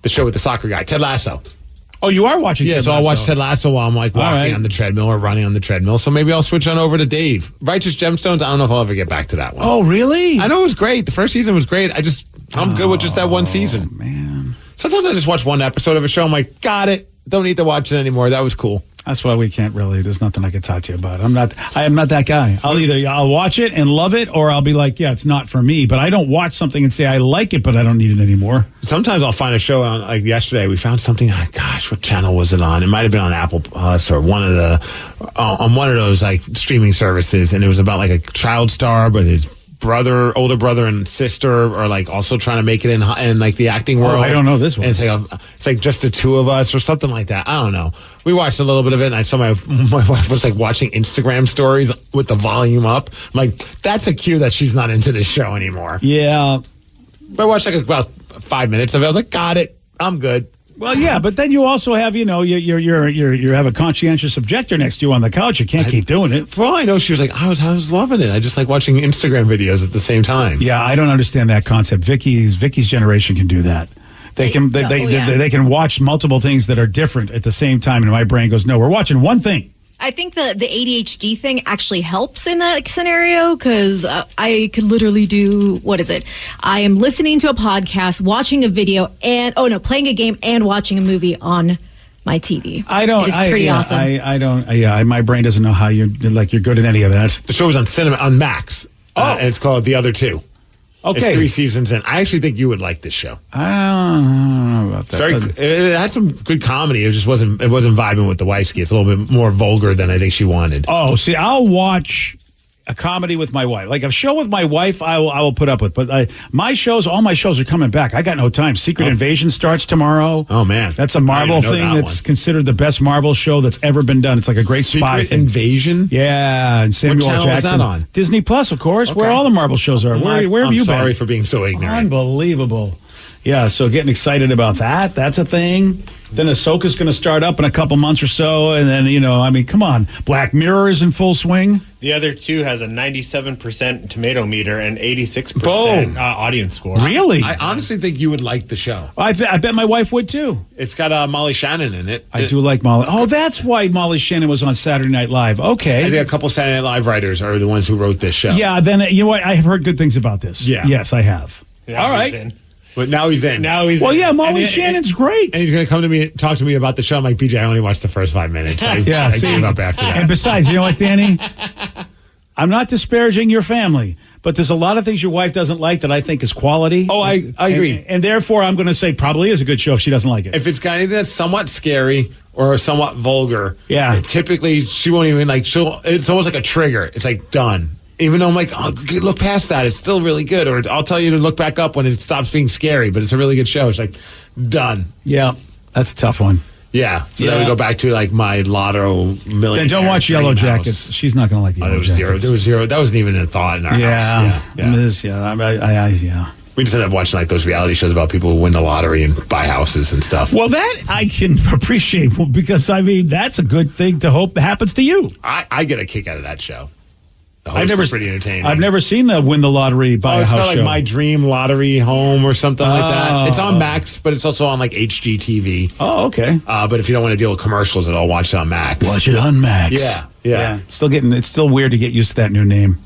show with the soccer guy, Ted Lasso. Oh, you are watching? Yeah, Ted so Lasso. I'll watch Ted Lasso while I'm like walking on the treadmill or running on the treadmill. So maybe I'll switch on over to Dave. Righteous Gemstones. I don't know if I'll ever get back to that one. Oh, really? I know it was great. The first season was great. I'm good with just that one season. Man. Sometimes I just watch one episode of a show. I'm like, got it. Don't need to watch it anymore. That was cool. That's why we can't really. There's nothing I can talk to you about. I am not that guy. I'll watch it and love it, or I'll be like, yeah, it's not for me. But I don't watch something and say I like it, but I don't need it anymore. Sometimes I'll find a show on. Like yesterday, we found something. Gosh, what channel was it on? It might have been on Apple Plus or on one of those like streaming services, and it was about like a child star, but his older brother and sister are like also trying to make it in like the acting world. I don't know this one. And it's like just the two of us or something like that. I don't know. We watched a little bit of it, and I saw my wife was like watching Instagram stories with the volume up. I'm like, that's a cue that she's not into this show anymore. Yeah. But I watched like about 5 minutes of it. I was like, got it. I'm good. Well, yeah, but then you also have, you have a conscientious objector next to you on the couch. You can't keep doing it. For all I know, she was like, I was loving it. I just like watching Instagram videos at the same time. Yeah, I don't understand that concept. Vicky's generation can do that. They can watch multiple things that are different at the same time, and my brain goes, no, we're watching one thing. I think the ADHD thing actually helps in that scenario because I could literally do, what is it? I am listening to a podcast, watching a video, playing a game and watching a movie on my TV. It is pretty awesome. My brain doesn't know how you're good at any of that. The show was on Max. And it's called The Other Two. Okay. It's 3 seasons in. I actually think you would like this show. I don't know about that. It had some good comedy. It just wasn't vibing with the wifeski. It's a little bit more vulgar than I think she wanted. Oh, see, I'll watch a comedy with my wife. Like a show with my wife, I will put up with. But all my shows are coming back. I got no time. Secret Invasion starts tomorrow. Oh, man. That's a Marvel thing that's considered the best Marvel show that's ever been done. It's like a great spy thing. Secret Invasion? Yeah, and Samuel L. Jackson. Is that on? Disney Plus, of course, where all the Marvel shows are. Where have you been? I'm sorry for being so ignorant. Unbelievable. Yeah, so getting excited about that. That's a thing. Then Ahsoka's going to start up in a couple months or so. And then, come on. Black Mirror is in full swing. The Other Two has a 97% tomato meter and 86% audience score. Really? I honestly think you would like the show. I bet my wife would, too. It's got Molly Shannon in it. I do like Molly. Oh, that's why Molly Shannon was on Saturday Night Live. Okay. I think a couple Saturday Night Live writers are the ones who wrote this show. Yeah, then, you know what? I have heard good things about this. Yeah. Yes, I have. Yeah, all right. But now he's in. Well, yeah, Molly Shannon's great. And he's going to come to me, talk to me about the show. I'm like, BJ, I only watched the first 5 minutes. I gave up after that. And besides, you know what, Danny? I'm not disparaging your family, but there's a lot of things your wife doesn't like that I think is quality. Oh, I agree. And therefore, I'm going to say probably is a good show if she doesn't like it. If it's got anything that's somewhat scary or somewhat vulgar, typically she won't even it's almost like a trigger. It's like done. Even though I'm like, look past that. It's still really good. Or I'll tell you to look back up when it stops being scary, but it's a really good show. It's like, done. Yeah, that's a tough one. Yeah. So then we go back to like my Lotto million. Then don't watch Yellow Jackets. She's not going to like the Yellow Jackets. There was zero. That wasn't even a thought in our house. Yeah. We just end up watching like those reality shows about people who win the lottery and buy houses and stuff. Well, that I can appreciate because, I mean, that's a good thing to hope happens to you. I get a kick out of that show. The host is pretty entertaining. I've never seen the win the lottery buy a it's house kind of show. like My Dream Lottery Home or something like that. It's on Max, but it's also on like HGTV. Oh, okay. But if you don't want to deal with commercials at all, watch it on Max. Watch it on Max. Yeah. It's still weird to get used to that new name.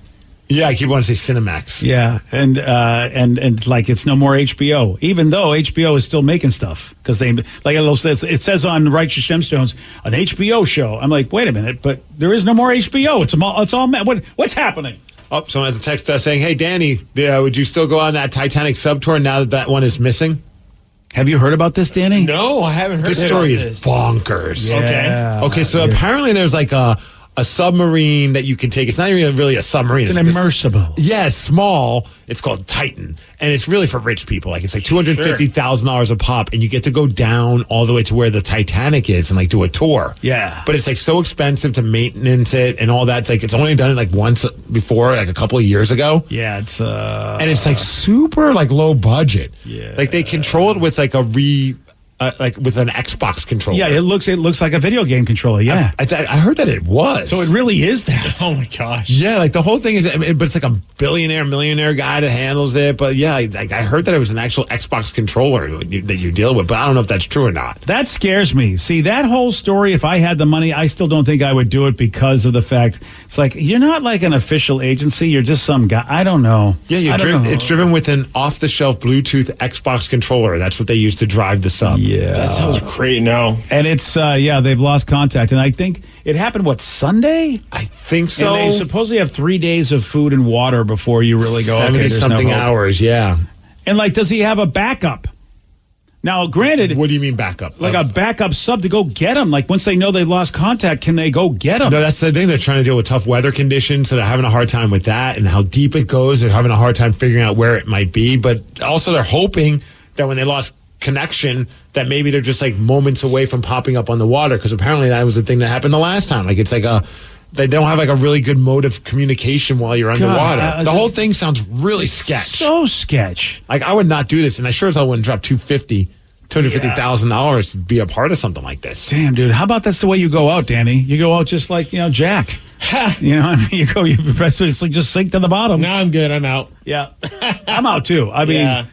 Yeah, I keep wanting to say Cinemax. Yeah, and like it's no more HBO, even though HBO is still making stuff because they like it says on Righteous Gemstones an HBO show. I'm like, wait a minute, but there is no more HBO. It's all what's happening? Oh, someone has a text us saying, "Hey, Danny, would you still go on that Titanic sub tour now that one is missing?" Have you heard about this, Danny? No, I haven't heard. This story is bonkers. Yeah. Okay. So apparently there's like a submarine that you can take. It's not even really a submarine. It's an immersible. Yeah, it's small. It's called Titan. And it's really for rich people. Like, it's like $250,000 a pop. And you get to go down all the way to where the Titanic is and, like, do a tour. Yeah. But it's, like, so expensive to maintenance it and all that. It's, like, it's only done it, like, once before, like, a couple of years ago. Yeah, it's... and it's, like, super, like, low budget. Yeah. Like, they control it with, like, like with an Xbox controller. Yeah, it looks like a video game controller. Yeah, I heard that it was. So it really is that. Oh my gosh. Yeah, like the whole thing is, but it's like a millionaire guy that handles it. But yeah, like I heard that it was an actual Xbox controller that you deal with. But I don't know if that's true or not. That scares me. See, that whole story, if I had the money, I still don't think I would do it because of the fact it's like you're not like an official agency. You're just some guy. I don't know. Yeah, it's driven with an off-the-shelf Bluetooth Xbox controller. That's what they use to drive the sub. Yeah. That sounds great now. And it's, they've lost contact. And I think it happened, Sunday? I think so. And they supposedly have 3 days of food and water before you really go, 70-something hours, yeah. And, does he have a backup? Now, granted... What do you mean backup? Like a backup sub to go get him. Like, once they know they lost contact, can they go get him? No, that's the thing. They're trying to deal with tough weather conditions, so they're having a hard time with that and how deep it goes. They're having a hard time figuring out where it might be. But also they're hoping that when they lost connection that maybe they're just like moments away from popping up on the water, because apparently that was the thing that happened the last time. Like it's like they don't have like a really good mode of communication while you're underwater. The whole thing sounds really sketch. So sketch. Like I would not do this, and I sure as hell wouldn't drop $250,000 to be a part of something like this. Damn, dude, how about that's the way you go out, Danny? You go out just like Jack. You know, you just sink to the bottom. Now I'm good. I'm out. Yeah, I'm out too. I mean.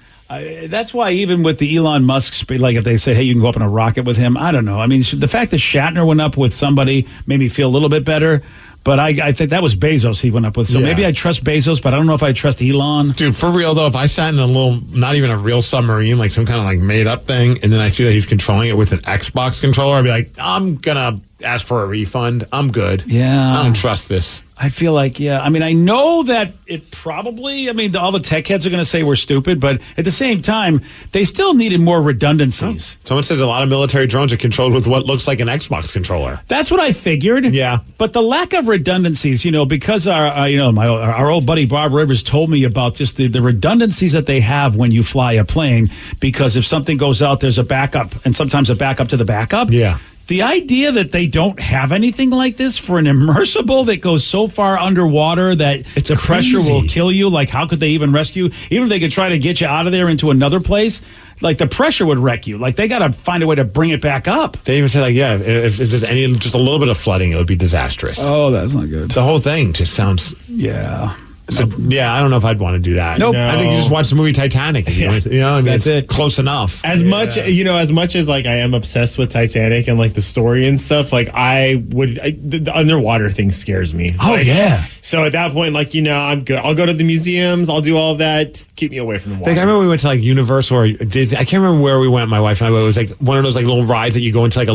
That's why even with the Elon Musk, like if they said, hey, you can go up in a rocket with him, I don't know. I mean, the fact that Shatner went up with somebody made me feel a little bit better. But I think that was Bezos he went up with. So maybe I trust Bezos, but I don't know if I trust Elon. Dude, for real, though, if I sat in a little, not even a real submarine, like some kind of like made up thing, and then I see that he's controlling it with an Xbox controller, I'd be like, I'm going to ask for a refund. I'm good. Yeah. I don't trust this. I feel like, I mean, I know that it probably, all the tech heads are going to say we're stupid, but at the same time, they still needed more redundancies. Someone says a lot of military drones are controlled with what looks like an Xbox controller. That's what I figured. Yeah. But the lack of redundancies, because our old buddy Bob Rivers told me about just the redundancies that they have when you fly a plane, because if something goes out, there's a backup, and sometimes a backup to the backup. Yeah. The idea that they don't have anything like this for an immersible that goes so far underwater that the pressure will kill you, like how could they even rescue? Even if they could try to get you out of there into another place, like the pressure would wreck you. Like they got to find a way to bring it back up. They even said if there's just a little bit of flooding, it would be disastrous. Oh, that's not good. The whole thing just sounds... Yeah. So, I don't know if I'd want to do that. Nope. No. I think you just watch the movie Titanic. That's it. Close enough. As much as like I am obsessed with Titanic and like the story and stuff, like the underwater thing scares me. Oh, yeah. So at that point, like, I'm good. I'll go to the museums. I'll do all of that. Keep me away from the water. Like, I remember we went to like Universal or Disney. I can't remember where we went, my wife and I, but it was like one of those like little rides that you go into like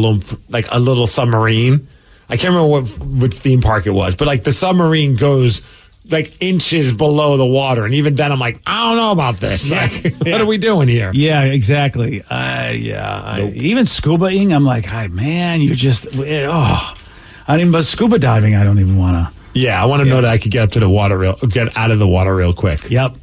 a little submarine. I can't remember which theme park it was, but like the submarine goes like inches below the water, and even then I'm like, I don't know about this. Like, what are we doing here? Yeah, exactly. Even scuba-ing, I'm like, man, you're just but scuba diving, I don't even want to. Yeah, I want to know that I could get up to the water get out of the water real quick. Yep.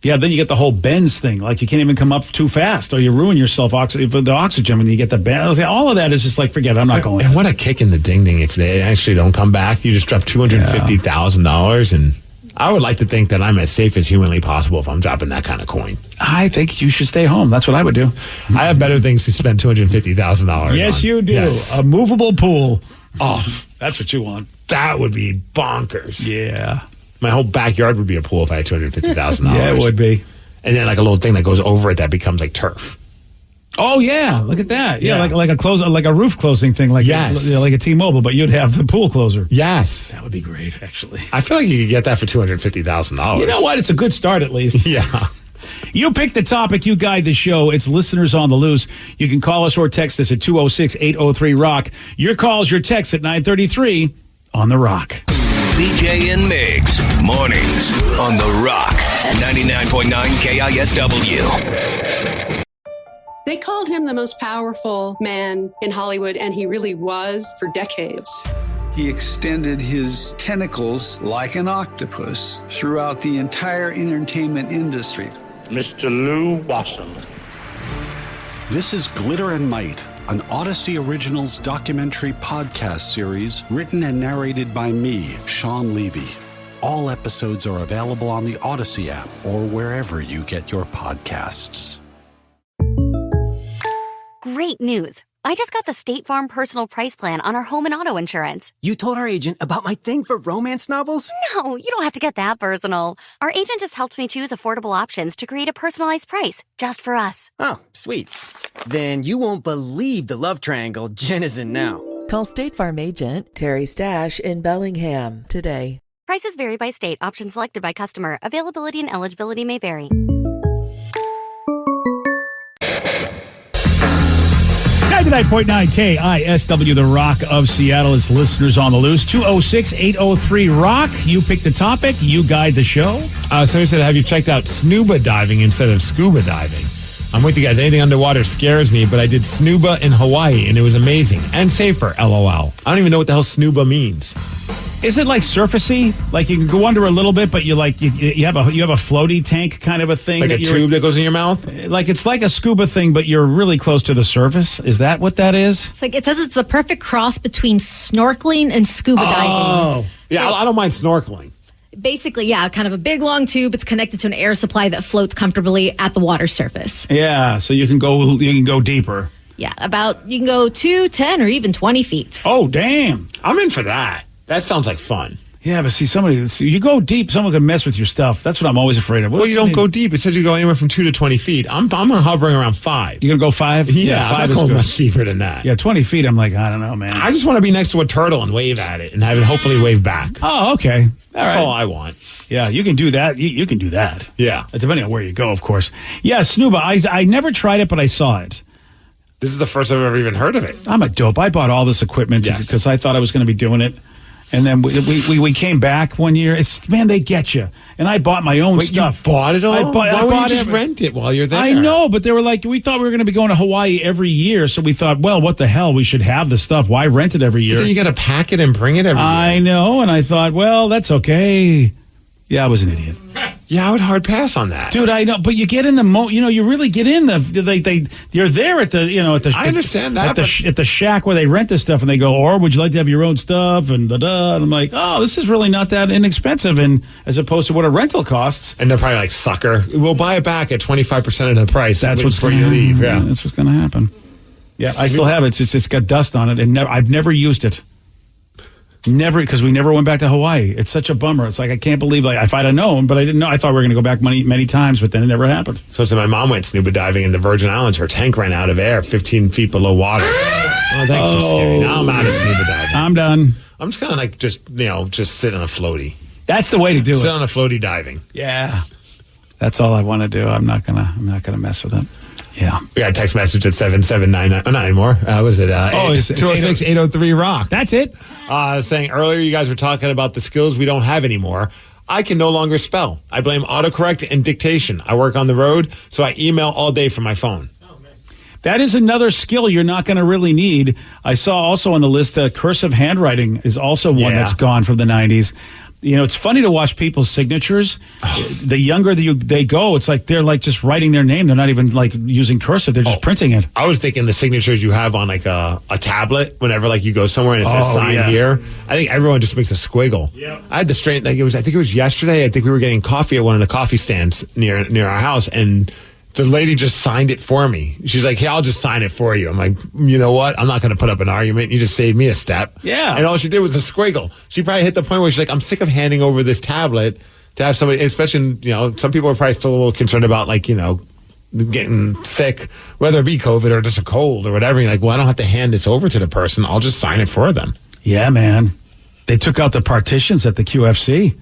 Yeah, then you get the whole bends thing. Like you can't even come up too fast, or you ruin yourself the oxygen when you get the bends. All of that is just like, forget it, I'm not going. And what a kick in the ding if they actually don't come back. You just drop $250,000 and I would like to think that I'm as safe as humanly possible if I'm dropping that kind of coin. I think you should stay home. That's what I would do. I have better things to spend $250,000 Yes, on. you do. Yes. A movable pool. Oh, that's what you want. That would be bonkers. Yeah. My whole backyard would be a pool if I had $250,000. Yeah, it would be. And then like a little thing that goes over it that becomes like turf. Oh yeah, look at that. Yeah, like a roof closing thing, like like a T-Mobile, but you'd have the pool closer. Yes, that would be great. Actually, I feel like you could get that for $250,000. You know what? It's a good start, at least. Yeah. You pick the topic, you guide the show. It's Listeners on the Loose. You can call us or text us at 206-803-ROCK. Your calls, your texts at 933 on The Rock. BJ and Migs, mornings on The Rock, 99.9 KISW. They called him the most powerful man in Hollywood, and he really was for decades. He extended his tentacles like an octopus throughout the entire entertainment industry. Mr. Lou Wasserman. This is Glitter and Might, an Odyssey Originals documentary podcast series written and narrated by me, Sean Levy. All episodes are available on the Odyssey app or wherever you get your podcasts. Great news. I just got the State Farm Personal Price Plan on our home and auto insurance. You told our agent about my thing for romance novels? No, you don't have to get that personal. Our agent just helped me choose affordable options to create a personalized price just for us. Oh, sweet. Then you won't believe the love triangle Jen is in now. Call State Farm agent Terry Stash in Bellingham today. Prices vary by state. Options selected by customer. Availability and eligibility may vary. 99.9 KISW, The Rock of Seattle. It's Listeners on the Loose. 206-803-ROCK. You pick the topic. You guide the show. Somebody said, have you checked out snuba diving instead of scuba diving? I'm with you guys. Anything underwater scares me, but I did snuba in Hawaii, and it was amazing and safer, LOL. I don't even know what the hell snuba means. Is it like surfacey? Like you can go under a little bit, but you have a floaty tank kind of a thing, like a tube that goes in your mouth. Like it's like a scuba thing, but you're really close to the surface. Is that what that is? It's like it says it's the perfect cross between snorkeling and scuba diving. Oh, yeah, I don't mind snorkeling. Basically, yeah, kind of a big long tube. It's connected to an air supply that floats comfortably at the water surface. Yeah, so you can go deeper. Yeah, you can go 2, 10, or even 20 feet. Oh, damn! I'm in for that. That sounds like fun. Yeah, but see, you go deep, someone can mess with your stuff. That's what I'm always afraid of. Well, you don't go deep. It says you go anywhere from 2 to 20 feet. I'm hovering around 5. You're going to go 5? Yeah, 5 I'm is going good. much deeper than that. Yeah, 20 feet, I'm like, I don't know, man. I just want to be next to a turtle and wave at it and have it hopefully wave back. Oh, okay. That's all I want. Yeah, you can do that. You can do that. Yeah. Depending on where you go, of course. Yeah, snuba, I never tried it, but I saw it. This is the first I've ever even heard of it. I'm a dope. I bought all this equipment because I thought I was going to be doing it. And then we came back one year. They get you. And I bought my own stuff. You bought it all? Why would you just rent it while you're there? I know, but they were like, we thought we were going to be going to Hawaii every year. So we thought, well, what the hell? We should have the stuff. Why rent it every year? But then you got to pack it and bring it every year. I know. And I thought, well, that's okay. Yeah, I was an idiot. Yeah, I would hard pass on that, dude. I know, but you get in the you really get in you're there at the I understand that at the shack where they rent this stuff, and they go, or would you like to have your own stuff? And and I'm like, oh, this is really not that inexpensive, and as opposed to what a rental costs. And they're probably like, sucker, we'll buy it back at 25% of the price. That's what's before you leave. Yeah, that's what's going to happen. Yeah, I still have it. It's got dust on it, and I've never used it. Never, because we never went back to Hawaii. It's such a bummer. It's like, I can't believe, if I'd have known, but I didn't know. I thought we were going to go back many times, but then it never happened. So my mom went scuba diving in the Virgin Islands. Her tank ran out of air 15 feet below water. Oh, thanks for scary. Now I'm out of scuba diving. I'm done. I'm just kind of just sit on a floaty. That's the way to do it. Sit on a floaty diving. Yeah. That's all I want to do. I'm not gonna mess with it. Yeah. We got a text message at 7799. Oh, not anymore. What is it? 206-803-ROCK. That's it. Saying earlier you guys were talking about the skills we don't have anymore. I can no longer spell. I blame autocorrect and dictation. I work on the road, so I email all day from my phone. That is another skill you're not going to really need. I saw also on the list, cursive handwriting is also one that's gone from the 90s. it's funny to watch people's signatures. The younger they go, it's like they're like just writing their name. They're not even like using cursive. They're just printing it. I was thinking the signatures you have on like a tablet whenever like you go somewhere and it says sign here. I think everyone just makes a squiggle. Yep. I had the straight, like I think it was yesterday. I think we were getting coffee at one of the coffee stands near our house, and the lady just signed it for me. She's like, hey, I'll just sign it for you. I'm like, you know what? I'm not going to put up an argument. You just saved me a step. Yeah. And all she did was a squiggle. She probably hit the point where she's like, I'm sick of handing over this tablet to have somebody, especially, some people are probably still a little concerned about like, getting sick, whether it be COVID or just a cold or whatever. You're like, well, I don't have to hand this over to the person. I'll just sign it for them. Yeah, man. They took out the partitions at the QFC.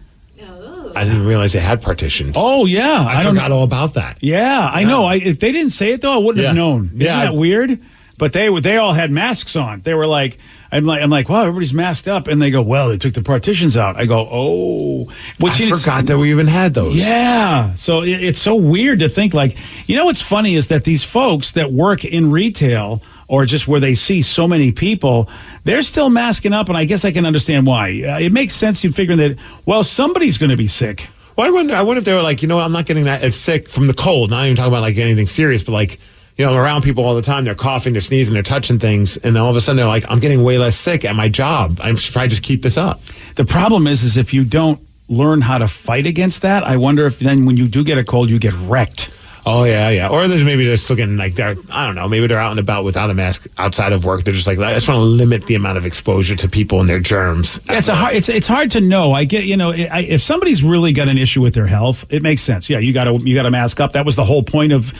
I didn't realize they had partitions. Oh, yeah. I forgot all about that. Yeah, I know. If they didn't say it, though, I wouldn't have known. Isn't that weird? But they all had masks on. They were like, I'm like, wow, everybody's masked up. And they go, well, they took the partitions out. I go, oh. I forgot that we even had those. Yeah. So it's so weird to think like, what's funny is that these folks that work in retail or just where they see so many people, they're still masking up, and I guess I can understand why. It makes sense you figuring that, well, somebody's going to be sick. Well, I wonder if they were like, I'm not getting that as sick from the cold. Not even talking about like anything serious, but like, I'm around people all the time. They're coughing, they're sneezing, they're touching things, and all of a sudden they're like, I'm getting way less sick at my job. I should probably just keep this up. The problem is if you don't learn how to fight against that, I wonder if then when you do get a cold, you get wrecked. Oh, yeah. Or maybe they're still getting like, I don't know, maybe they're out and about without a mask outside of work. They're just like, I just want to limit the amount of exposure to people and their germs. Yeah, it's hard to know. I get, if somebody's really got an issue with their health, it makes sense. Yeah, you got to mask up. That was the whole point of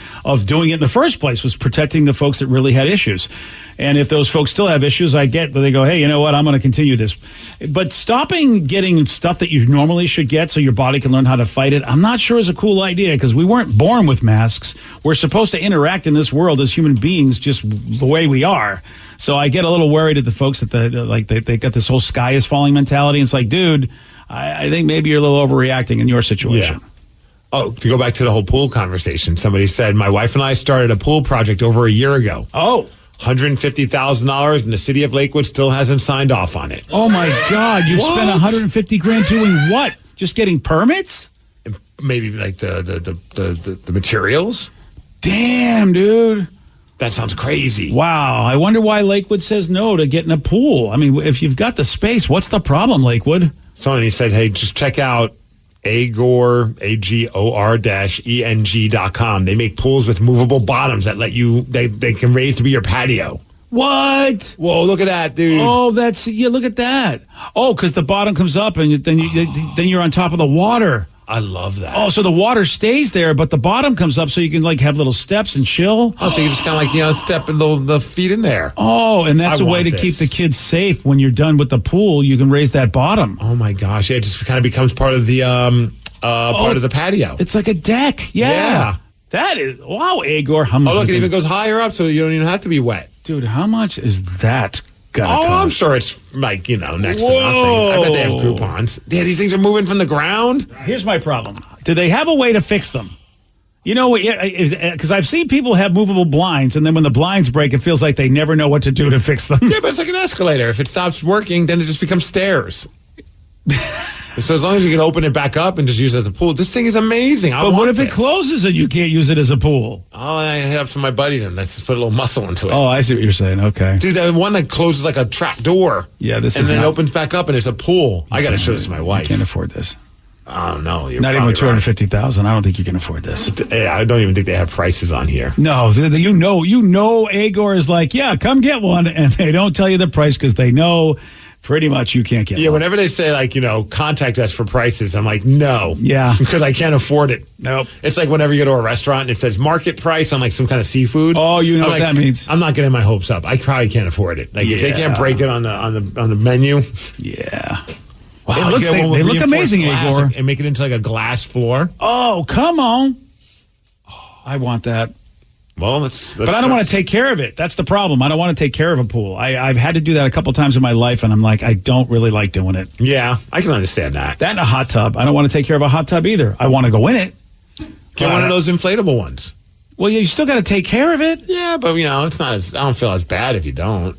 doing it in the first place, was protecting the folks that really had issues. And if those folks still have issues, I get, but they go, hey, you know what? I'm going to continue this. But stopping getting stuff that you normally should get so your body can learn how to fight it, I'm not sure is a cool idea, because we weren't born with masks. We're supposed to interact in this world as human beings just the way we are. So I get a little worried at the folks that they got this whole sky is falling mentality. It's like, dude, I think maybe you're a little overreacting in your situation. Yeah. Oh, to go back to the whole pool conversation, somebody said, my wife and I started a pool project over a year ago. Oh. $150,000, and the city of Lakewood still hasn't signed off on it. Oh my God! You spent $150,000 doing what? Just getting permits? Maybe like the materials. Damn, dude. That sounds crazy. Wow. I wonder why Lakewood says no to getting a pool. I mean, if you've got the space, what's the problem, Lakewood? Somebody said, hey, just check out Agor, AGOR-ENG.com. They make pools with movable bottoms that let you, they can raise to be your patio. What? Whoa, look at that, dude. Oh, look at that. Oh, because the bottom comes up and then you're on top of the water. I love that. Oh, so the water stays there, but the bottom comes up so you can like have little steps and chill. Oh, so you just kind of like, step the feet in there. Oh, and that's a way to keep the kids safe. When you're done with the pool, you can raise that bottom. Oh my gosh. Yeah, it just kind of becomes part of the part of the patio. It's like a deck. Yeah. That is, wow, Agor. Oh, look, it even goes higher up so you don't even have to be wet. Dude, how much is that gonna cost? I'm sure it's like, next to nothing. I bet they have coupons. Yeah, these things are moving from the ground. Here's my problem. Do they have a way to fix them? Because I've seen people have movable blinds, and then when the blinds break, it feels like they never know what to do to fix them. Yeah, but it's like an escalator. If it stops working, then it just becomes stairs. So as long as you can open it back up and just use it as a pool, this thing is amazing. But what if it closes and you can't use it as a pool? Oh, I have some of my buddies and let's just put a little muscle into it. Oh, I see what you're saying. Okay. Dude, the one that closes like a trap door. Yeah, and then it opens back up and it's a pool. I got to show this to my wife. I can't afford this. I don't know. Not even $250,000. I don't think you can afford this. I don't even think they have prices on here. No, Agor is like, yeah, come get one, and they don't tell you the price because they know pretty much you can't get one. Whenever they say like, contact us for prices, I'm like, no. Yeah. Because I can't afford it. Nope. It's like whenever you go to a restaurant and it says market price on like some kind of seafood. Oh, you know what that means. I'm not getting my hopes up. I probably can't afford it. Like if they can't break it on the menu. Yeah. Wow, they look amazing, Agor. And make it into like a glass floor. Oh, come on. Oh, I want that. Well, but I don't want to take care of it. That's the problem. I don't want to take care of a pool. I've had to do that a couple times in my life, and I'm like, I don't really like doing it. Yeah, I can understand that. That and a hot tub. I don't want to take care of a hot tub either. I want to go in it. Get one of those inflatable ones. Well, you still got to take care of it. Yeah, but it's not I don't feel as bad if you don't.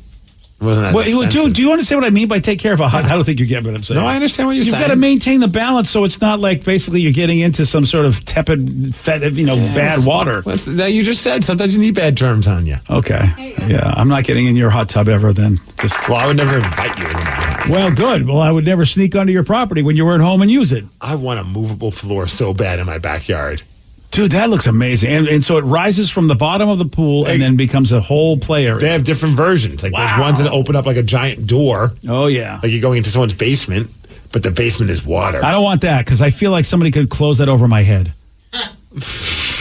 Wasn't that expensive. Do you understand what I mean by take care of a hut? I don't think you get what I'm saying. No, I understand what you're saying. You've got to maintain the balance so it's not like basically you're getting into some sort of tepid, bad water. That you just said. Sometimes you need bad germs on you. Okay. Yeah, I'm not getting in your hot tub ever then. Well, I would never invite you into my house. Well, good. Well, I would never sneak onto your property when you weren't home and use it. I want a movable floor so bad in my backyard. Dude, that looks amazing. And so it rises from the bottom of the pool and then becomes a whole play area. They have different versions. Like there's ones that open up like a giant door. Oh, yeah. Like you're going into someone's basement, but the basement is water. I don't want that because I feel like somebody could close that over my head.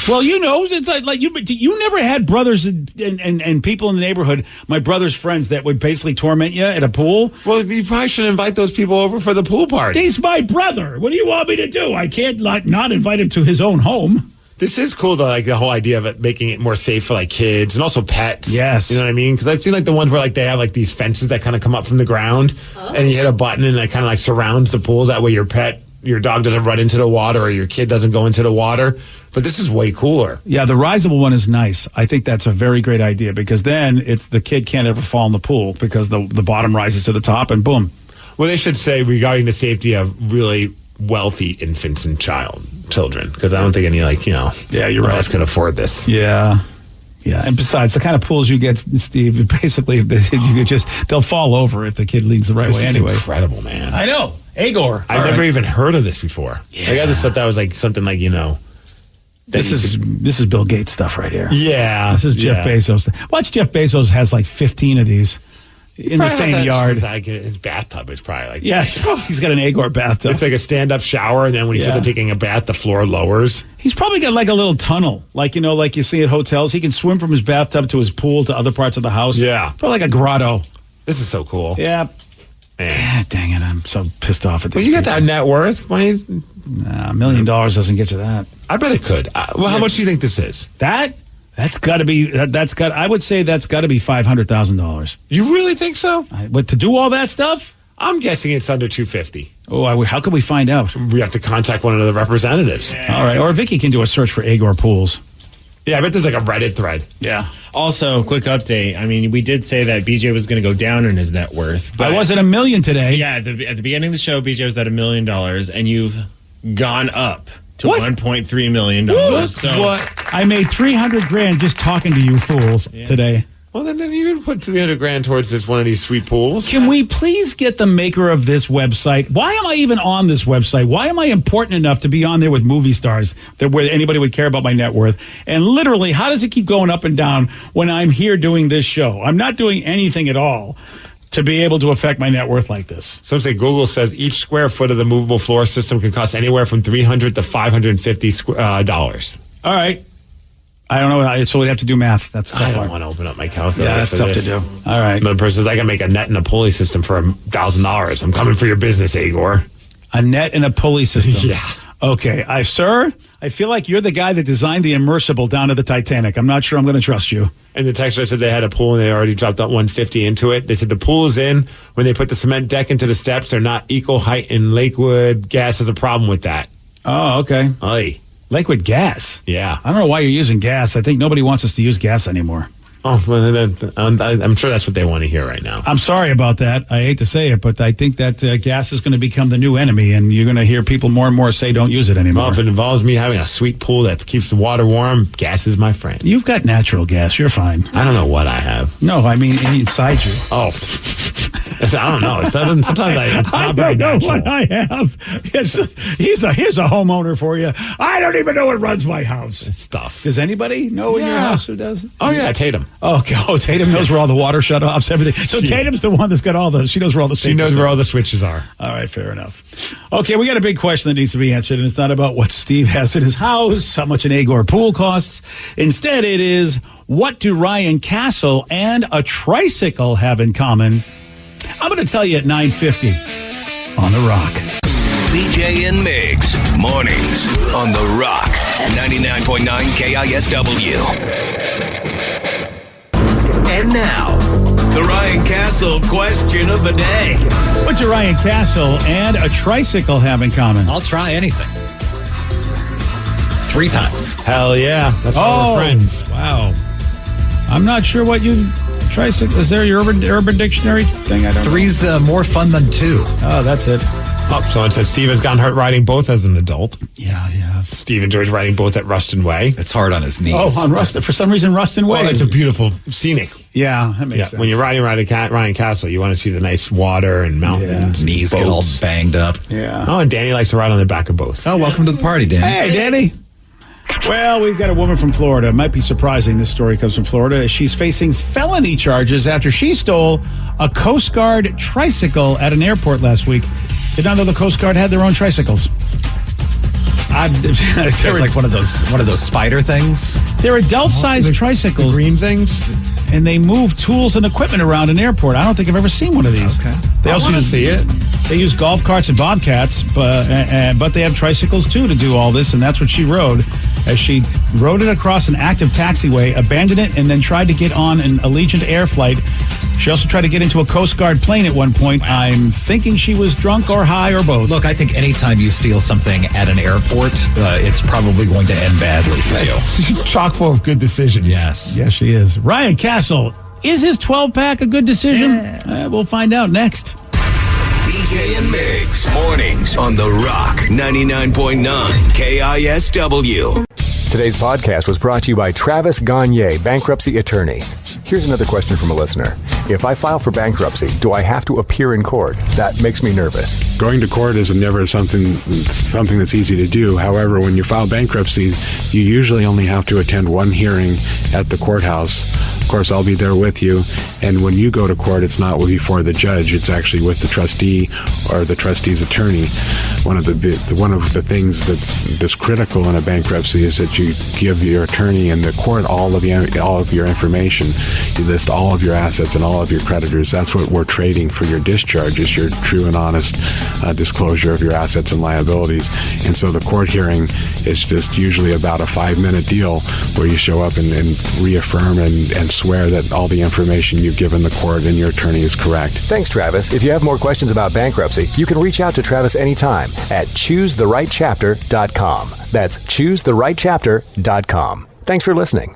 Well, it's like you never had brothers and people in the neighborhood, my brother's friends, that would basically torment you at a pool. Well, you probably should invite those people over for the pool party. He's my brother. What do you want me to do? I can't not invite him to his own home. This is cool, though, like the whole idea of it making it more safe for like kids and also pets. Yes. You know what I mean? Because I've seen like the ones where like they have like these fences that kind of come up from the ground and you hit a button and it kind of like surrounds the pool. That way your dog doesn't run into the water or your kid doesn't go into the water. But this is way cooler. Yeah, the riseable one is nice. I think that's a very great idea because then the kid can't ever fall in the pool because the bottom rises to the top and boom. Well, they should say regarding the safety of really wealthy infants and children, because I don't think any yeah, you're right, can afford this. Yeah, and besides, the kind of pools you get, Steve, basically they'll fall over if the kid leans the right way anyway. Incredible, man. I know. Agor. I've never even heard of this before. Yeah. I just thought that was like something like This is Bill Gates stuff right here. Yeah, this is Jeff Bezos. Watch, Jeff Bezos has like 15 of these in the same yard. Like his bathtub is probably like he's got an Agor bathtub. It's like a stand-up shower, and then when he feels like taking a bath, the floor lowers. He's probably got like a little tunnel, like like you see at hotels. He can swim from his bathtub to his pool to other parts of the house. Yeah, probably like a grotto. This is so cool. Yeah. Man, dang it! I'm so pissed off at this. Well, you got that net worth? $1 million doesn't get you that. I bet it could. Well, how much do you think this is? That's got to be. I would say that's got to be $500,000. You really think so? But to do all that stuff, I'm guessing it's under $250,000. Oh, how can we find out? We have to contact one of the representatives. All right, or Vicky can do a search for Agor pools. Yeah, I bet there's like a Reddit thread. Yeah. Also, quick update. I mean, we did say that BJ was going to go down in his net worth. But I was at $1 million today. Yeah, at the beginning of the show, BJ was at $1 million, and you've gone up to $1.3 million. So what? I made $300,000 just talking to you fools today. Well, then you can put $300,000 towards this one of these sweet pools. Can we please get the maker of this website? Why am I even on this website? Why am I important enough to be on there with movie stars where anybody would care about my net worth? And literally, how does it keep going up and down when I'm here doing this show? I'm not doing anything at all to be able to affect my net worth like this. Some say Google says each square foot of the movable floor system can cost anywhere from $300 to $550. All right. I don't know. So we'd have to do math. That's I don't want to open up my calculator. Yeah, that's tough to do. All right. Another person says I can make a net and a pulley system for $1,000. I'm coming for your business, Agor. A net and a pulley system. Yeah. Okay, sir, I feel like you're the guy that designed the immersible down to the Titanic. I'm not sure I'm going to trust you. And the texter said they had a pool and they already dropped out $150 into it. They said the pool is in. When they put the cement deck into the steps, they're not equal height in Lakewood. Gas has a problem with that. Oh, okay. Aye. Lakewood gas? Yeah. I don't know why you're using gas. I think nobody wants us to use gas anymore. Oh, well, I'm sure that's what they want to hear right now. I'm sorry about that. I hate to say it, but I think that gas is going to become the new enemy, and you're going to hear people more and more say don't use it anymore. Well, if it involves me having a sweet pool that keeps the water warm, gas is my friend. You've got natural gas. You're fine. I don't know what I have. No, I mean inside you. Oh, I don't know. Sometimes it's not very natural. I don't know what I have. Here's a homeowner for you. I don't even know what runs my house. Stuff. Does anybody know in your house who does? Oh, yeah, Tatum. Okay. Oh, Tatum knows where all the water shutoffs, everything. So Tatum's the one that's got she knows where all the She knows where all the switches are. All right, fair enough. Okay, we got a big question that needs to be answered, and it's not about what Steve has in his house, how much an Agor pool costs. Instead, it is, what do Ryan Castle and a tricycle have in common? I'm going to tell you at 9:50 on The Rock. BJ and Migs, mornings on The Rock, 99.9 KISW. And now, the Ryan Castle question of the day. What do Ryan Castle and a tricycle have in common? I'll try anything. 3 times. Hell yeah. That's why we're friends. Wow. I'm not sure what you tricycle? Is there your urban dictionary thing? I don't know. 3's more fun than 2. Oh, that's it. So it says Steve has gotten hurt riding both as an adult. Yeah. Steve enjoys riding both at Ruston Way. It's hard on his knees. Oh, on Ruston. For some reason, Ruston Way. Well, it's a beautiful scenic. Yeah, that makes sense. When you're riding around Ryan Castle, you want to see the nice water and mountains. Knees boats. get all banged up. Yeah. Oh, and Danny likes to ride on the back of both. Oh, welcome to the party, Danny. Hey, Danny. Well, we've got a woman from Florida. It might be surprising this story comes from Florida. She's facing felony charges after she stole a Coast Guard tricycle at an airport last week. Did not know the Coast Guard had their own tricycles. It's like one of those spider things. They're adult-sized tricycles. The green things? And they move tools and equipment around an airport. I don't think I've ever seen one of these. Okay. They also want to see it. They use golf carts and bobcats, but they have tricycles, too, to do all this, and that's what she rode. As she rode it across an active taxiway, abandoned it, and then tried to get on an Allegiant Air flight. She also tried to get into a Coast Guard plane at one point. I'm thinking she was drunk or high or both. Look, I think anytime you steal something at an airport, it's probably going to end badly for you. She's chock full of good decisions. Yes. Yes, she is. Ryan Castle, is his 12-pack a good decision? Yeah. We'll find out next. BJ and Migs, mornings on The Rock, 99.9 KISW. Today's podcast was brought to you by Travis Gagne, bankruptcy attorney. Here's another question from a listener. If I file for bankruptcy, do I have to appear in court? That makes me nervous. Going to court is never something that's easy to do. However, when you file bankruptcy, you usually only have to attend one hearing at the courthouse. Of course, I'll be there with you. And when you go to court, it's not before the judge. It's actually with the trustee or the trustee's attorney. One of the things that's critical in a bankruptcy is that you give your attorney and the court all of your information. You list all of your assets and all of your creditors. That's what we're trading for your discharge, is your true and honest disclosure of your assets and liabilities. And so the court hearing is just usually about a 5-minute deal where you show up and reaffirm and swear that all the information you've given the court and your attorney is correct. Thanks, Travis. If you have more questions about bankruptcy, you can reach out to Travis anytime at choosetherightchapter.com. That's choosetherightchapter.com. Thanks for listening.